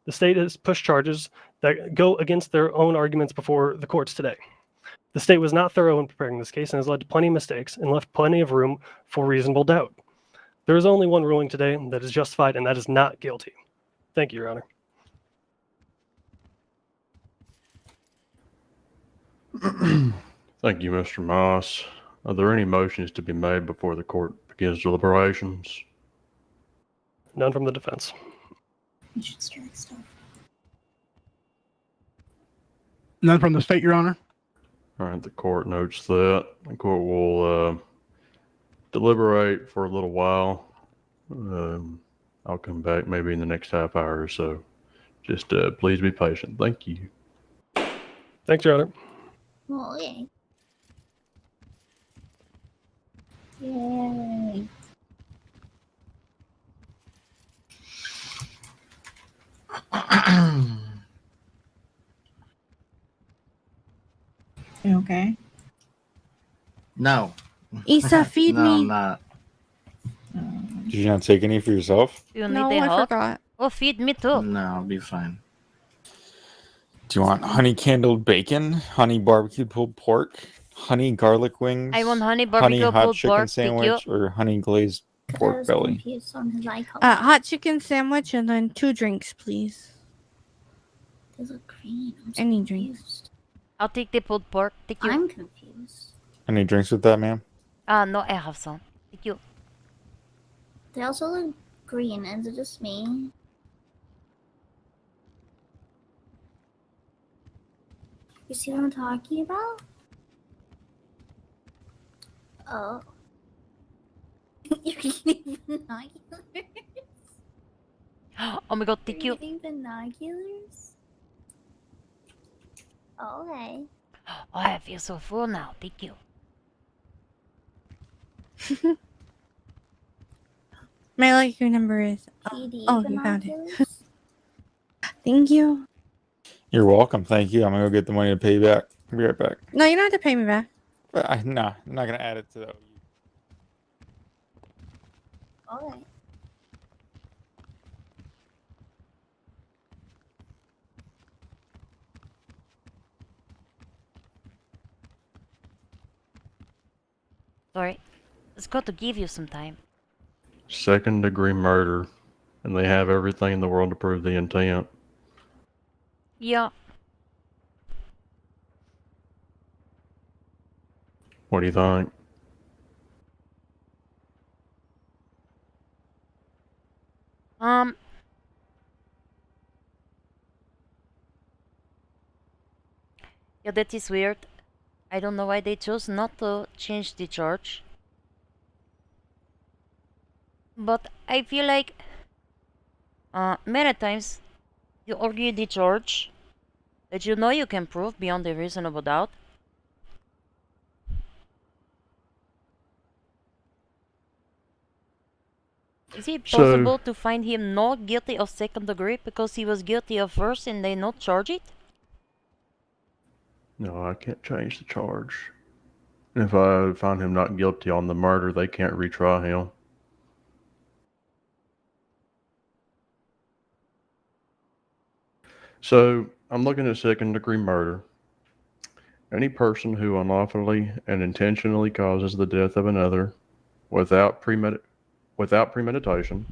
The state has pushed charges that go against their own arguments before the courts today. The state was not thorough in preparing this case and has led to plenty of mistakes and left plenty of room for reasonable doubt. There is only one ruling today that is justified, and that is not guilty. Thank you, Your Honor. Thank you, Mr. Moss. Are there any motions to be made before the court begins deliberations? None from the defense. You should strike stuff. None from the state, Your Honor. All right, the court notes that. The court will deliberate for a little while. I'll come back maybe in the next half hour or so. Just please be patient. Thank you. Thanks, Your Honor. Oh, yay. Yay. You okay? No. Isa, feed no, me. I'm not. Did you not take any for yourself? You No, need a I hug? forgot. Oh, feed me too. No, I'll be fine. Do you want honey candled bacon, honey barbecue pulled pork, honey garlic wings, I want honey honey barbecue hot pulled chicken pork. Thank you. sandwich, or honey glazed I pork was belly? confused on his icon. Hot chicken sandwich and then 2 drinks, please. Those look green. I'm so Any confused. drinks. I'll take the pulled pork. Thank you. I'm confused. Any drinks with that, ma'am? No, I have some. Thank you. They also look green. Is it just me? You see what I'm talking about? Oh. You're eating binoculars? Oh my god, thank you. You're eating binoculars? Okay. Oh, I feel so full now. Thank you. My lucky number is. PD Oh, you found it. binoculars? Thank you. You're welcome. Thank you. I'm gonna go get the money to pay you back. I'll be right back. No, you don't have to pay me back. Nah, I'm not gonna add it to that. Okay. Sorry. It's got to give you some time. Second-degree murder, and they have everything in the world to prove the intent. Yeah. What do you think? Yeah, that is weird. I don't know why they chose not to change the charge. But I feel like many times you argue the charge that you know you can prove beyond a reasonable doubt. Is it possible to find him not guilty of second degree because he was guilty of first and they not charge it? No, I can't change the charge. If I find him not guilty on the murder, they can't retry him. So, I'm looking at second-degree murder. Any person who unlawfully and intentionally causes the death of another without premeditation,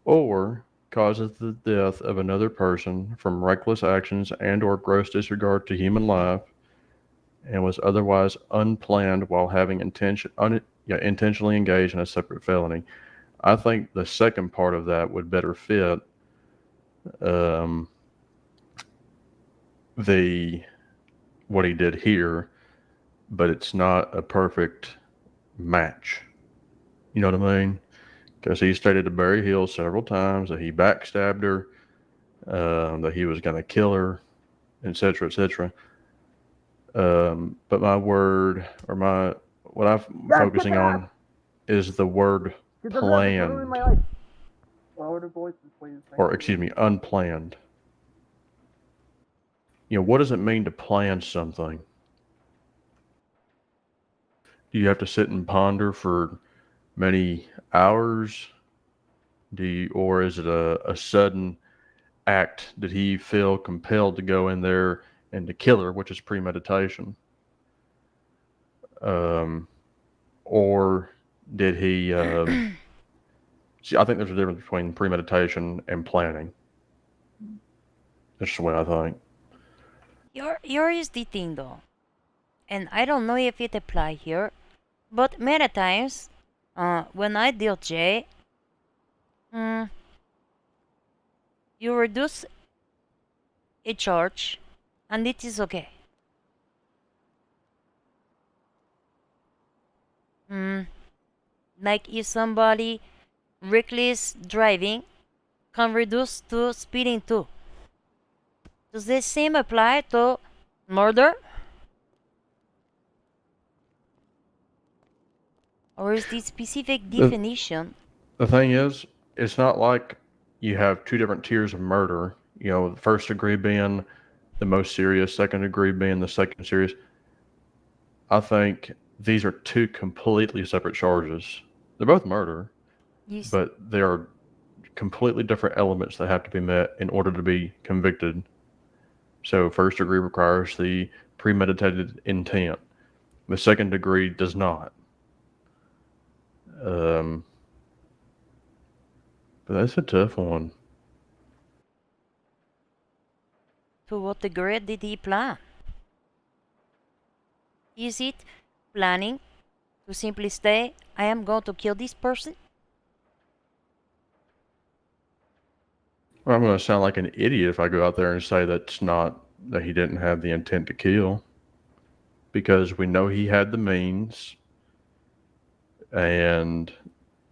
or causes the death of another person from reckless actions and or gross disregard to human life, and was otherwise unplanned while having intentionally engaged in a separate felony. I think the second part of that would better fit what he did here, but it's not a perfect match. You know what I mean? Because he stated to Barry Hill several times that he backstabbed her, that he was going to kill her, etc., etc. But what I'm focusing on is the word planned, or excuse me, unplanned. You know, what does it mean to plan something? Do you have to sit and ponder for many hours? Or is it a sudden act? Did he feel compelled to go in there and to kill her, which is premeditation? Or did he? See, I think there's a difference between premeditation and planning. That's just the way I think. Here is the thing though, and I don't know if it apply here, but many times, when I deal J, you reduce a charge, and it is okay. Like if somebody reckless driving can reduce to speeding too. Does the same apply to murder? Or is the specific definition? The thing is, it's not like you have two different tiers of murder. You know, the first degree being the most serious, second degree being the second serious. I think these are two completely separate charges. They're both murder, but they are completely different elements that have to be met in order to be convicted. So first degree requires the premeditated intent. The second degree does not. But that's a tough one. To what degree did he plan? Is it planning to simply say, I am going to kill this person? Well, I'm going to sound like an idiot if I go out there and say that he didn't have the intent to kill. Because we know he had the means and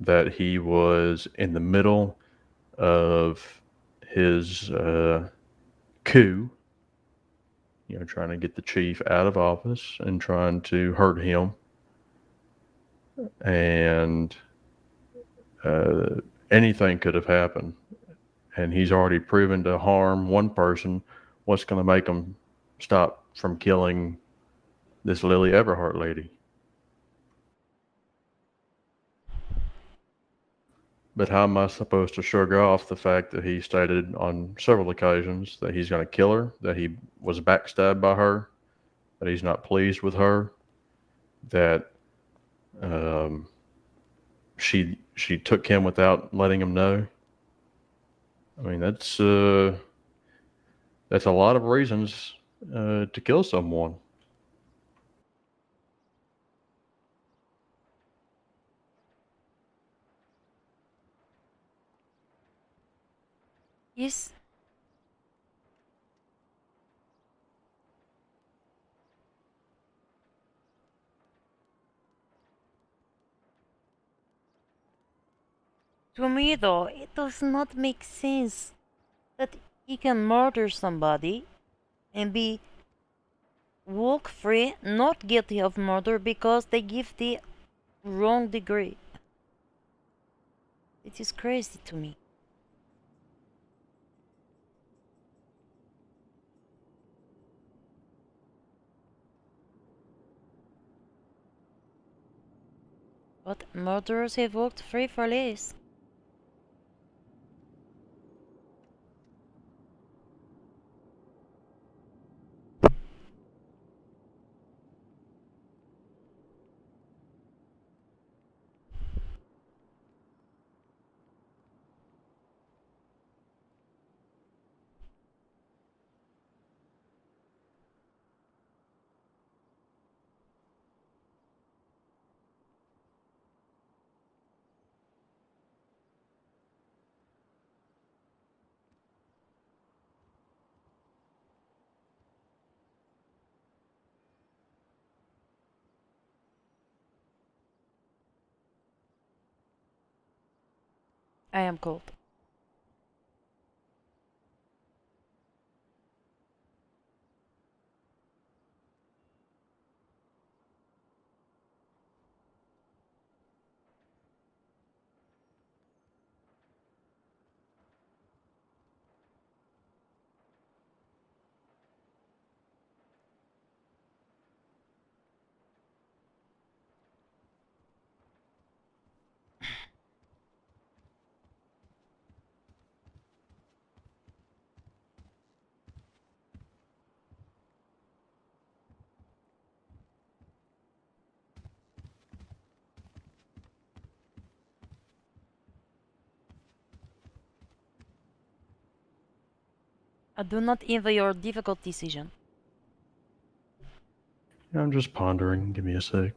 that he was in the middle of his coup, you know, trying to get the chief out of office and trying to hurt him. And anything could have happened. And he's already proven to harm one person. What's going to make him stop from killing this Lily Everhart lady? But how am I supposed to shrug off the fact that he stated on several occasions that he's going to kill her, that he was backstabbed by her, that he's not pleased with her, that she took him without letting him know? I mean, that's a lot of reasons to kill someone. Yes. To me, though, it does not make sense that he can murder somebody and be walk free, not guilty of murder because they give the wrong degree. It is crazy to me. But murderers have walked free for less. I am cold. I do not envy your difficult decision. I'm just pondering. Give me a sec.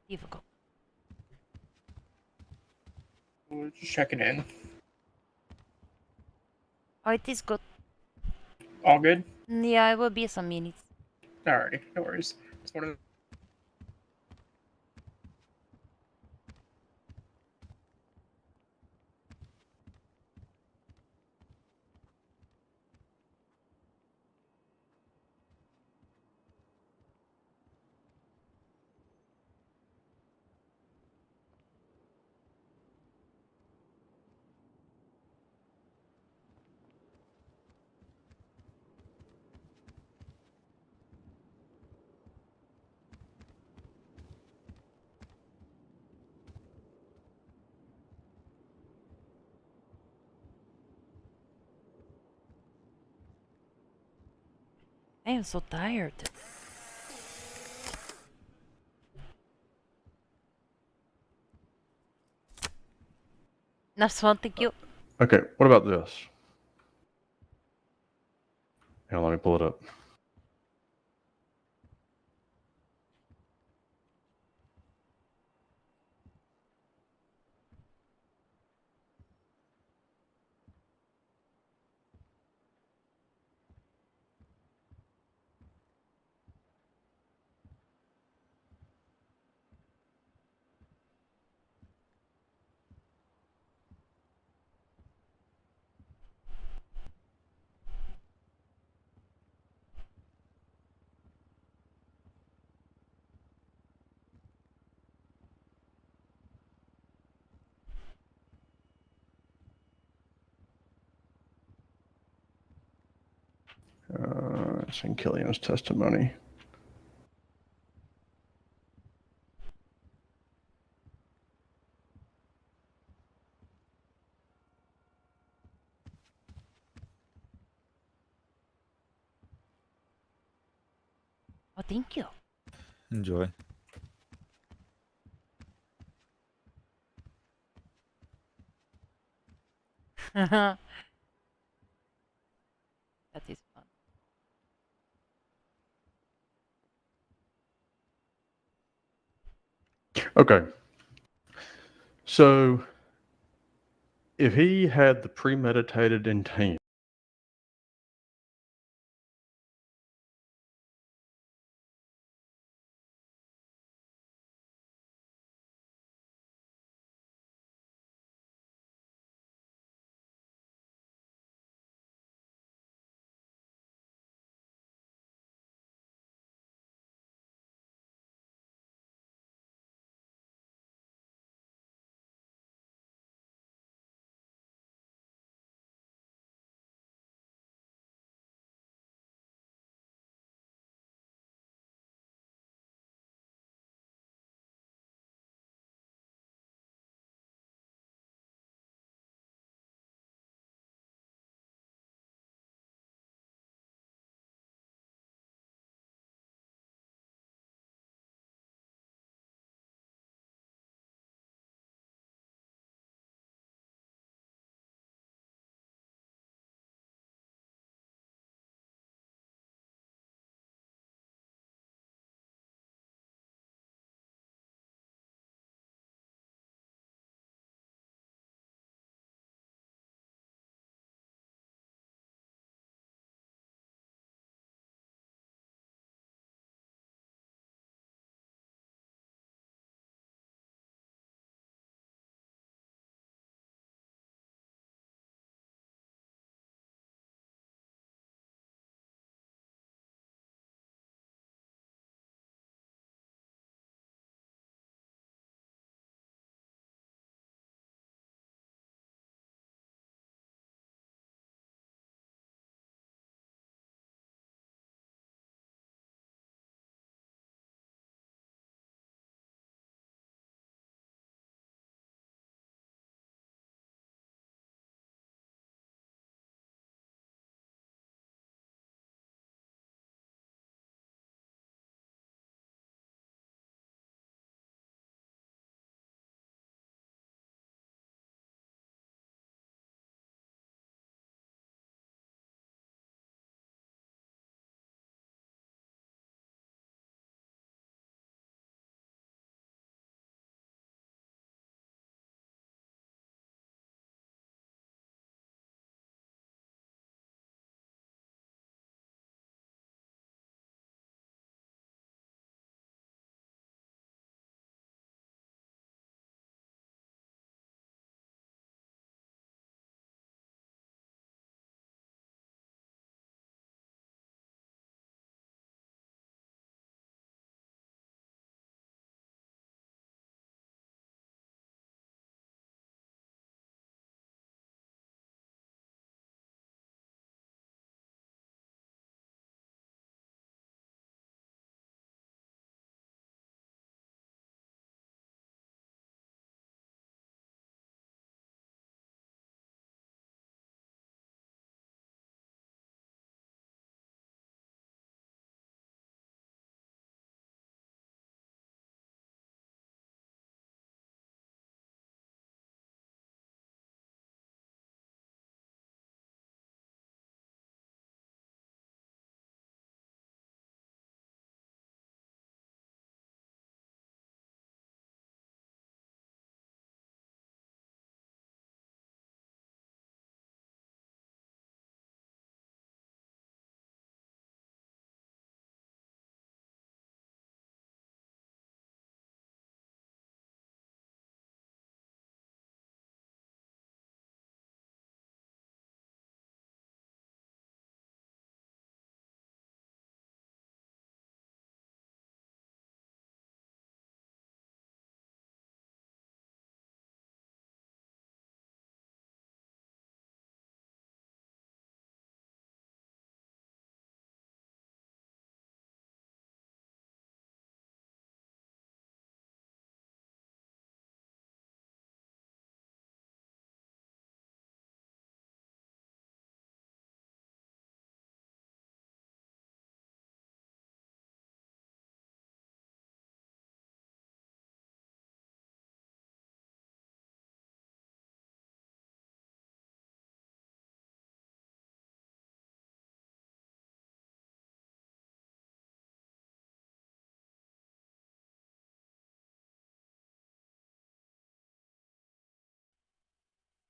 difficult. We're just checking in. Oh, it is good. All good? Yeah, it will be some minutes. Alrighty, no worries. It's one of the I am so tired. Nice one, thank you. Okay, what about this? Hang on, let me pull it up. It's in Killian's testimony. Oh, thank you. Enjoy. That is fun. Okay. So, if he had the premeditated intent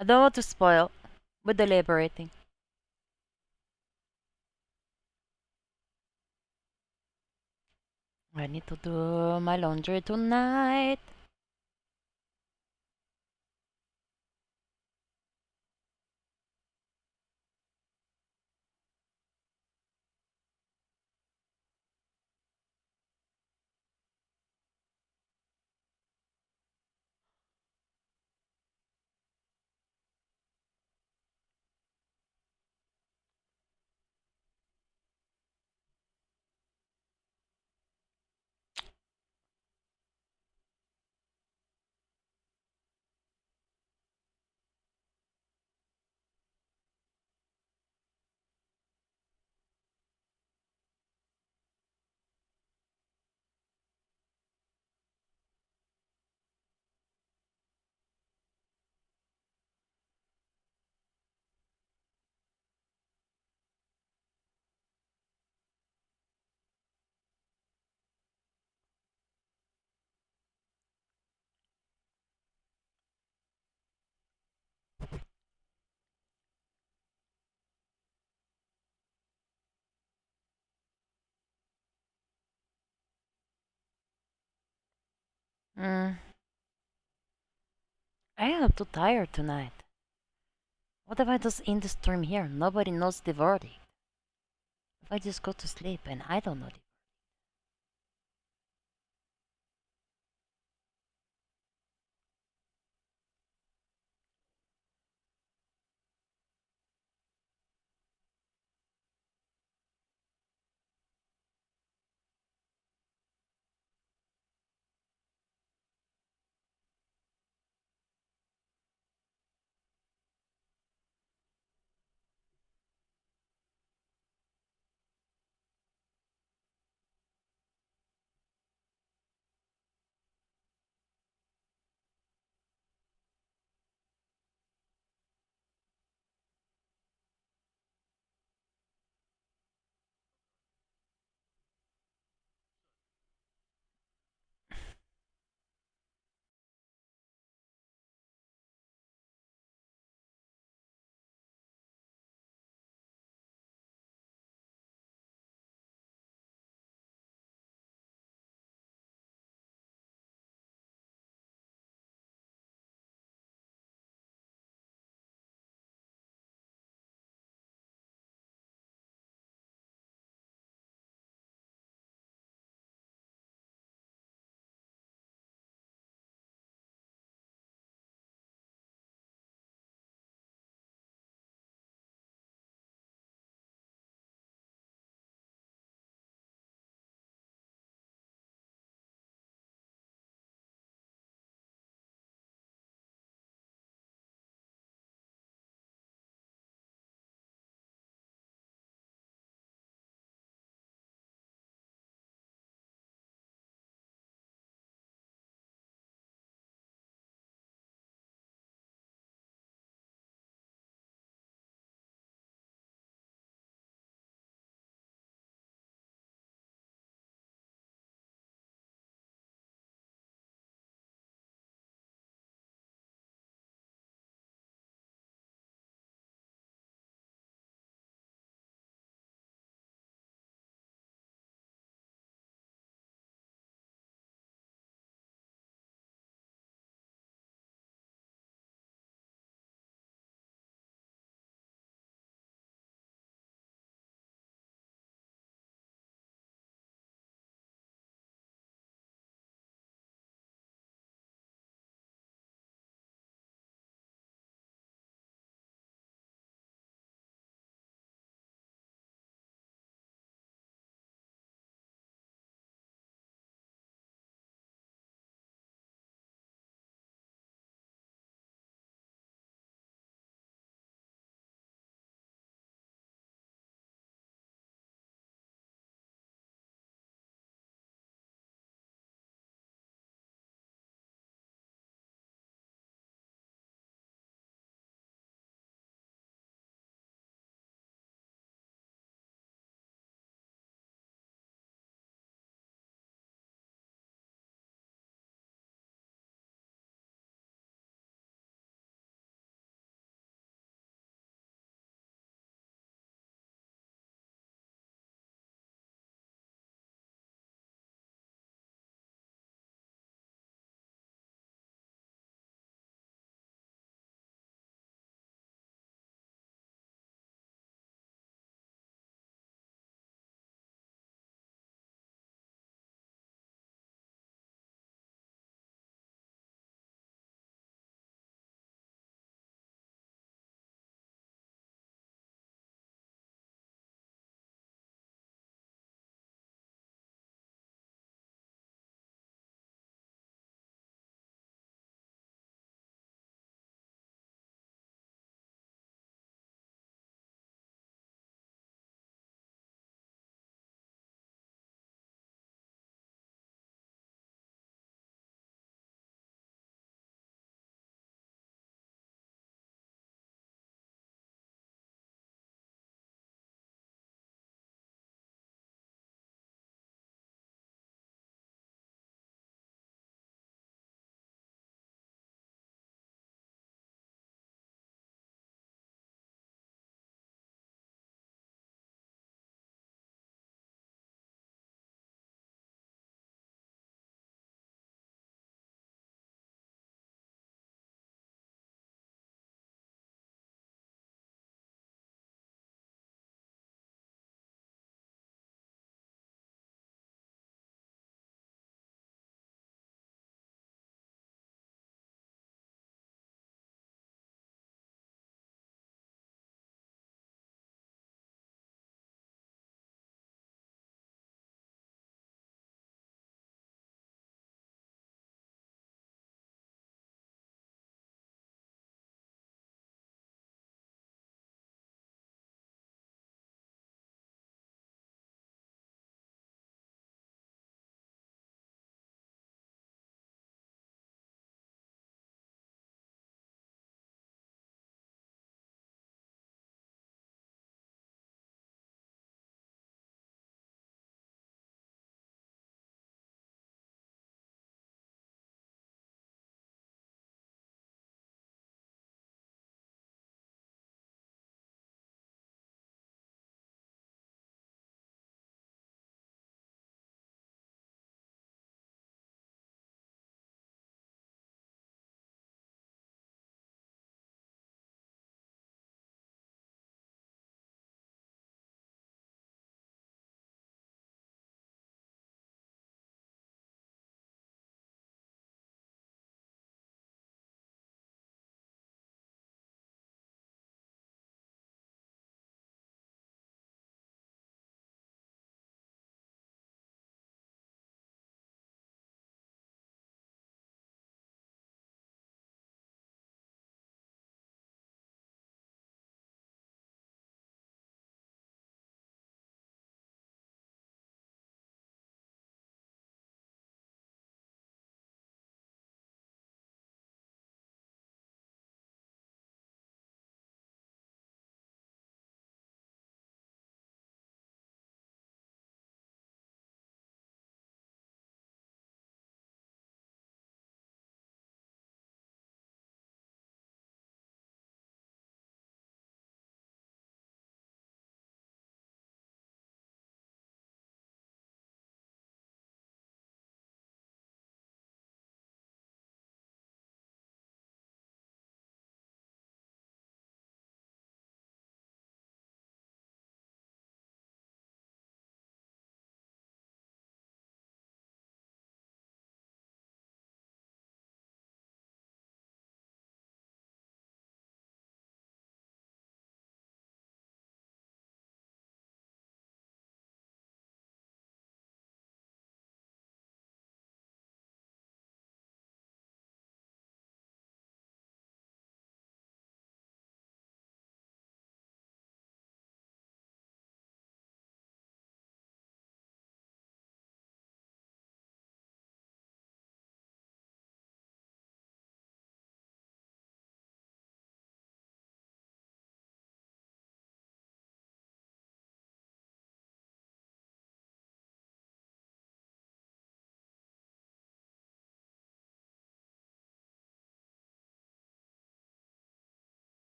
I don't want to spoil with deliberating. I need to do my laundry tonight. I am too tired tonight. What if I just end the stream here? Nobody knows the verdict. If I just go to sleep and I don't know the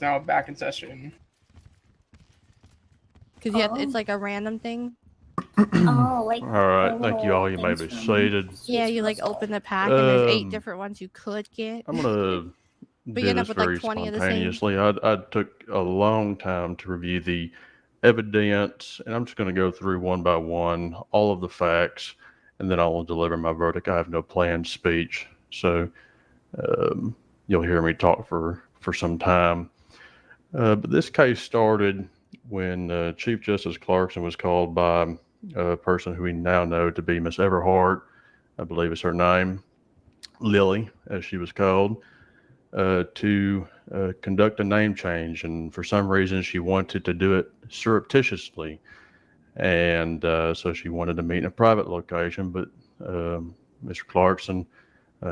is now back in session. Because it's like a random thing. Oh, like. All right, thank you all. You may be seated. Yeah, you like open the pack and there's 8 different ones you could get. I'm gonna But you do end up this with like very 20 of the same. spontaneously. I took a long time to review the evidence, and I'm just going to go through one by one all of the facts, and then I'll deliver my verdict. I have no planned speech, so you'll hear me talk for some time. But this case started when Chief Justice Clarkson was called by a person who we now know to be Miss Everhart, I believe is her name, Lily, as she was called, to conduct a name change. And for some reason, she wanted to do it surreptitiously. And so she wanted to meet in a private location, but Mr. Clarkson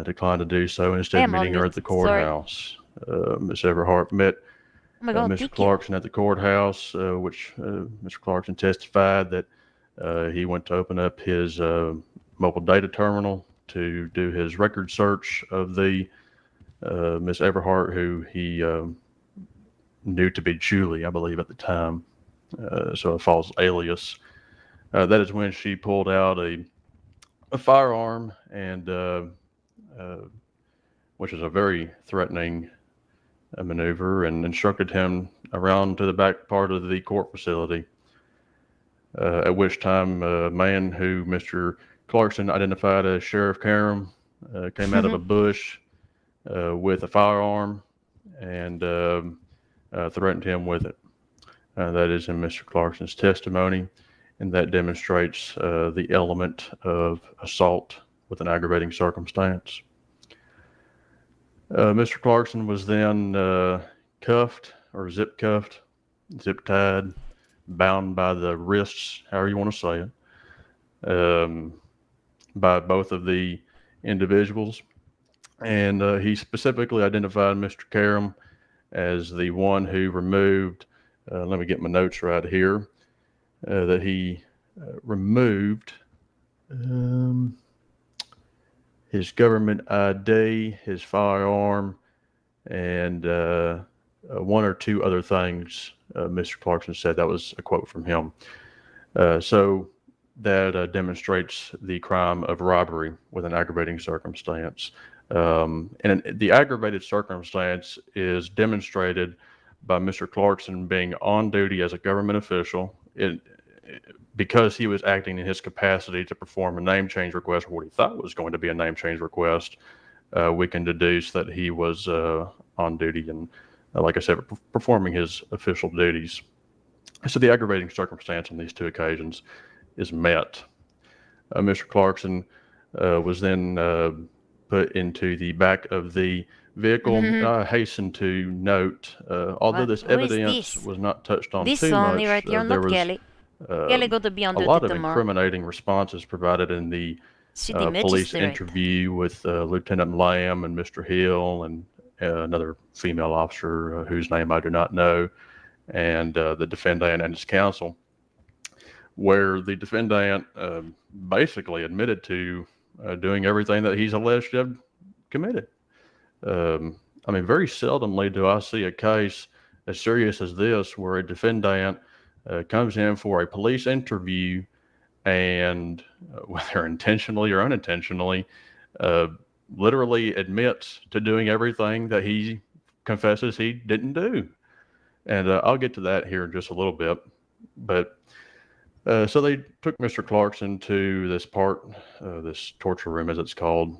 declined to do so, instead meeting her at the courthouse. Miss Everhart met Mr. Clarkson at the courthouse, which Mr. Clarkson testified that he went to open up his mobile data terminal to do his record search of the Miss Everhart, who he knew to be Julie, I believe, at the time, so a false alias. That is when she pulled out a firearm, and which is a very threatening maneuver, and instructed him around to the back part of the court facility. At which time, a man who Mr. Clarkson identified as Sheriff Karam came out of a bush with a firearm and threatened him with it. That is in Mr. Clarkson's testimony, and that demonstrates the element of assault with an aggravating circumstance. Mr. Clarkson was then cuffed or zip tied, bound by the wrists, however you want to say it, by both of the individuals. And he specifically identified Mr. Karam as the one who removed, let me get my notes right here, that he removed his government ID, his firearm, and one or two other things. Mr. Clarkson said that was a quote from him. So that demonstrates the crime of robbery with an aggravating circumstance. And the aggravated circumstance is demonstrated by Mr. Clarkson being on duty as a government official. Because he was acting in his capacity to perform a name change request, or what he thought was going to be a name change request, we can deduce that he was on duty and, like I said, performing his official duties. So the aggravating circumstance on these two occasions is met. Mr. Clarkson was then put into the back of the vehicle. I hasten to note, although this evidence was not touched on too much, there was a lot of incriminating responses provided in the police interview with Lieutenant Lamb and Mr. Hill and another female officer whose name I do not know, and the defendant and his counsel, where the defendant basically admitted to doing everything that he's alleged to have committed. I mean, very seldomly do I see a case as serious as this where a defendant comes in for a police interview and, whether intentionally or unintentionally, literally admits to doing everything that he confesses he didn't do. And I'll get to that here in just a little bit. But so they took Mr. Clarkson to this this torture room, as it's called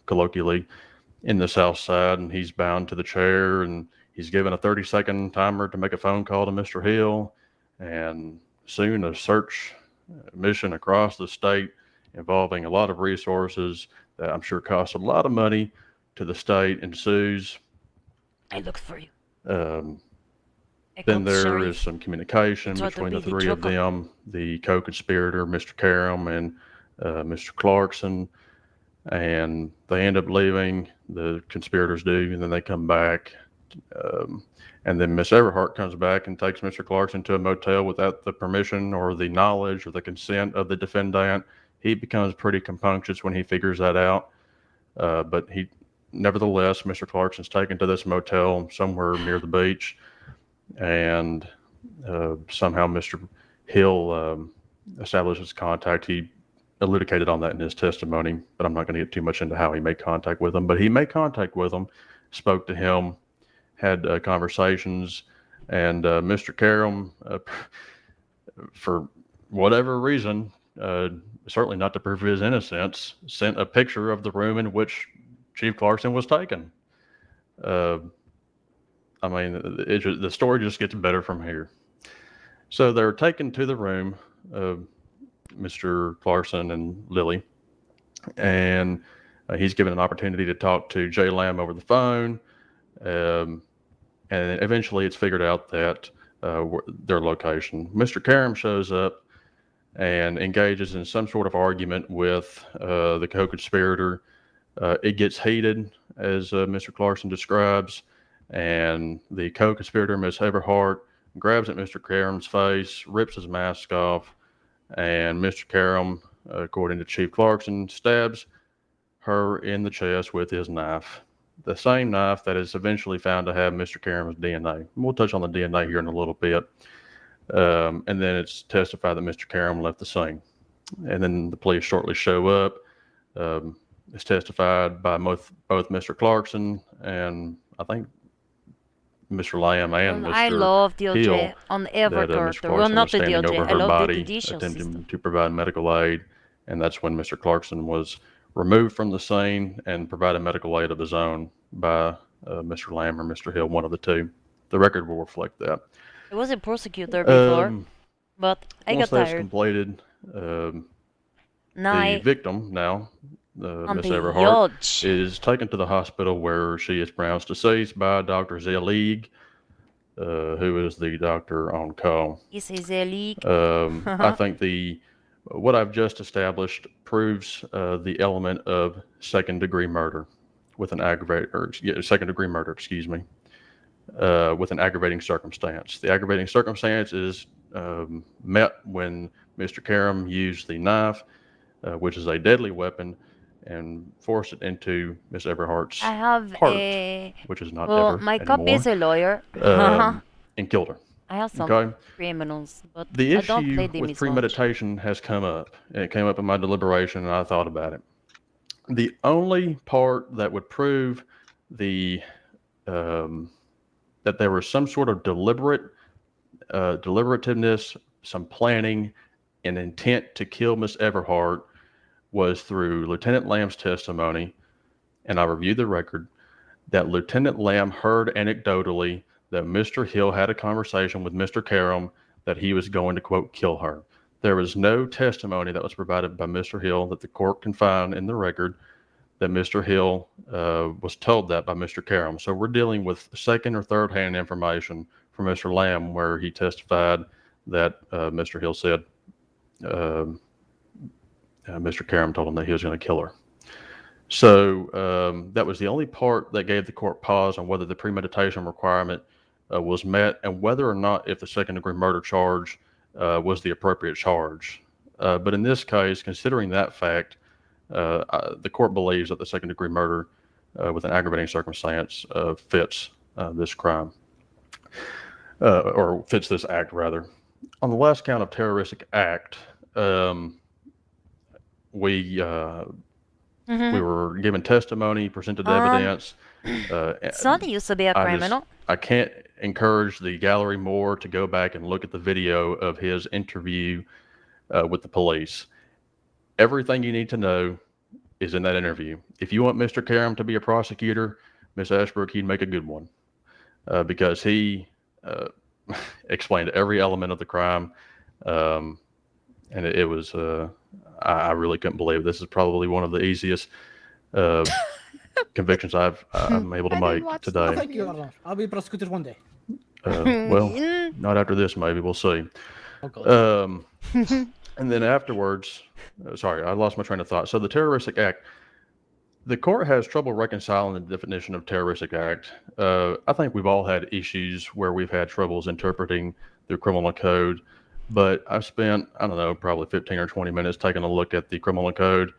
colloquially, in the South Side, and he's bound to the chair, and he's given a 30-second timer to make a phone call to Mr. Hill. And soon a search mission across the state involving a lot of resources that I'm sure costs a lot of money to the state ensues. I look for you. Then there is some communication between the three of them, the co-conspirator, Mr. Karam, and Mr. Clarkson, and they end up leaving. The conspirators do, and then they come back. And then Miss Everhart comes back and takes Mr. Clarkson to a motel without the permission or the knowledge or the consent of the defendant. He becomes pretty compunctious when he figures that out. But nevertheless, Mr. Clarkson's taken to this motel somewhere near the beach. and somehow Mr. Hill establishes contact. He elucidated on that in his testimony, but I'm not going to get too much into how he made contact with him. But he made contact with him, spoke to him, had conversations, and Mr. Karam, for whatever reason, certainly not to prove his innocence, sent a picture of the room in which Chief Clarkson was taken. I mean, the story just gets better from here. So they're taken to the room, Mr. Clarkson and Lily, and he's given an opportunity to talk to Jay Lamb over the phone. And eventually it's figured out that their location. Mr. Karam shows up and engages in some sort of argument with the co-conspirator. It gets heated, as Mr. Clarkson describes, and the co-conspirator, Miss Everhart, grabs at Mr. Karam's face, rips his mask off, and Mr. Karam, according to Chief Clarkson, stabs her in the chest with his knife. The same knife that is eventually found to have Mr. Karam's DNA. We'll touch on the DNA here in a little bit. And then it's testified that Mr. Karam left the scene. And then the police shortly show up. It's testified by both Mr. Clarkson and I think Mr. Lamb and Mr. I love DLJ Hill, on every that Mr. character. Well, Clarkson not was the standing DLJ. over I her love body, the judicial attempting system. to provide medical aid. And that's when Mr. Clarkson was removed from the scene and provided medical aid of his own by Mr. Lamb or Mr. Hill, one of the two. The record will reflect that. I was a prosecutor before, but I got once that's tired. completed, the victim now, Miss Everhart, is taken to the hospital where she is pronounced deceased by Dr. Zelig, who is the doctor on call. He says Zelig. I think what I've just established proves the element of second-degree murder with an second-degree murder, excuse me, with an aggravating circumstance. The aggravating circumstance is met when Mr. Karam used the knife, which is a deadly weapon, and forced it into Miss Everhart's I have heart, which is not well, ever my anymore, cop is a lawyer. and killed her. I have some Okay? criminals, but The I don't play issue them with as much. premeditation has come up. It came up in my deliberation, and I thought about it. The only part that would prove that there was some sort of deliberativeness, some planning, and intent to kill Miss Everhart was through Lieutenant Lamb's testimony, and I reviewed the record, that Lieutenant Lamb heard anecdotally that Mr. Hill had a conversation with Mr. Karam that he was going to, quote, kill her. There was no testimony that was provided by Mr. Hill that the court can find in the record that Mr. Hill was told that by Mr. Karam. So we're dealing with second or third hand information from Mr. Lamb where he testified that Mr. Hill said Mr. Karam told him that he was going to kill her. So that was the only part that gave the court pause on whether the premeditation requirement was met and whether or not if the second degree murder charge was the appropriate charge. But in this case, considering that fact, the court believes that the second degree murder with an aggravating circumstance fits this crime, or fits this act rather. On the last count of terroristic act, we were given testimony, presented evidence. Sonny used to be a criminal. I can't encourage the gallery more to go back and look at the video of his interview with the police. Everything you need to know is in that interview. If you want Mr. Karam to be a prosecutor, Ms. Ashbrook, he'd make a good one because he explained every element of the crime. And it was, I really couldn't believe it. This is probably one of the easiest convictions I'm able to make today. Thank you, Arnold. I'll be a prosecutor one day. Well, not after this, maybe. We'll see. And then afterwards, sorry, I lost my train of thought. So the terroristic act, the court has trouble reconciling the definition of terroristic act. I think we've all had issues where we've had troubles interpreting the criminal code, but I've spent, I don't know, probably 15 or 20 minutes taking a look at the criminal code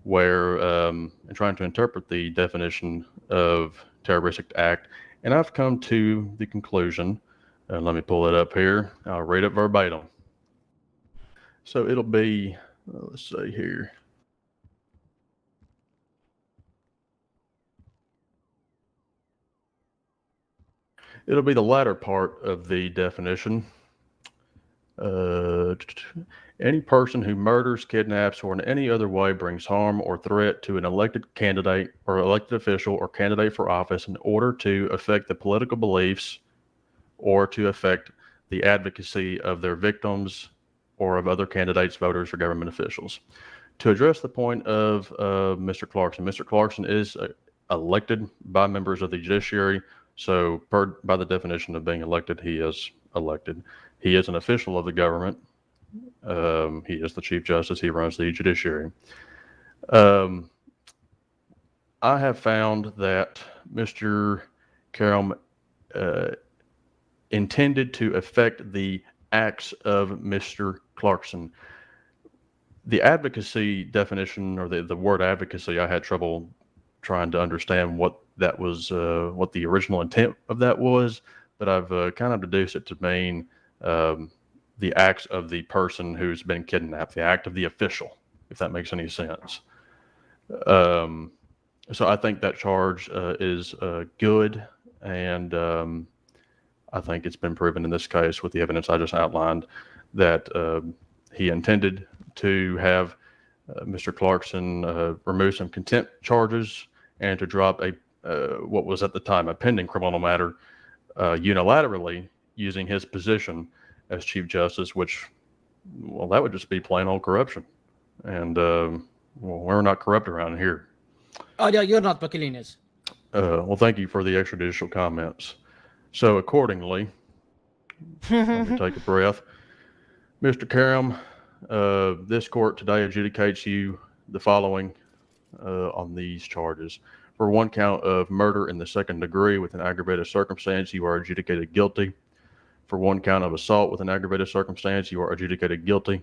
where, and trying to interpret the definition of terroristic act. And I've come to the conclusion, And let me pull it up here. I'll read it verbatim. So it'll be, let's see here. It'll be the latter part of the definition. Any person who murders, kidnaps, or in any other way brings harm or threat to an elected candidate or elected official or candidate for office in order to affect the political beliefs or to affect the advocacy of their victims or of other candidates, voters, or government officials. To address the point of Mr. Clarkson is elected by members of the judiciary. So by the definition of being elected, he is elected. He is an official of the government. He is the Chief Justice. He runs the judiciary. I have found that Mr. Karam intended to affect the acts of Mr. Clarkson. The advocacy definition, or the word advocacy, I had trouble trying to understand what that was, what the original intent of that was, but I've kind of deduced it to mean the acts of the person who's been kidnapped, the act of the official, if that makes any sense. So I think that charge is good, and I think it's been proven in this case with the evidence I just outlined that he intended to have Mr. Clarkson remove some contempt charges and to drop a what was at the time a pending criminal matter unilaterally using his position as Chief Justice, which, well, that would just be plain old corruption. And well, we're not corrupt around here. Oh, yeah, you're not, Bakilinis. Well, thank you for the extrajudicial comments. So accordingly, let me take a breath. Mr. Karam, this court today adjudicates you the following on these charges. For one count of murder in the second degree with an aggravated circumstance, you are adjudicated guilty. For one count of assault with an aggravated circumstance, you are adjudicated guilty.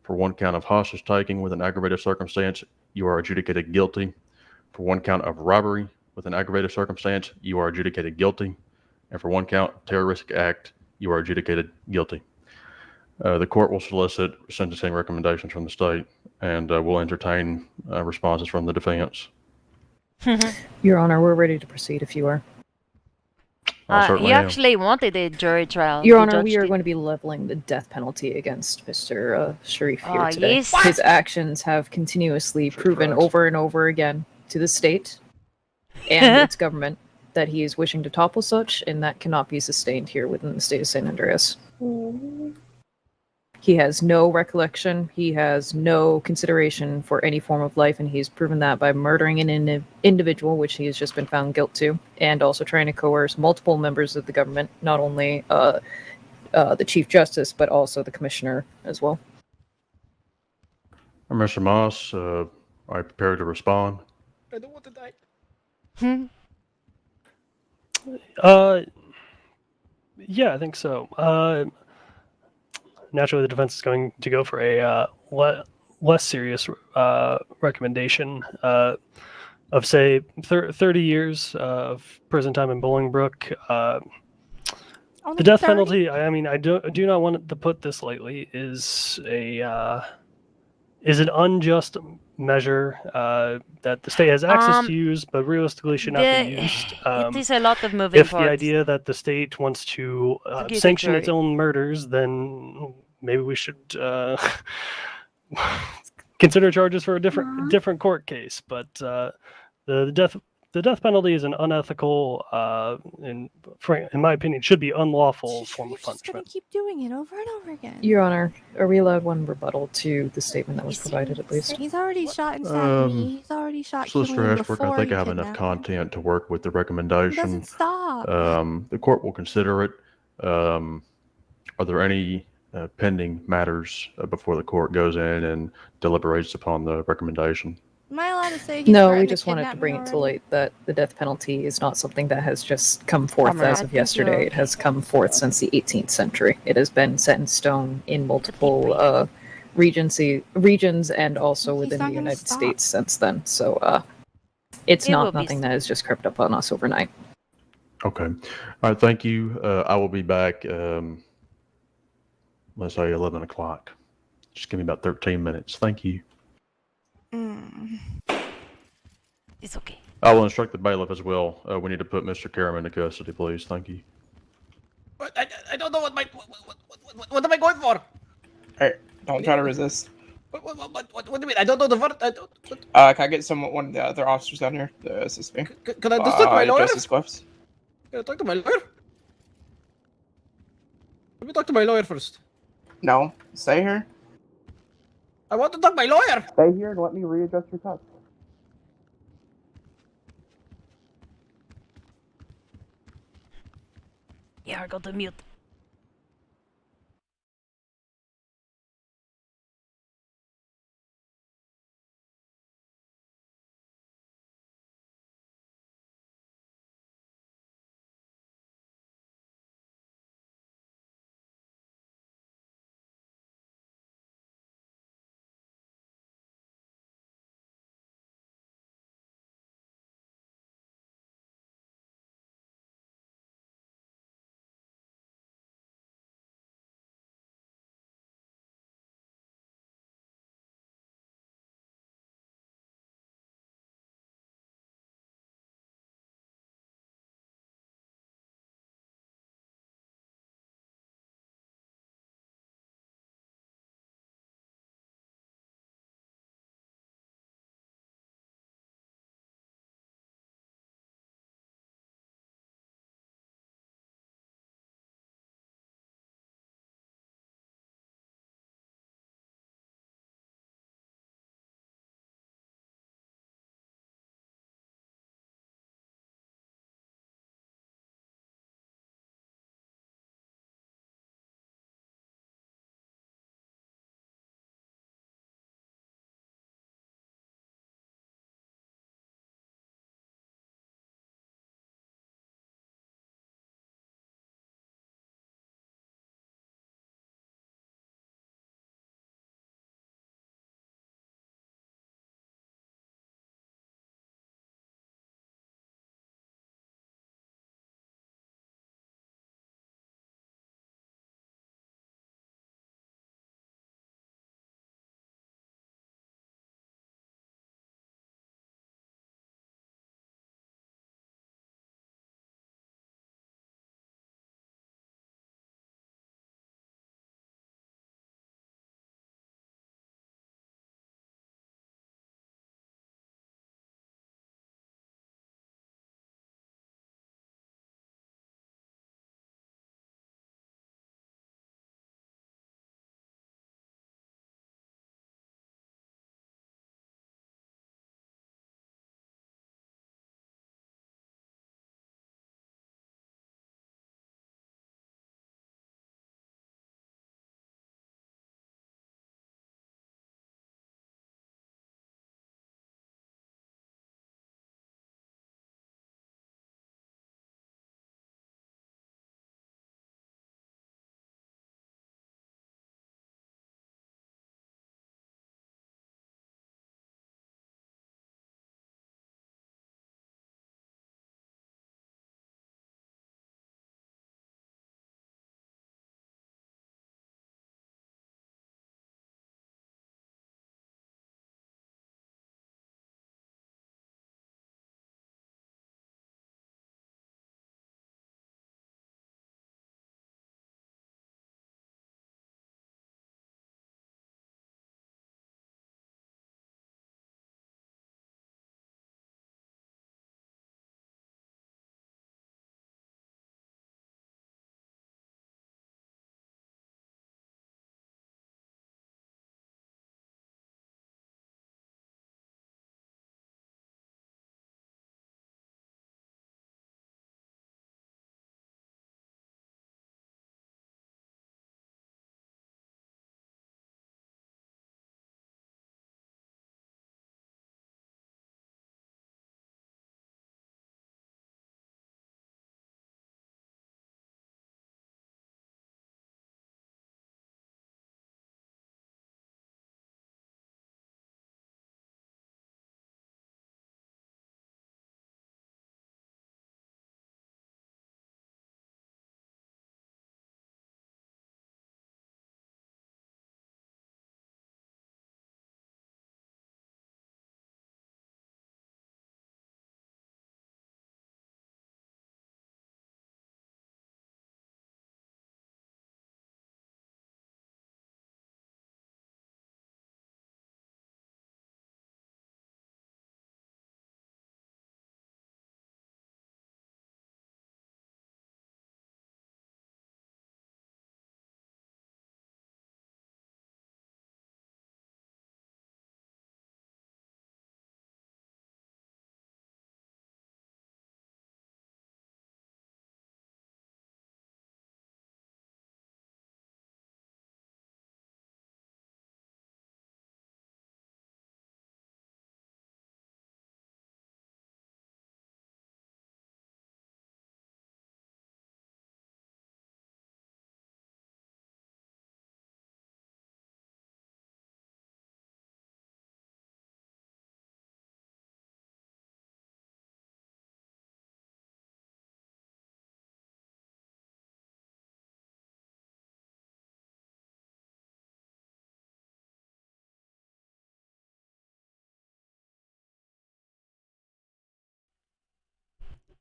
For one count of hostage taking with an aggravated circumstance, you are adjudicated guilty. For one count of robbery with an aggravated circumstance, you are adjudicated guilty. And for one count of terroristic act, you are adjudicated guilty. The court will solicit sentencing recommendations from the state, and will entertain responses from the defense. Your Honor, we're ready to proceed if you are. He actually wanted a jury trial. Your Honor, we are going to be leveling the death penalty against Mr. Sharif here today. Yes. His actions have continuously proven over and over again to the state and its government that he is wishing to topple such, and that cannot be sustained here within the state of San Andreas. He has no recollection, he has no consideration for any form of life, and he's proven that by murdering an individual, which he has just been found guilty to, and also trying to coerce multiple members of the government, not only the Chief Justice, but also the Commissioner as well. Mr. Moss, are you prepared to respond? I don't want to die. Yeah, I think so. Naturally, the defense is going to go for a less serious recommendation of, say, 30 years of prison time in Bolingbrook. The death penalty, I mean, I do not want to put this lightly, is an unjust measure that the state has access to use, but realistically should not be used. It is a lot of moving If parts. the idea that the state wants to sanction its own murders, then maybe we should consider charges for a different court case. But the death penalty is an unethical, in my opinion, should be unlawful form of punishment. Keep doing it over and over again. Your Honor, are we allowed one rebuttal to the statement that was provided at least? He's already shot and stabbed me. He's already shot Solicitor Killian Ashbrook, before I think he I have enough kidnapped content to work with the He recommendation. doesn't stop. The court will consider it. Are there any pending matters before the court goes in and deliberates upon the recommendation? Am I allowed to say he's No, we threatened just wanted to kidnap bring me it to already? light that the death penalty is not something that has just come forth Comrade, as I of think you're yesterday. It has come forth since the 18th century. It has been set in stone in multiple regions and also within not the gonna United stop. States since then. So it's It will not be nothing that has just crept up on us overnight. Okay. All right. Thank you. I will be back. Let's say 11 o'clock. Just give me about 13 minutes. Thank you. It's okay. I will instruct the bailiff as well. We need to put Mr. Karam into custody, please. Thank you. But I don't know what am I going for? Alright, don't try to resist. What do you mean? I don't know the word. Can I get one of the other officers down here to assist me? Can I just talk to my lawyer? Justice Cliffs. Can I talk to my lawyer? Let me talk to my lawyer first. No, stay here. I want to talk to my lawyer. Stay here and let me readjust your cuffs. Yeah, go to mute.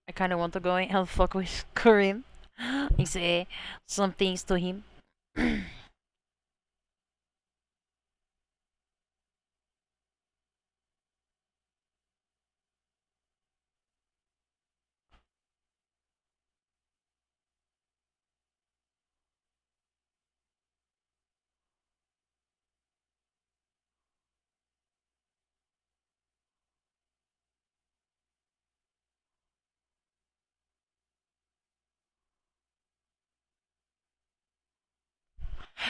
I kind of want to go in and fuck with Kareem and say some things to him.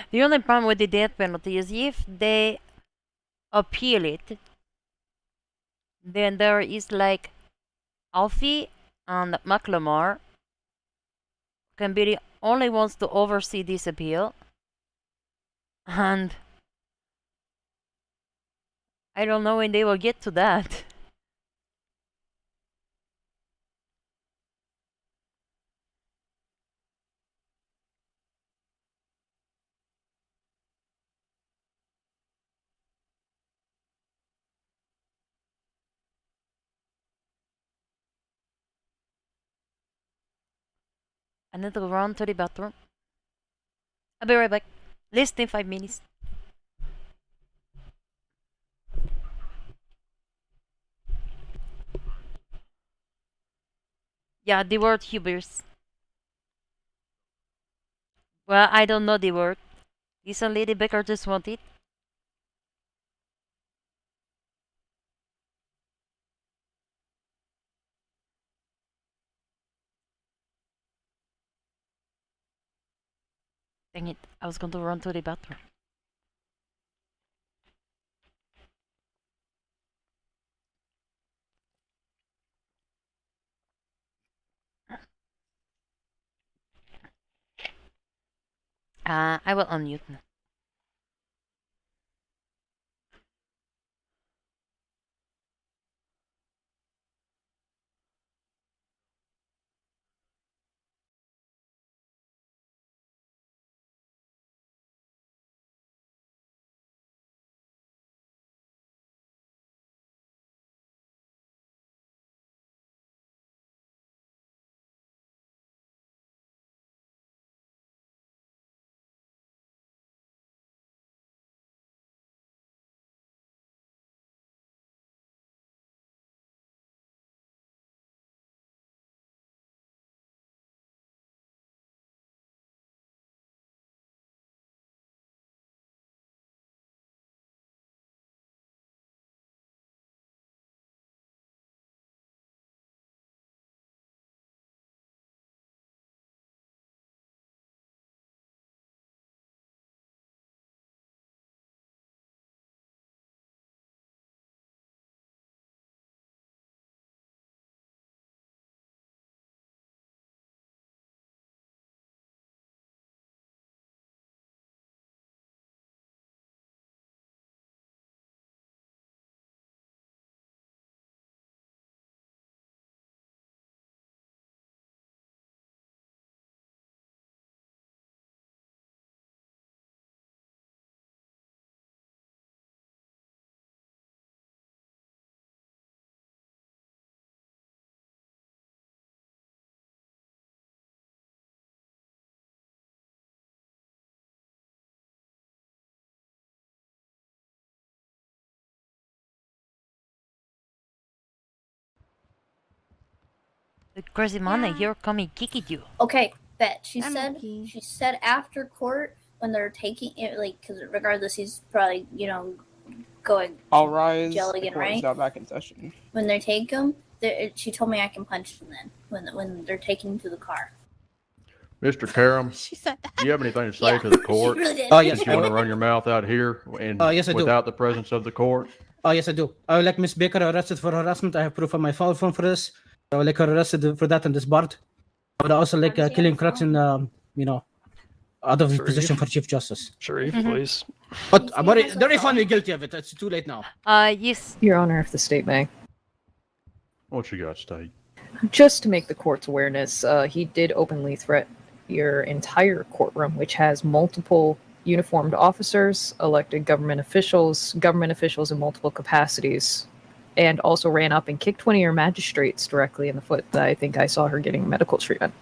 The only problem with the death penalty is if they appeal it, then there is like Alfie and McLemore can be the only ones to oversee this appeal, and I don't know when they will get to that. I need to run to the bathroom. I'll be right back. Less than 5 minutes. Yeah, the word hubris. Well, I don't know the word. Listen, Lady Baker just want it. Dang it, I was going to run to the bathroom. I will unmute now. The crazy man here coming kicking you. Okay, bet. She I'm said okay. she said after court when they're taking it, like, because regardless, he's probably going All rise. jail The again, court is right? now back in session. When they take him, she told me I can punch them then when they're taking him to the car. Mr. Karam, She said that. do you have anything to say to the court? She really did. Oh, yes. Since you want to run your mouth out here and Yes, I do. without the presence of the court? Oh, yes, I do. I would like Miss Baker arrested for harassment. I have proof on my phone for this. I would like her arrested for that and disbarred. I would also like Killian Clarkson, out of his position for Chief Justice. Sharif, please. But they already found me guilty of it. It's too late now. Yes. Your Honor, if the state may. What you got, State? Just to make the court's awareness, he did openly threat your entire courtroom, which has multiple uniformed officers, elected government officials in multiple capacities, and also ran up and kicked one of your magistrates directly in the foot. I think I saw her getting medical treatment.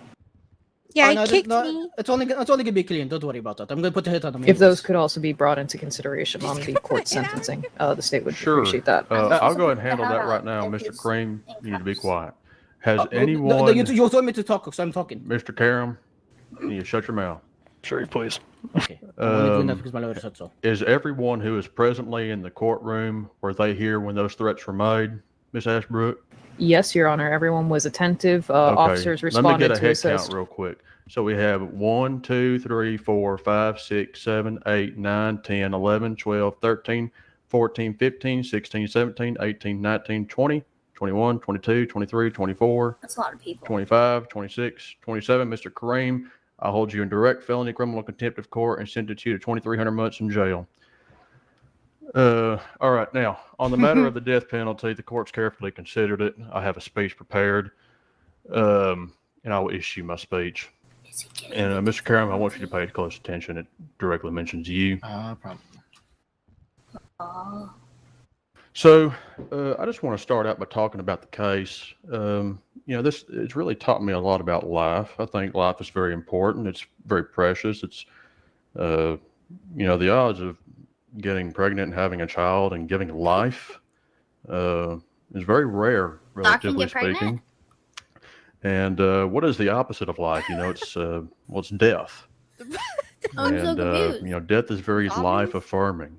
Yeah, no, he kicked me. It's only gonna be clean. Don't worry about that. I'm gonna put a hit on him. If those could also be brought into consideration on the court sentencing, the state would appreciate that. I'll go ahead and handle that right now. Mr. Cream, you need to be quiet. Has anyone... You told me to talk, so I'm talking. Mr. Karam, can you shut your mouth? Sure, please. Okay. I'm only doing that because my lawyer said so. Is everyone who is presently in the courtroom, were they here when those threats were made, Miss Ashbrook? Yes, Your Honor. Everyone was attentive. Okay. Officers responded Let me get a to head assist. count real quick. So we have 1, 2, 3, 4, 5, 6, 7, 8, 9, 10, 11, 12, 13, 14, 15, 16, 17, 18, 19, 20, 21, 22, 23, 24. That's a lot of people. 25, 26, 27. Mr. Kareem, I'll hold you in direct felony criminal contempt of court and sentence you to 2,300 months in jail. All right. Now, on the matter of the death penalty, the court's carefully considered it. I have a speech prepared, and I will issue my speech. And Mr. Karam, I want you to pay close attention. It directly mentions you. Probably. So I just want to start out by talking about the case. This it's really taught me a lot about life. I think life is very important. It's very precious. It's, the odds of getting pregnant and having a child and giving life is very rare, relatively speaking. And what is the opposite of life? It's death. I'm so confused. Death is very life affirming.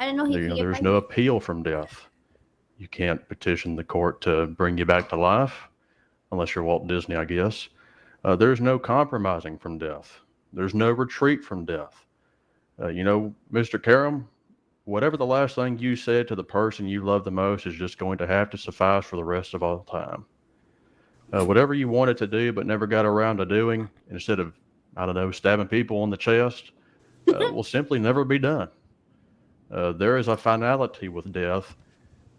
I didn't know he could get There's pregnant. no appeal from death. You can't petition the court to bring you back to life, unless you're Walt Disney, I guess. There's no compromising from death. There's no retreat from death. Mr. Karam, whatever the last thing you said to the person you love the most is just going to have to suffice for the rest of all time. Whatever you wanted to do but never got around to doing, instead of, stabbing people on the chest, will simply never be done. There is a finality with death,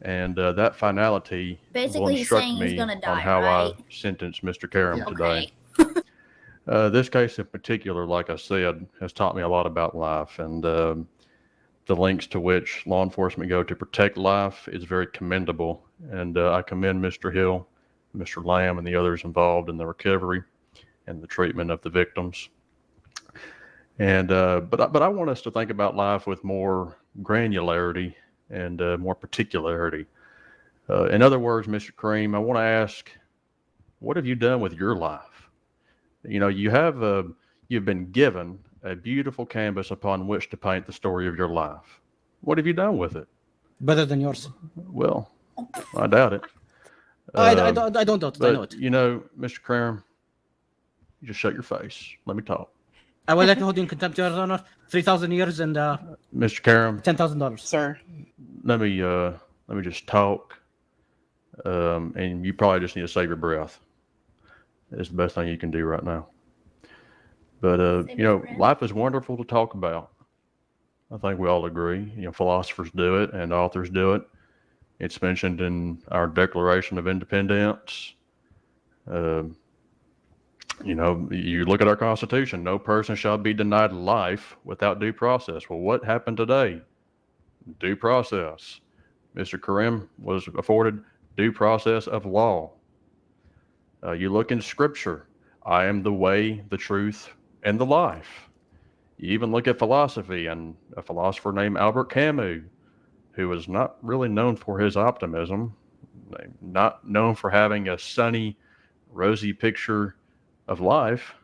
and that finality will instruct me on how I sentence Mr. Karam today. This case in particular, like I said, has taught me a lot about life, and the lengths to which law enforcement go to protect life is very commendable. And I commend Mr. Hill, Mr. Lamb, and the others involved in the recovery and the treatment of the victims. And but I want us to think about life with more granularity and more particularity. In other words, Mr. Cream, I want to ask, what have you done with your life? You've been given a beautiful canvas upon which to paint the story of your life. What have you done with it? Better than yours. Well, I doubt it. I don't doubt it. I know it. Mr. Cream, you just shut your face. Let me talk. I would like to hold you in contempt, Your Honor. 3,000 years and Mr. Karam, $10,000. Sir, let me just talk. And you probably just need to save your breath. It's the best thing you can do right now. But life is wonderful to talk about. I think we all agree. Philosophers do it and authors do it. It's mentioned in our Declaration of Independence. You look at our Constitution, no person shall be denied life without due process. Well, what happened today? Due process. Mr. Karim was afforded due process of law. You look in Scripture, I am the way, the truth, and the life. You even look at philosophy, and a philosopher named Albert Camus, who was not really known for his optimism, not known for having a sunny, rosy picture of life.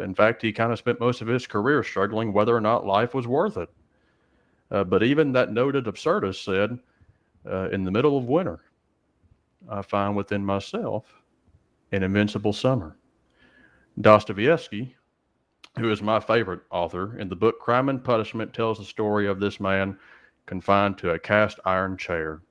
In fact, he kind of spent most of his career struggling whether or not life was worth it. But even that noted absurdist said, in the middle of winter, I find within myself an invincible summer. Dostoevsky, who is my favorite author, in the book Crime and Punishment, tells the story of this man confined to a cast iron chair.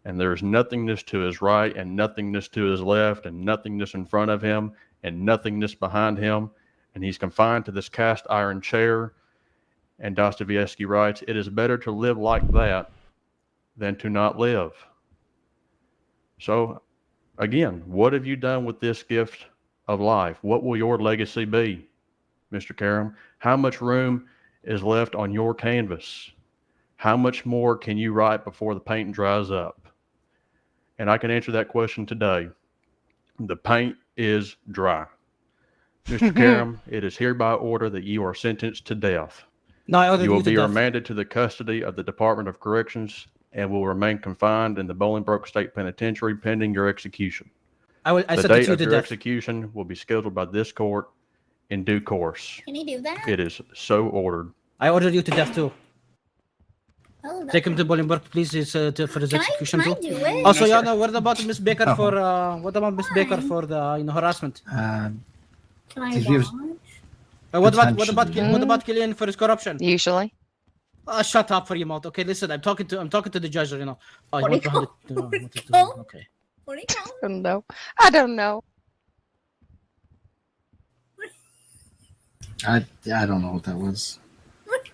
And there is nothingness to his right and nothingness to his left and nothingness in front of him and nothingness behind him. And he's confined to this cast iron chair. And Dostoevsky writes, it is better to live like that than to not live. So, again, what have you done with this gift of life? What will your legacy be, Mr. Karam? How much room is left on your canvas? How much more can you write before the paint dries up? and I can answer that question today. The paint is dry. Mr. Karam, it is hereby ordered that you are sentenced to death. No, I ordered you will you to be death. remanded to the custody of the Department of Corrections and will remain confined in the Bolingbroke State Penitentiary pending your execution. I the date of your execution will be scheduled by this court in due course. Can you do that? It is so ordered. I ordered you to death too. Oh, Take him to Bolingbroke, please, for his execution can I too. do it? Also, No, Yana, what about Miss Baker Oh. for the harassment? Can I Did you- watch? What about Killian for his corruption? Usually. Shut up for your mouth. Okay, listen, I'm talking to the judge. You know. Oh, What you do want you to call- have it- Okay. What do you call I don't know. I don't know. I don't know what that was. What do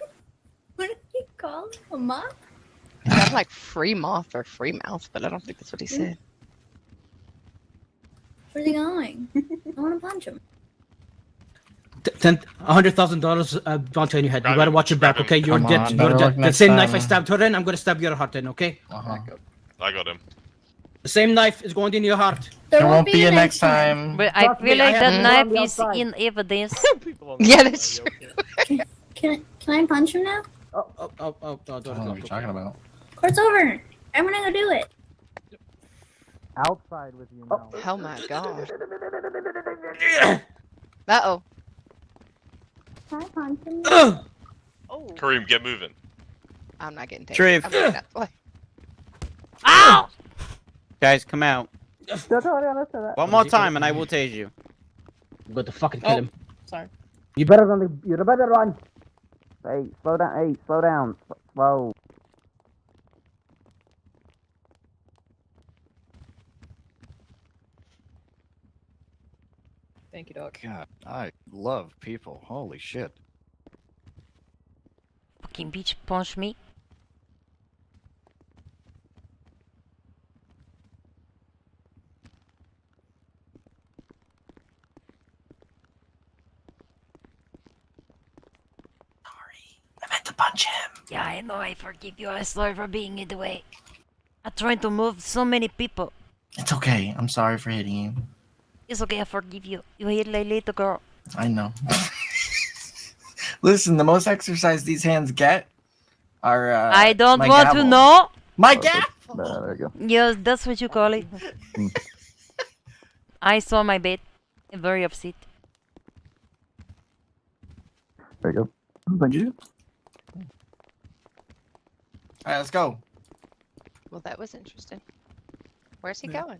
you call it? A moth? It sounded like free moth or free mouth, but I don't think that's what he said. Where's he going? I want to punch him. $100,000 bounty on your head. You gotta watch your back, okay? You're Come dead. on, You're better dead. luck The next same time. knife I stabbed her in, I'm gonna stab your heart in, okay? I got him. The same knife is going in your heart. There won't be a next time. But I Trust feel me, I like have that one knife on the is outside. in evidence. Yeah, that's true. Can I punch him now? Oh, What are you talking about? Court's over. I'm gonna go do it. Outside with you now. Oh my god. Uh-oh. Can I punch him? Kareem, get moving. I'm not getting Triv. taken. I'm getting out the way. Ow! Guys, come out. One more time and I will tase you. I'm going to fucking kill him. Sorry. You better run. You better run. Hey, slow down. Hey, slow down. Slow. Thank you, Doc. God, I love people. Holy shit. Fucking bitch punch me. I meant to punch him. Yeah, I know. I forgive you. I'm sorry for being in the way. I'm trying to move so many people. It's okay. I'm sorry for hitting you. It's okay. I forgive you. You hit like little girl. I know. Listen, the most exercise these hands get are. I don't my want to gavel. know. My gavel. There you go. Yes, that's what you call it. I saw my bed. I'm very upset. There you go. Thank you. All right, let's go. Well, that was interesting. Where's he going?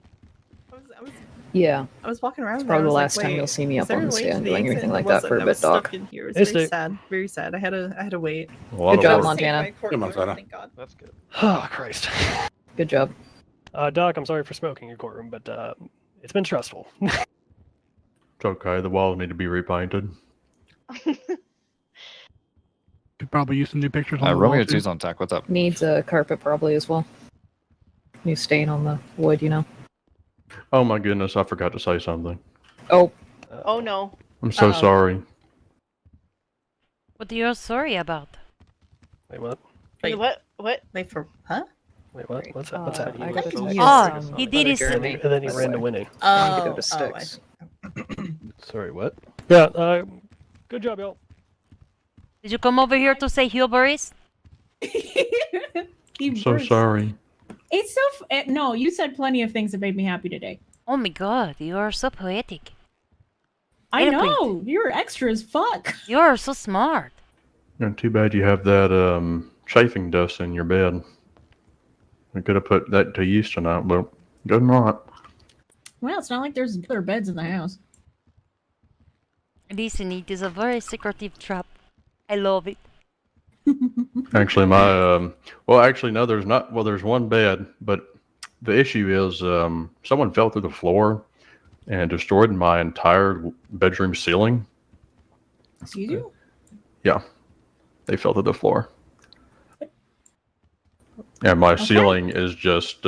Yeah. I was walking around. It's there, I probably the was last like, time wait, you'll see me is up there on a the way stand to the doing exit? anything like There that for a wasn't. I bit, was Doc. stuck in here. It was It's very the- sad. Very sad. I had to wait. Good job, Montana. Come on, Montana. Thank God. That's good. Oh, Christ. Good job. Doc, I'm sorry for smoking in your courtroom, but it's been stressful. It's okay. The walls need to be repainted. Could probably use some new pictures on the Romeo wall, too. 2's on tack. What's up? Needs a carpet probably as well. New stain on the wood, you know. Oh my goodness, I forgot to say something. Oh. Oh no. I'm so sorry. What are you sorry about? Wait, what? Wait, what? What? Wait for? Huh? Wait, what? What's that? What's happening? I gotta Confused. Oh, he did his. And then he ran to winning. I need to go Oh, to Sticks. Sorry, what? Yeah, good job, y'all. Did you come over here to say hubris? I'm so sorry. It's so. No, you said plenty of things that made me happy today. Oh my god, you are so poetic. I Eloquent. know. You're extra as fuck. You are so smart. And too bad you have that chafing dust in your bed. We could have put that to use tonight, but good not. Well, it's not like there's other beds in the house. Listen, it is a very secretive trap. I love it. Actually, my well, actually, no, there's not. Well, there's one bed, but the issue is someone fell through the floor and destroyed my entire bedroom ceiling. Excuse you? Yeah, they fell through the floor. And my ceiling is just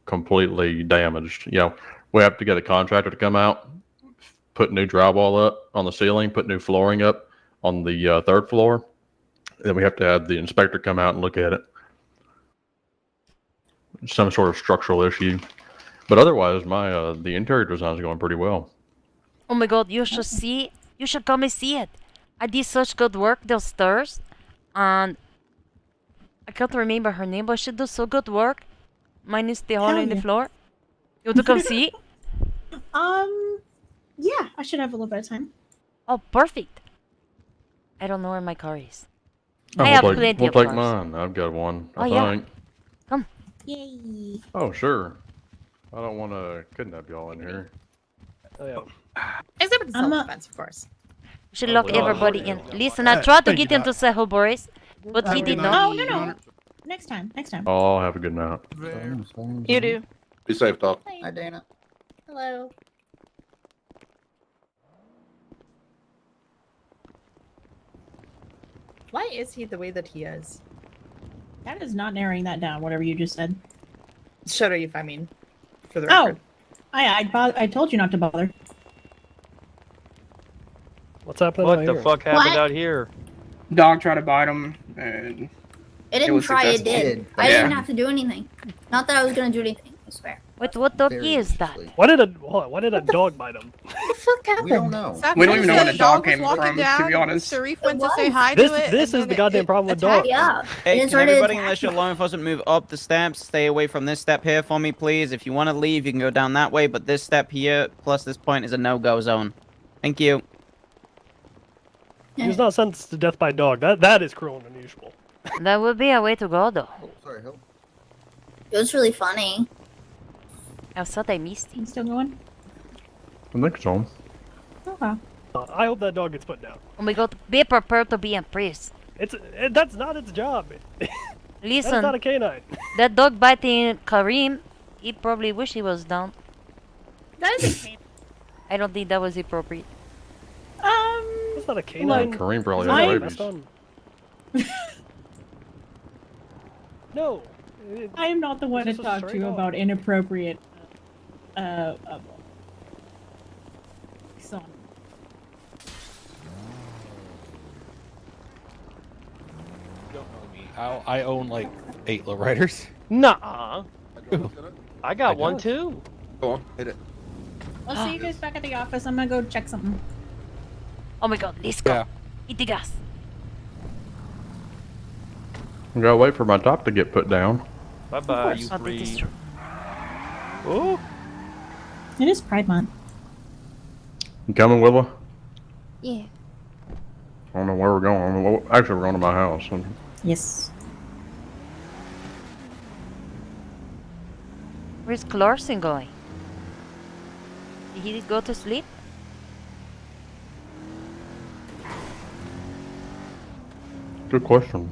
completely damaged. You know, we have to get a contractor to come out, put new drywall up on the ceiling, put new flooring up on the third floor. Then we have to have the inspector come out and look at it. some sort of structural issue. But otherwise, my the interior design is going pretty well. Oh my god, you should see. You should come and see it. I did such good work downstairs, and I can't remember her name, but she does so good work. Mine is the hole in the floor. You want to come see? Yeah, I should have a little bit of time. Oh, perfect. I don't know where my car is. Oh, I have plenty of we'll take cars. mine. I've got one. Oh, I yeah. think. Come. Yay. Oh, sure. I don't want to kidnap y'all in here. Oh, yeah. Except it's self-defense, of course. We should lock everybody in. Listen, I tried to get him to say hello, Boris, but he did not. Oh, no. Next time. Oh, have a good night. You do. Be safe, Doc. Hi, Dana. Hello. Why is he the way that he is? That is not narrowing that down, whatever you just said. Sharif, I mean. For the Oh. record. I told you not to bother. What's happening What out the here? fuck happened What? out here? Dog tried to bite him, and It didn't was try, it successful. did. I didn't have to do anything. Not that I was gonna do anything, I swear. Wait, what dog is that? Why did a dog bite him? What the fuck happened? We don't know. We don't even know where the dog was came walking from, down, to be honest. Sharif went to It say was. hi This to it. this and is the then goddamn it problem with attacked dogs. Yeah. Hey, It can started everybody, attacking unless your me. law enforcement, move up the steps? Stay away from this step here for me, please. If you want to leave, you can go down that way, but this step here, plus this point, is a no-go zone. Thank you. He was not sentenced to death by dog. That is cruel and unusual. That would be a way to go, though. Oh, sorry, help. It was really funny. I thought I missed You it. still going? I think so. Okay. I hope that dog gets put down. Oh my god, be prepared to be impressed. That's not its job. That's Listen, not a canine. that dog biting Kareem, he probably wish he was down. That is a I don't think that was appropriate. That's not a canine. Kareem probably It's had not rabies. messed on. No. I am not the one to It's just a talk stray to dog. about inappropriate song. I own like 8 lowriders. Nah. I got I one don't. too. Go on, hit it. I'll see you guys back at the office. I'm gonna go check something. Oh my god, let's go. Yeah. Eat the gas. I gotta wait for my top to get put down. Bye bye, you Oh, that is three. true. Oh. It is Pride Month. You coming, Willa? Yeah. I don't know where we're going. Well, actually, we're going to my house. Yes. Where's Clarkson going? Did he go to sleep? Good question.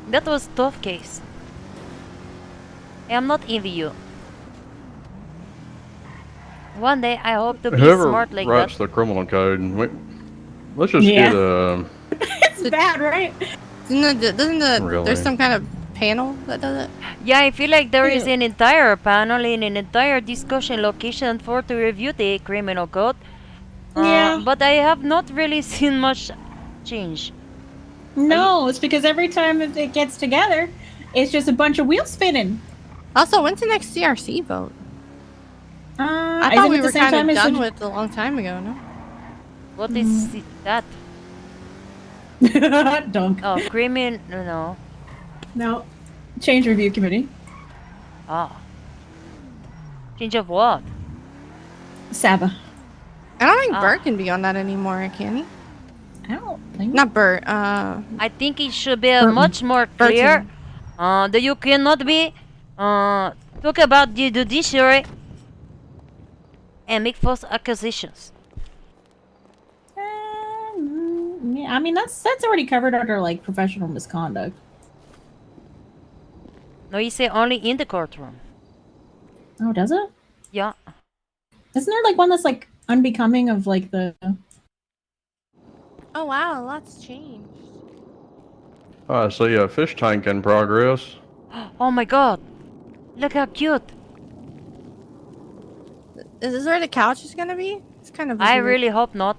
That was tough case. I'm not envy you. One day I hope to be Whoever smart like writes that. the criminal code, let's just Yeah. get a. It's bad, right? Really? There's some kind of panel that does it? Yeah, I feel like there is an entire panel and an entire discussion location for to review the criminal code. Yeah. But I have not really seen much change. No, it's because every time it gets together, it's just a bunch of wheels spinning. Also, when's the next CRC vote? I isn't thought it we the were same kind time of as done the- with a long time ago, no? What is that? Dunk. Oh, criminal. No. No. Change review committee. Ah. Change of what? Saba. I don't think Ah. Bert can be on that anymore, can he? I don't think. Not Bert. I think it should be Burton. much more clear Burton. that you cannot be talk about the judiciary and make false accusations. Yeah, I mean that's already covered under like professional misconduct. No, you say only in the courtroom. Oh, does it? Yeah. Isn't there like one that's like unbecoming of like the? Oh wow, a lot's changed. I see a fish tank in progress. Oh my god. Look how cute. Is this where the couch is gonna be? It's kind of. I weird. really hope not.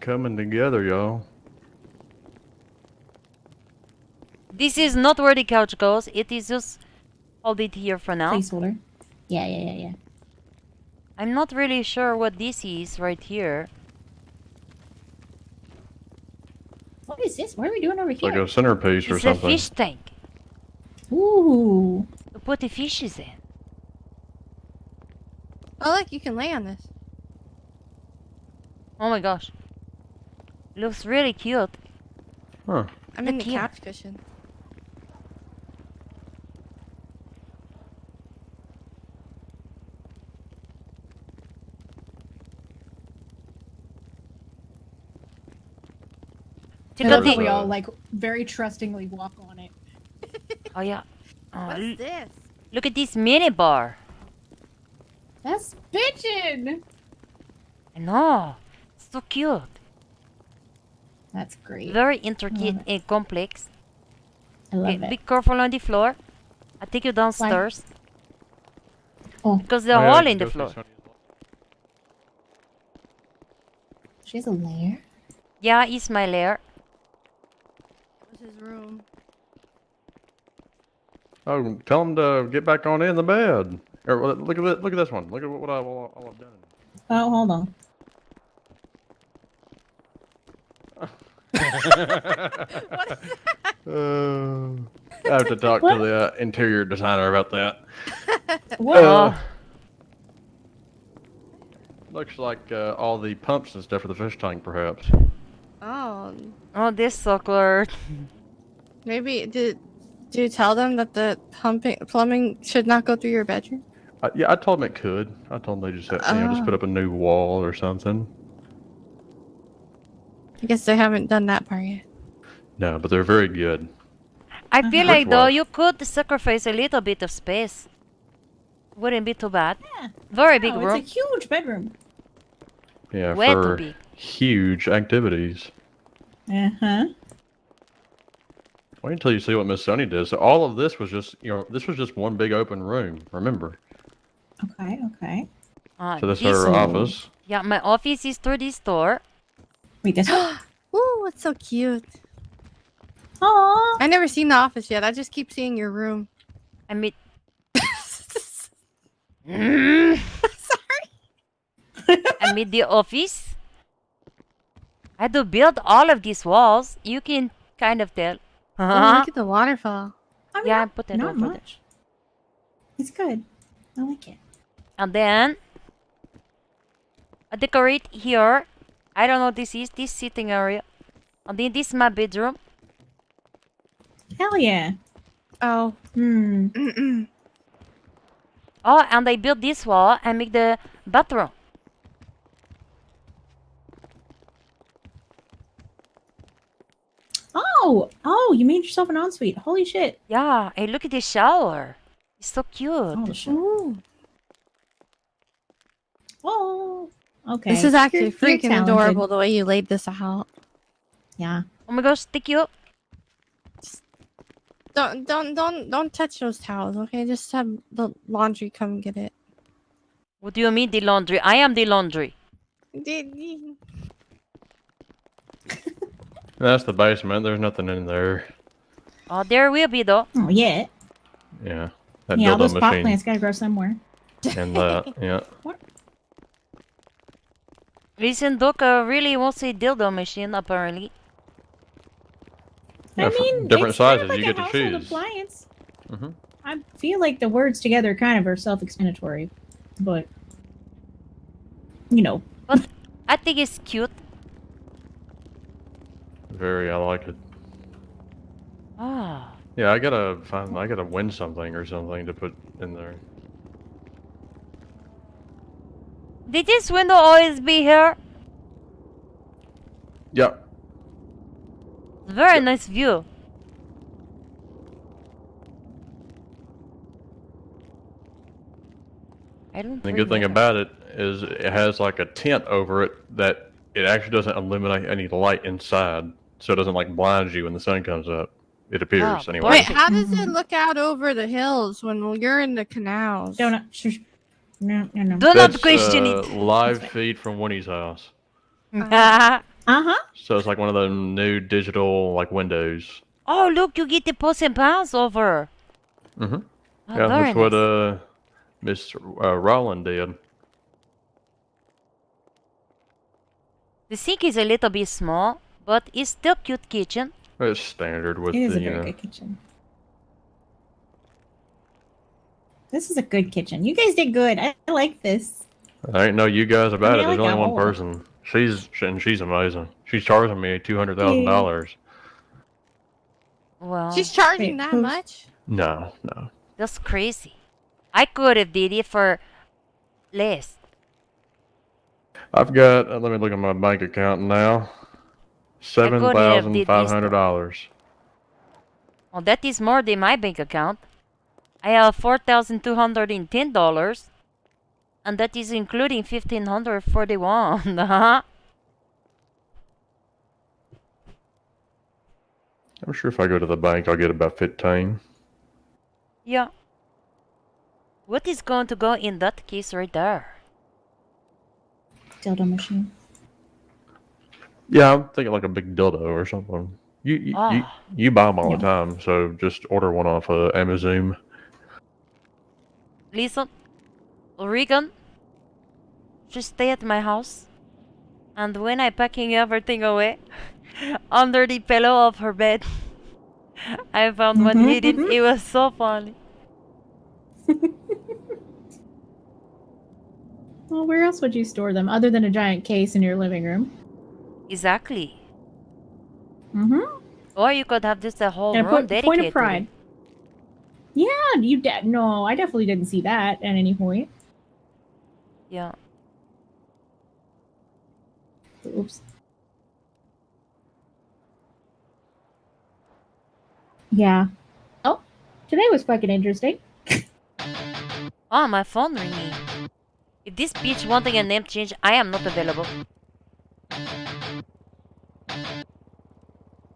coming together, y'all. This is not where the couch goes. It is just hold it here for now. Placeholder. Yeah. I'm not really sure what this is right here. What is this? What are we doing over It's here? like a centerpiece or It's a something. fish tank Ooh. to put the fishes in. Oh, look, you can lay on this. Oh my gosh. Looks really cute. Huh. I'm in the Look here. couch cushion. Check I out love how the. we all like very trustingly walk on it. Oh yeah. What's this? Look at this mini bar. That's bitchin'. I know. So cute. That's great. Very intricate and complex. I love Okay, it. be careful on the floor. I'll take you downstairs. Oh. Because there's a hole in the floor. She has a lair. Yeah, it's my lair. What's his room? Oh, tell him to get back on in the bed. Or, look at it. Look at this one. Look at what I've done. Oh, hold on. I have to talk to the interior designer about that. What? Looks like all the pumps and stuff for the fish tank, perhaps. Oh. Oh, this sucker. Maybe do you tell them that the plumbing should not go through your bedroom? Yeah, I told them it could. I told them they just just put up a new wall or something. I guess they haven't done that part yet. No, but they're very good. I feel like though you could sacrifice a little bit of space. Wouldn't be too bad. Yeah. Very big room. It's a huge bedroom. Yeah, Way too for big. huge activities. Uh-huh. Wait until you see what Miss Sunny did. So all of this was just, this was just one big open room. Remember? Okay. So that's her office. Yeah, my office is through this door. Wait, that's Ooh, it's so cute. Aww. I never seen the office yet. I just keep seeing your room. I mean, I made the office. I had to build all of these walls. You can kind of tell. Oh, look at the waterfall. Yeah, I put it not over there. much. It's good. I like it. And then I decorate here. I don't know what this is. This sitting area. And then this is my bedroom. Hell yeah. Oh. Oh, and I built this wall and make the bathroom. Oh, you made yourself an ensuite. Holy shit. Yeah, and look at the shower. It's so cute. Oh, okay. This is actually You're freaking talented. adorable the way you laid this out. Yeah. Oh my gosh, thank you. Don't touch those towels, okay? Just have the laundry come get it. What do you mean the laundry? I am the laundry. That's the basement. There's nothing in there. Oh, there will be though. Oh yeah. Yeah. That Yeah, all dildo those pot machine. plants gotta grow somewhere. And that, yeah. Listen, Doc really wants a dildo machine apparently. Yeah, I for mean, different it's kind sizes. of like You a get to household choose. appliance. hmm I feel like the words together kind of are self-explanatory, but you know. But I think it's cute. Very, I like it. Ah. Yeah, I gotta win something or something to put in there. Did this window always be here? Yeah. Very nice view. I don't. The good thing about it is it has like a tint over it that it actually doesn't eliminate any light inside, so it doesn't like blind you when the sun comes up. It appears anyway. Wait, how does it look out over the hills when you're in the canals? No. Do not That's, question it. Live feed from Winnie's house. So it's like one of the new digital like windows. Oh, look, you get the pots and pans over. Mm-hmm. Oh, Yeah, very that's what nice. Miss Rowland did. The sink is a little bit small, but it's still cute kitchen. It's standard with It is the, a very good kitchen. This is a good kitchen. You guys did good. I like this. I ain't know you guys about it. I There's like only that one whole- person. She's amazing. She's charging me $200,000. Well, She's charging that much? No. that's crazy. I could have did it for less. I've got. Let me look at my bank account now. $7,500. Well, that is more than my bank account. I have $4,210, and that is including $1,541. I'm sure if I go to the bank, I'll get about 15. Yeah. What is going to go in that case right there? Dildo machine. Yeah, I'm thinking like a big dildo or something. You buy them all the time, so just order one off Amazon. Listen, Regan, just stay at my house, and when I'm packing everything away, under the pillow of her bed, I found one hidden. It was so funny. Well, where else would you store them other than a giant case in your living room? Exactly. Mm-hmm. Or you could have just a whole And room dedicated point of to pride. it. Yeah, no, I definitely didn't see that at any point. Yeah. Oops. Yeah. Oh, today was fucking interesting. Oh, my phone ringing. If this bitch wanting a name change, I am not available.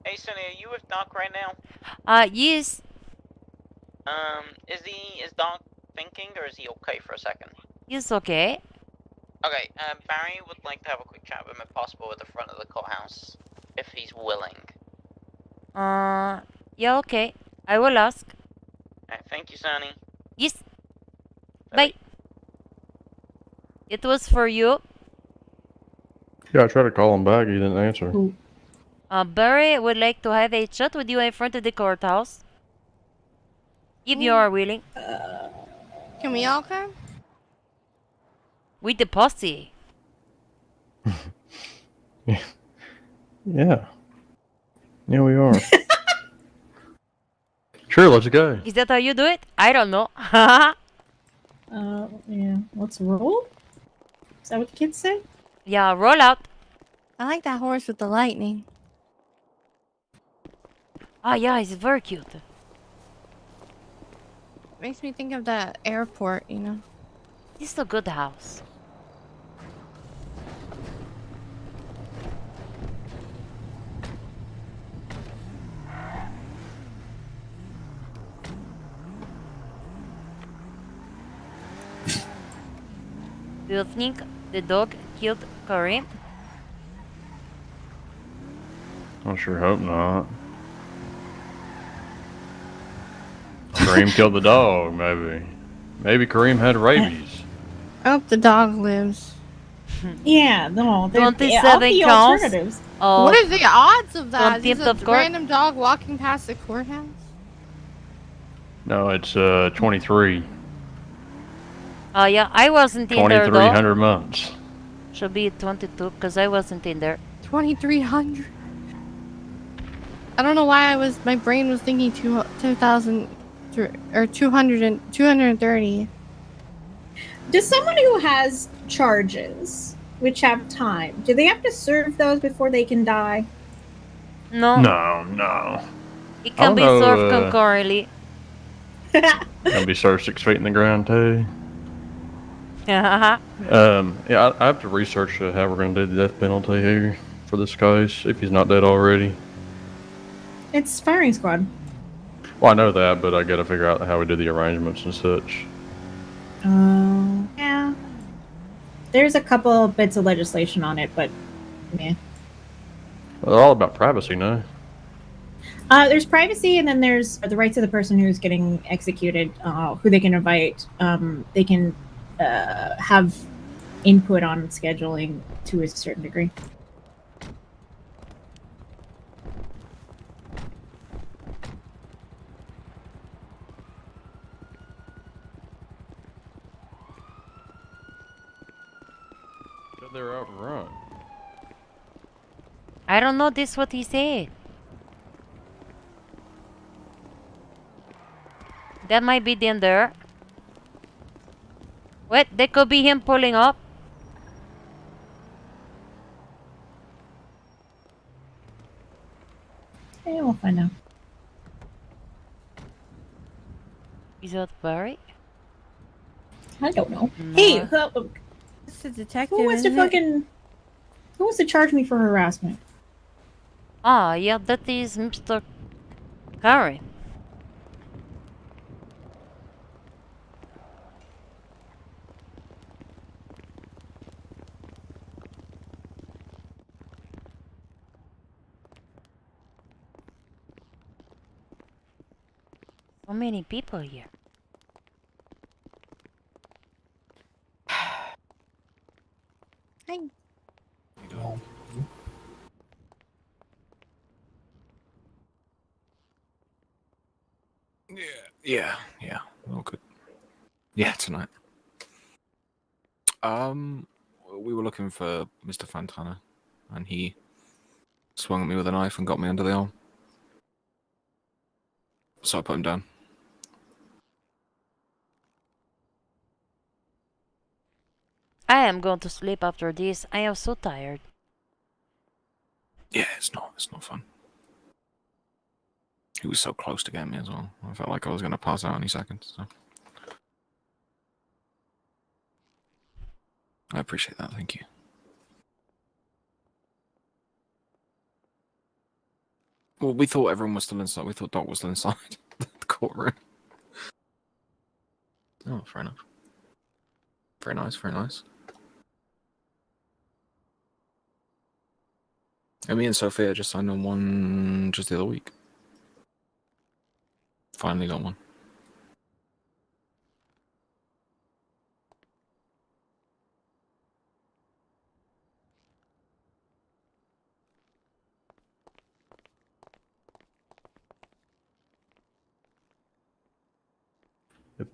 Hey, Sonny, are you with Doc right now? Yes. Is Doc thinking, or is he okay for a second? It's okay. Okay, Barry would like to have a quick chat with him if possible at the front of the courthouse, if he's willing. Yeah, okay. I will ask. Alright, thank you, Sonny. Yes. Bye. It was for you. Yeah, I tried to call him back. He didn't answer. Barry would like to have a chat with you in front of the courthouse. If you are willing. Can we all come? With the posse. Yeah. Yeah, we are. Sure, let's go. Is that how you do it? I don't know. Yeah. Let's roll? Is that what the kids say? Yeah, roll out. I like that horse with the lightning. Ah, yeah, it's very cute. Makes me think of the airport, you know. This is a good house. Do you think the dog killed Karim? I sure hope not. Kareem killed the dog, maybe. Maybe Kareem had rabies. I hope the dog lives. Yeah, no. 27 counts. What are the odds of that? Is Contempt a of court? random dog walking past the courthouse? No, it's 23. Yeah, I wasn't in there though. 2,300 months. Should be 22 because I wasn't in there. 2,300. I don't know why my brain was thinking 2,000 or 230. Does someone who has charges, which have time, do they have to serve those before they can die? No. No. It can be served concurrently. Can be served 6 feet in the ground too. Yeah, I have to research how we're going to do the death penalty here for this case, if he's not dead already. It's firing squad. Well, I know that, but I got to figure out how we do the arrangements and such. Yeah. There's a couple bits of legislation on it, but yeah. They're all about privacy now. There's privacy, and then there's the rights of the person who's getting executed, who they can invite. They can have input on scheduling to a certain degree. They're outrun. I don't know this what he said. That might be in there. What? That could be him pulling up. Yeah, we'll find out. Is that Barry? I don't know. No. Hey, It's a detective. who wants to who wants to charge me for harassment? Ah, yeah, that is Mr. Curry. So many people here. Hi. Yeah. All good. Yeah, tonight. We were looking for Mr. Fantana, and he swung at me with a knife and got me under the arm. So I put him down. I am going to sleep after this. I am so tired. Yeah, it's not fun. He was so close to getting me as well. I felt like I was going to pass out any second. So I appreciate that. Thank you. Well, we thought everyone was still inside. We thought Doc was still inside the courtroom. Oh, fair enough. Very nice, very nice. And me and Sophia just signed on one just the other week. Finally got one.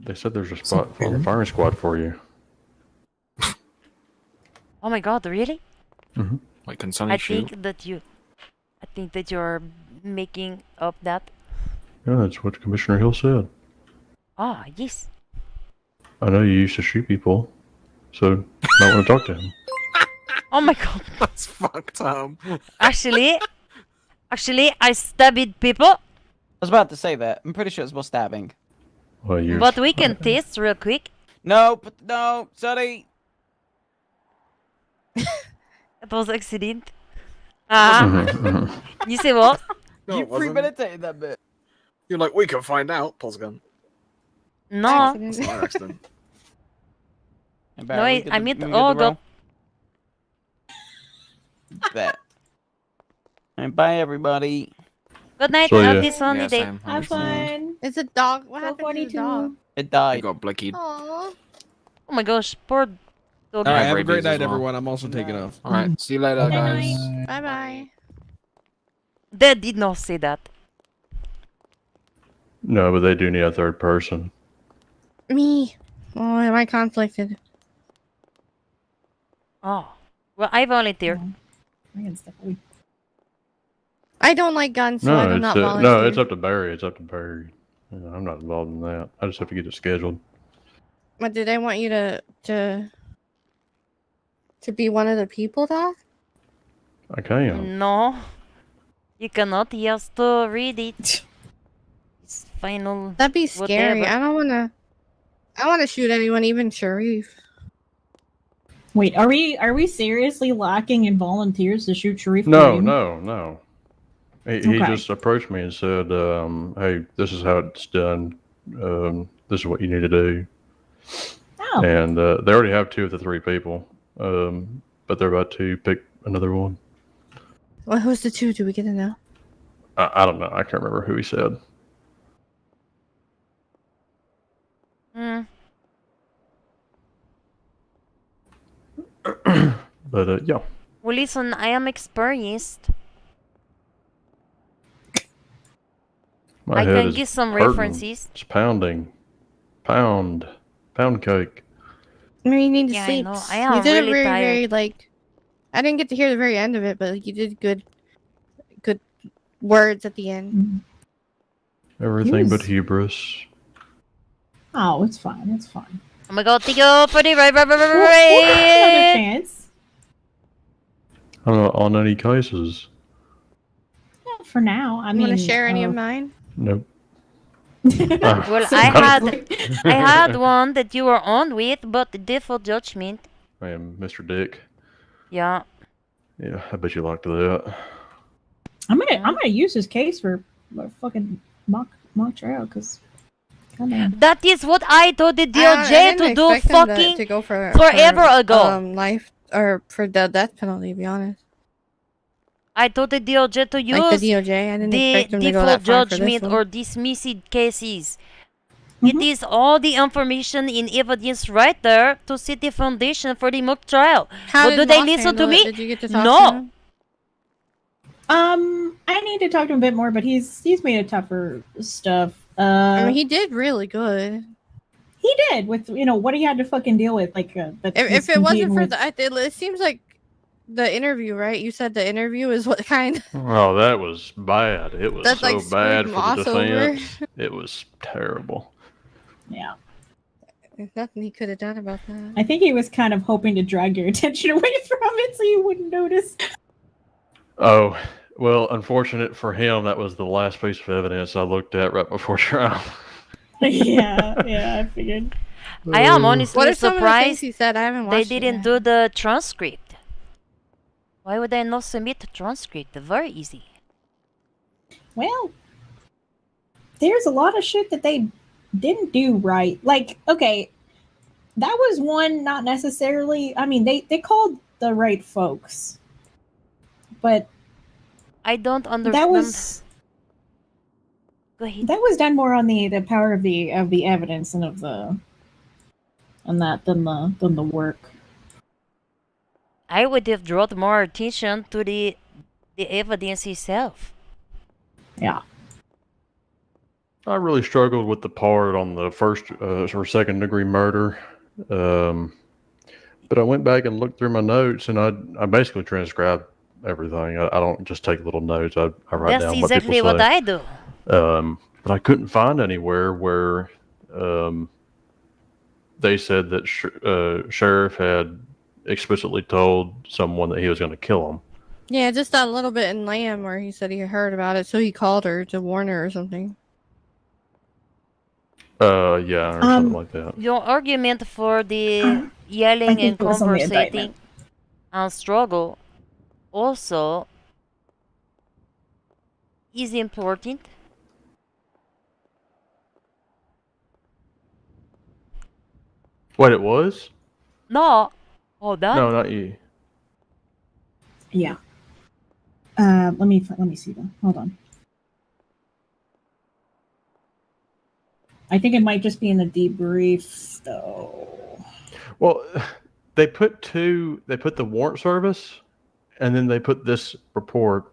They said there's a spot for the firing squad for you. Oh my god, really? Mm-hmm. Like, can Sonny shoot? I think that you're making up that. Yeah, that's what Commissioner Hill said. Ah, yes. I know you used to shoot people, so you might want to talk to him. Oh my god. That's fucked up. Actually, I stabbed people. I was about to say that. I'm pretty sure it's about stabbing. Well, But we can test real quick. No, sorry. It was accident. Mm-hmm, You say what? No, You it wasn't. premeditated that bit. You're like, we can find out. Pulse gun. No. It's not an accident. No, I meant oh god. Bet. And bye, everybody. Good night. So, Have yeah. this sunny day. Sam. Have fun. It's a dog. What happened to the dog? It I died. got blicky. Aww. Oh my gosh, poor dog. All right, have a rabies great as night, well. everyone. I'm also taking off. All right, see you later, guys. Bye bye. Dad did not say that. No, but they do need a third person. Me. Oh, am I conflicted? Oh, well, I volunteer. I don't like guns, so I do not volunteer. No, it's up to Barry. It's up to Barry. You know, I'm not involved in that. I just have to get it scheduled. But did they want you to be one of the people, Doc? I can. No, you cannot. He has to read it. It's final. That'd be scary. whatever. I don't want to shoot anyone, even Sharif. Wait, are we seriously lacking in volunteers to shoot Sharif? No, Karim? no. He Okay. just approached me and said, "Hey, this is how it's done. This is what you need to do." Oh. And they already have 2 of the 3 people, but they're about to pick another one. Well, who's the two? Do we get to know? I don't know. I can't remember who he said. But yeah. Well, listen, I am experienced. My I head can is give some hurting. references. It's pounding. Pound cake. I mean, you need to Yeah, sleep. I know. I am You did really it very, tired. very like. I didn't get to hear the very end of it, but you did good words at the end. Everything but hubris. Oh, it's fine. It's fine. Oh my god, thank you for the right. Another chance. I'm not on any cases. Yeah, for now, I You mean. want to share any of mine? Nope. Well, I had one that you were on with, but the default judgment. I am Mr. Dick. Yeah. Yeah, I bet you liked that. I'm gonna use this case for fucking mock trial because. That is what I told the DOJ to do fucking to go for forever ago. Life or for the death penalty, to be honest. I told the DOJ to use Like the DOJ, I didn't expect them to go that default far for this judgment one. or dismissed cases. It is all the information in evidence right there to set the foundation for the mock trial. How But did do they Mock listen to handle it? me? Did you get to talk No. to him? I need to talk to him a bit more, but he's made it tougher stuff. I mean, he did really good. He did with what he had to fucking deal with. Like, If it wasn't for it seems like the interview, right? You said the interview is what kind. Oh, that was bad. It was That's so like bad screwed for Moss the over. defense. It was terrible. Yeah. There's nothing he could have done about that. I think he was kind of hoping to drag your attention away from it so you wouldn't notice. Oh, well, unfortunate for him, that was the last piece of evidence I looked at right before trial. yeah, I figured. I am honestly What are some of the things surprised he said? I haven't they watched it didn't yet. do the transcript. Why would I not submit the transcript? Very easy. Well, there's a lot of shit that they didn't do right. Like, okay, that was one not necessarily. I mean, they called the right folks, but I don't understand. that was Go ahead. that was done more on the power of the evidence and of the than the work. I would have drawn more attention to the evidence itself. Yeah. I really struggled with the part on the first or second degree murder. But I went back and looked through my notes, and I basically transcribed everything. I don't just take little notes. I write That's down what people exactly say. what I do. But I couldn't find anywhere where they said that sheriff had explicitly told someone that he was going to kill him. Yeah, just that little bit in Lamb where he said he heard about it, so he called her to warn her or something. Yeah, or something like that. Your argument for the yelling and it was on the conversating indictment. and struggle also is important. What it was? No. Hold on. No, not you. Yeah. Let me see though. Hold on. I think it might just be in the debrief though. Well, they put the warrant service, and then they put this report.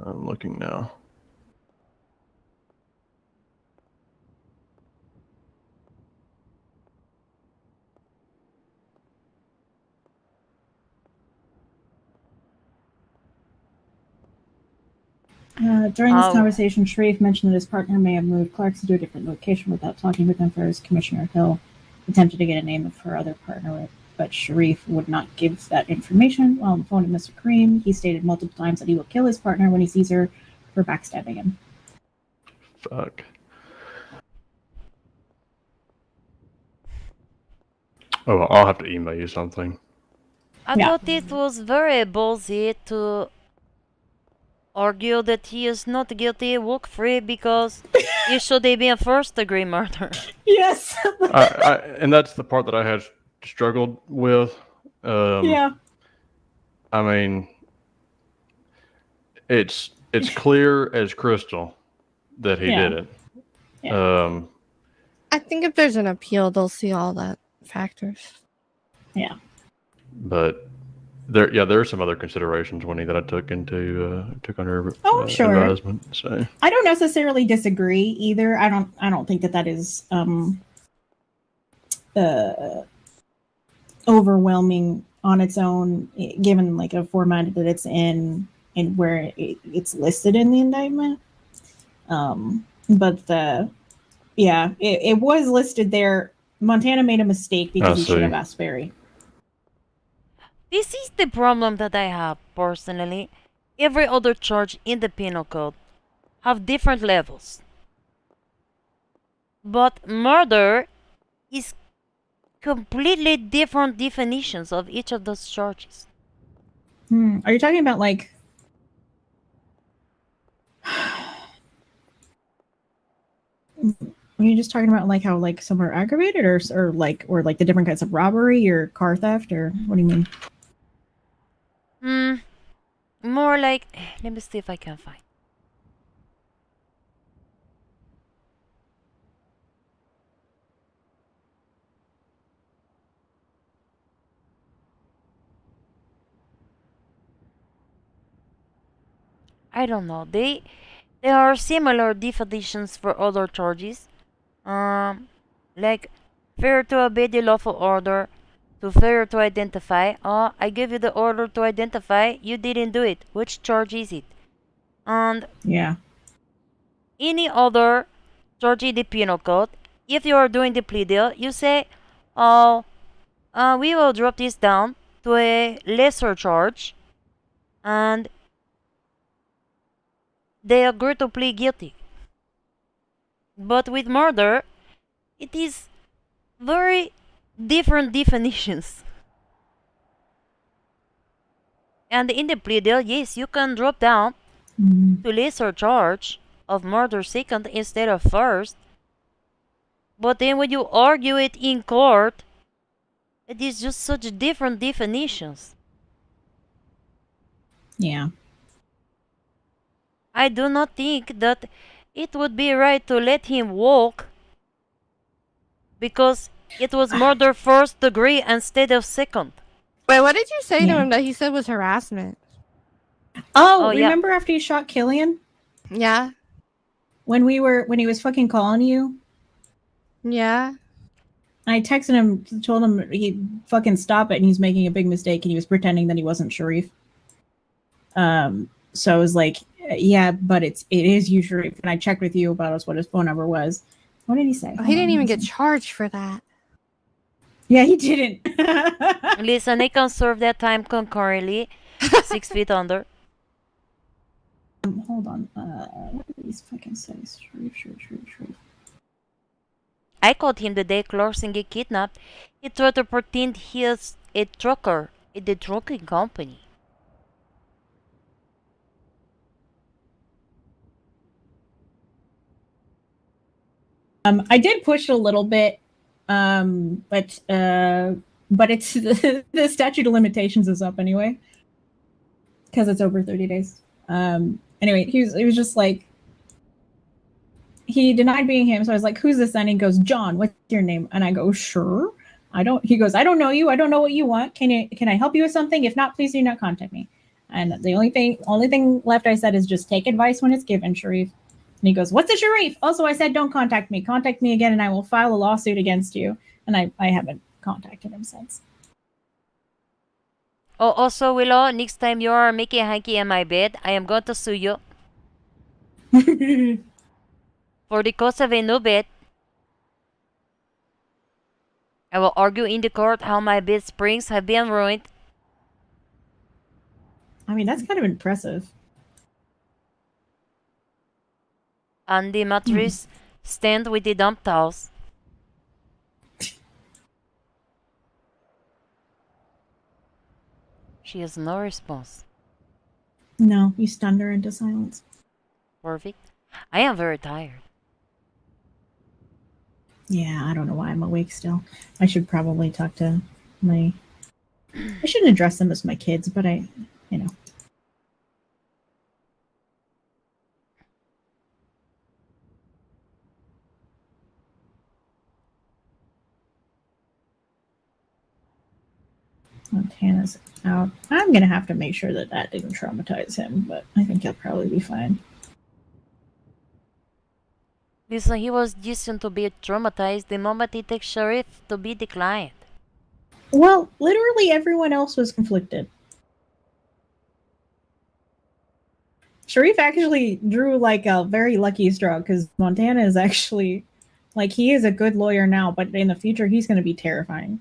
I'm looking now. During this conversation, Sharif mentioned that his partner may have moved Clarkson to a different location without talking with him first. Commissioner Hill attempted to get a name of her other partner, but Sharif would not give that information. While on the phone to Mr. Kareem, he stated multiple times that he will kill his partner when he sees her for backstabbing him. Fuck. Oh, I'll have to email you something. I thought it was very ballsy to argue that he is not guilty, walk free, because he should have been first degree murder. Yes. And that's the part that I had struggled with. Yeah. I mean, it's clear as crystal that he did it. Yeah. I think if there's an appeal, they'll see all that factors. Yeah. But there are some other considerations, Winnie, that I took under advisement. So I don't necessarily disagree either. I don't think that is overwhelming on its own, given like a format that it's in and where it's listed in the indictment. It was listed there. Montana made a mistake because he should have asked Barry. This is the problem that I have personally. Every other charge in the penal code have different levels. But murder is completely different definitions of each of those charges. Are you talking about like Are you just talking about like how like some are aggravated or like the different kinds of robbery or car theft, or what do you mean? More like, let me see if I can find. I don't know. There are similar definitions for other charges. Like failure to obey the lawful order, to failure to identify. Oh, I gave you the order to identify, you didn't do it. Which charge is it? And any other charge in the penal code, if you are doing the plea deal, you say, we will drop this down to a lesser charge, and they agree to plead guilty. But with murder, it is very different definitions. And in the plea deal, yes, you can drop down to lesser charge of murder second instead of first. But then when you argue it in court, it is just such different definitions. Yeah. I do not think that it would be right to let him walk because it was murder first degree instead of second. Wait, what did you say to him that he said was harassment? Remember after you shot Killian? Yeah. When he was fucking calling you? Yeah. I texted him, told him he fucking stop it, and he's making a big mistake, and he was pretending that he wasn't Sharif. So I was like, yeah, but it is you, Sharif. And I checked with you about what his phone number was. What did he say? Oh, he didn't even get charged for that. Yeah, he didn't. Listen, they can serve that time concurrently. 6 feet under. Hold on. What did these fucking say? Sharif. I caught him the day Clarkson get kidnapped. He tried to pretend he is a trucker in the trucking company. I did push a little bit, but it's the statute of limitations is up anyway because it's over 30 days. Anyway, he was just like, he denied being him, so I was like, "Who's this?" And he goes, "John, what's your name?" And I go, "Sure." He goes, "I don't know you. I don't know what you want. Can I help you with something? If not, please do not contact me." And the only thing left I said is just take advice when it's given, Sharif. And he goes, "What's a Sharif?" Also, I said, "Don't contact me. Contact me again, and I will file a lawsuit against you." And I haven't contacted him since. Oh, also, Willow, next time you are making a hanky in my bed, I am going to sue you. For the cost of a new bed. I will argue in the court how my bed springs have been ruined. I mean, that's kind of impressive. And the mattress stand with the dump towels. She has no response. No, you stunned her into silence. Perfect. I am very tired. Yeah, I don't know why I'm awake still. I should probably talk to I shouldn't address them as my kids, but Montana's out. I'm gonna have to make sure that didn't traumatize him, but I think he'll probably be fine. Listen, he was destined to be traumatized the moment he takes Sheriff to be declined. Well, literally everyone else was conflicted. Sharif actually drew like a very lucky straw because Montana is actually like he is a good lawyer now, but in the future he's going to be terrifying.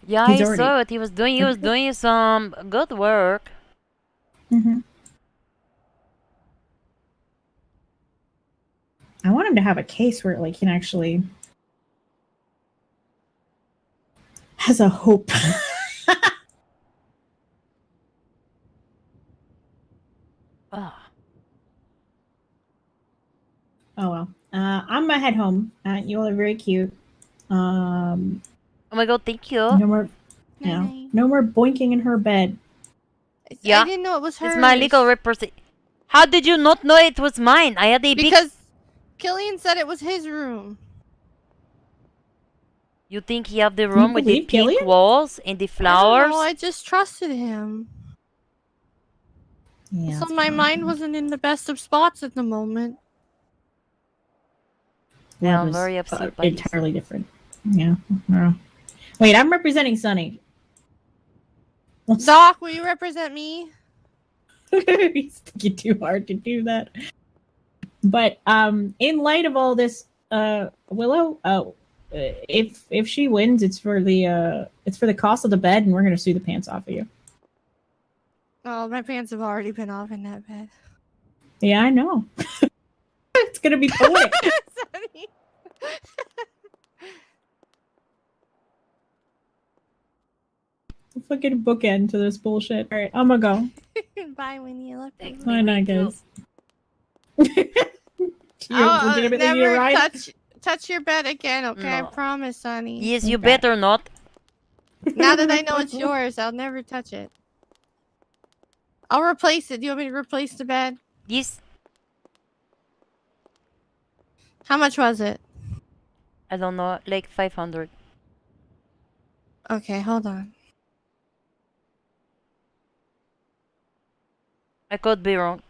Yeah, I saw it. He was doing some good work. Mm-hmm. I want him to have a case where like he actually has a hope. Oh well. I'm gonna head home. You all are very cute. Oh my god, thank you. No more, no more boinking in her bed. Yeah, I didn't know it was hers. It's my legal representation. How did you not know it was mine? I had a because Killian said it was his room. You think he have the room with the pink walls and the flowers? No, I just trusted him. Yeah, so my mind wasn't in the best of spots at the moment. Yeah, I'm very upset by entirely different. Yeah. Wait, I'm representing Sunny. Doc, will you represent me? He's thinking too hard to do that. But in light of all this, Willow, if she wins, it's for the cost of the bed, and we're gonna sue the pants off of you. Oh, my pants have already been off in that bed. Yeah, I know. It's gonna be poetic. Fucking bookend to this bullshit. All right, I'm gonna go. Bye, Winnie. I love you. Bye, night, guys. Never touch your bed again, okay? No. I promise, Sonny. Yes, you better not. Now that I know it's yours, I'll never touch it. I'll replace it. Do you want me to replace the bed? Yes. How much was it? I don't know, like 500. Okay, hold on. I could be wrong.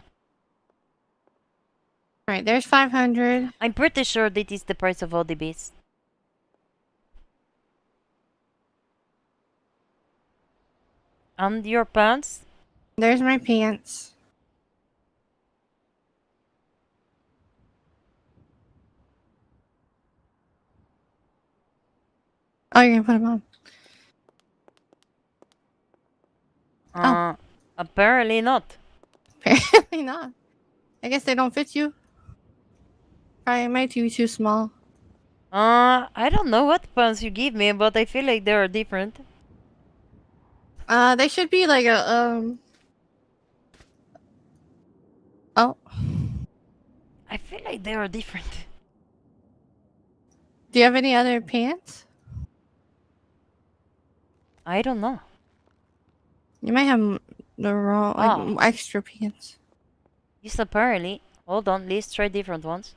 Alright, there's 500. I'm pretty sure that is the price of all the bees. And your pants? There's my pants. Oh, you're gonna put them on. Apparently not. Apparently not. I guess they don't fit you. Probably might be too small. I don't know what pants you give me, but I feel like they are different. They should be like a Oh. I feel like they are different. Do you have any other pants? I don't know. You might have the wrong, extra pants. Yes, apparently. Hold on, let's try different ones.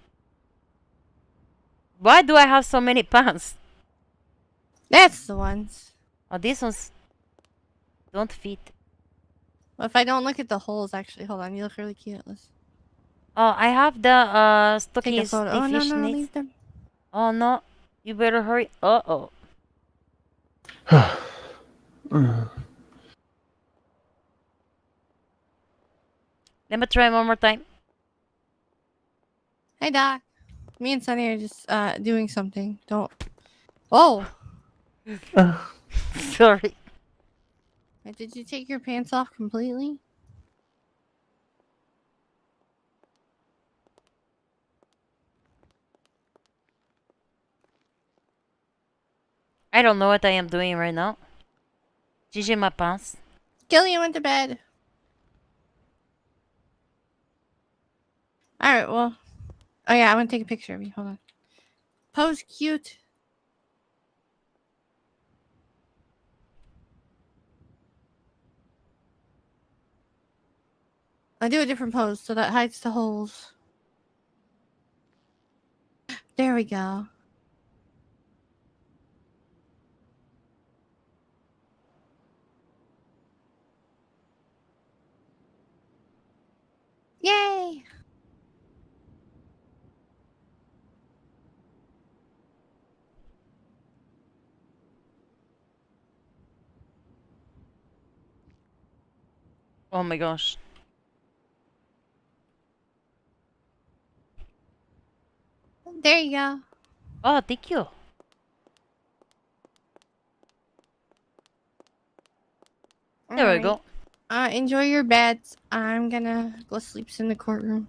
Why do I have so many pants? That's the ones. Oh, these ones don't fit. Well, if I don't look at the holes, actually, hold on. You look really cute. Oh, I have the Take stockies. a photo. Oh, no, leave them. Oh no, you better hurry. Uh-oh. Let me try one more time. Hey, Doc. Me and Sunny are just doing something. Don't. Oh. Sorry. Wait, did you take your pants off completely? I don't know what I am doing right now. GG my pants. Gillian went to bed. Alright, well. Oh yeah, I want to take a picture of you. Hold on. Pose cute. I do a different pose so that hides the holes. There we go. Oh my gosh. There you go. Oh, thank you. There we go. Enjoy your beds. I'm gonna go sleep in the courtroom.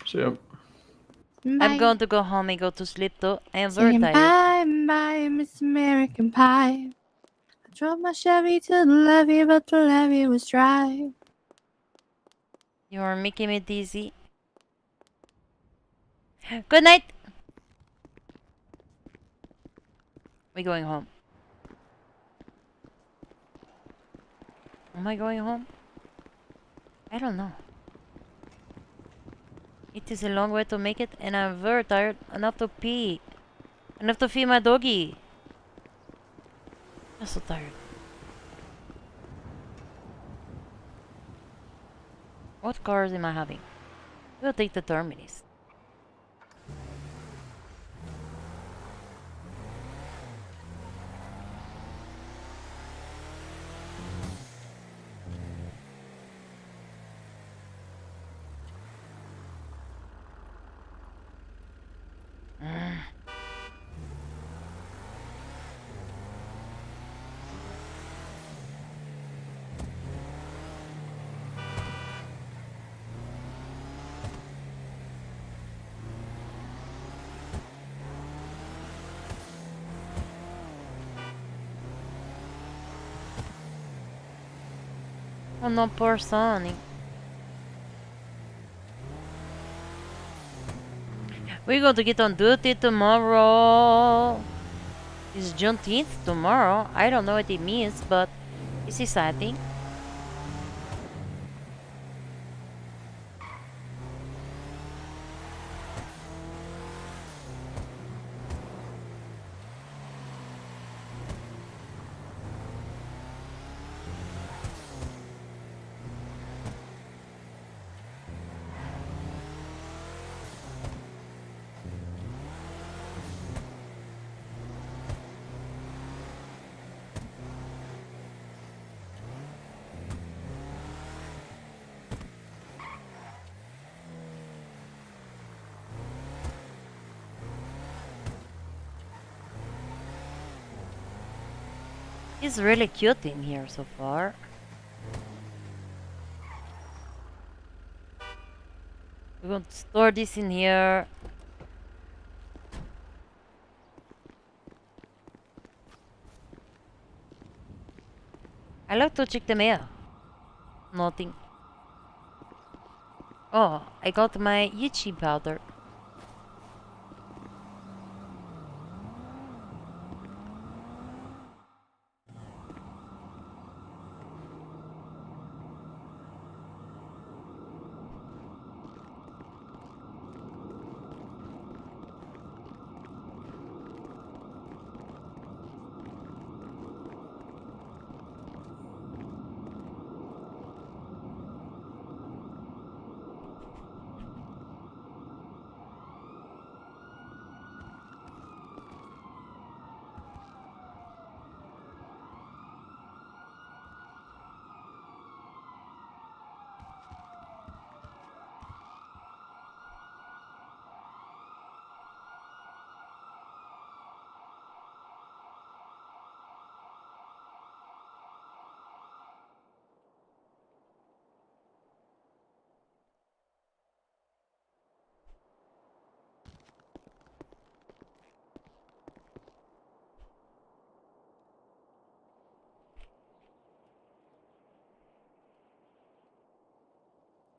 So, I'm going to go home and go to sleep though. I am very Saying tired. bye, bye, Miss American Pie. I drove my Chevy to the levee, but the levee was dry. You are making me dizzy. Good night. We're going home. Am I going home? I don't know. It is a long way to make it, and I'm very tired. I have to pee. I have to feed my doggy. I'm so tired. What cars am I having? We'll take the Terminus. Oh no, poor Sonny. We're going to get on duty tomorrow. It's Juneteenth tomorrow. I don't know what it means, but it's exciting. It's really cute in here so far. We're going to store this in here. I like to check the mail. Nothing. Oh, I got my itchy powder.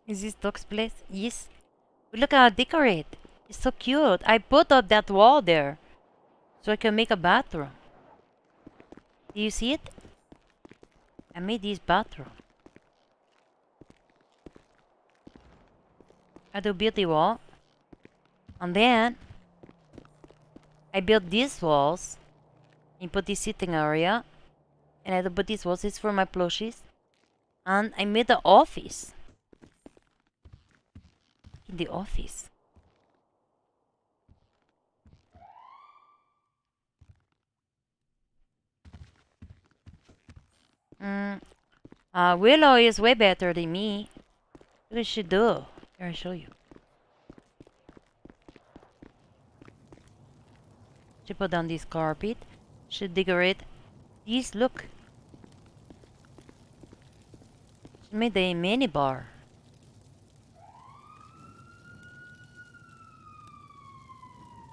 Is this dog's place? Yes. Look how I decorate. It's so cute. I put up that wall there so I can make a bathroom. Do you see it? I made this bathroom. I do build the wall. And then I built these walls and put this sitting area. And I put these walls. It's for my plushies. And I made the office. In the office. Willow is way better than me. What does she do? Here, I'll show you. She put down this carpet. She decorate these. Look. She made a mini bar.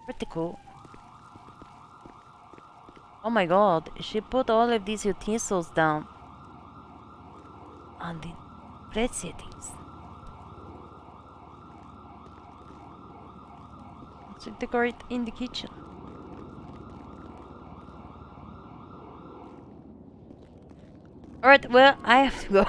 Pretty cool. Oh my god, she put all of these utensils down on the plate settings. Let's decorate in the kitchen. Alright, well, I have to go.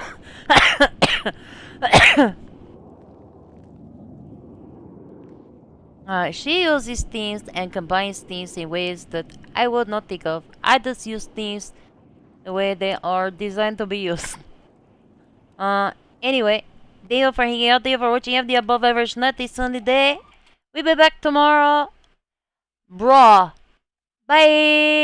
She uses things and combines things in ways that I would not think of. I just use things the way they are designed to be used. Anyway, thank you for hanging out, thank you for watching the above average night this sunny day. We'll be back tomorrow. Bruh. Bye.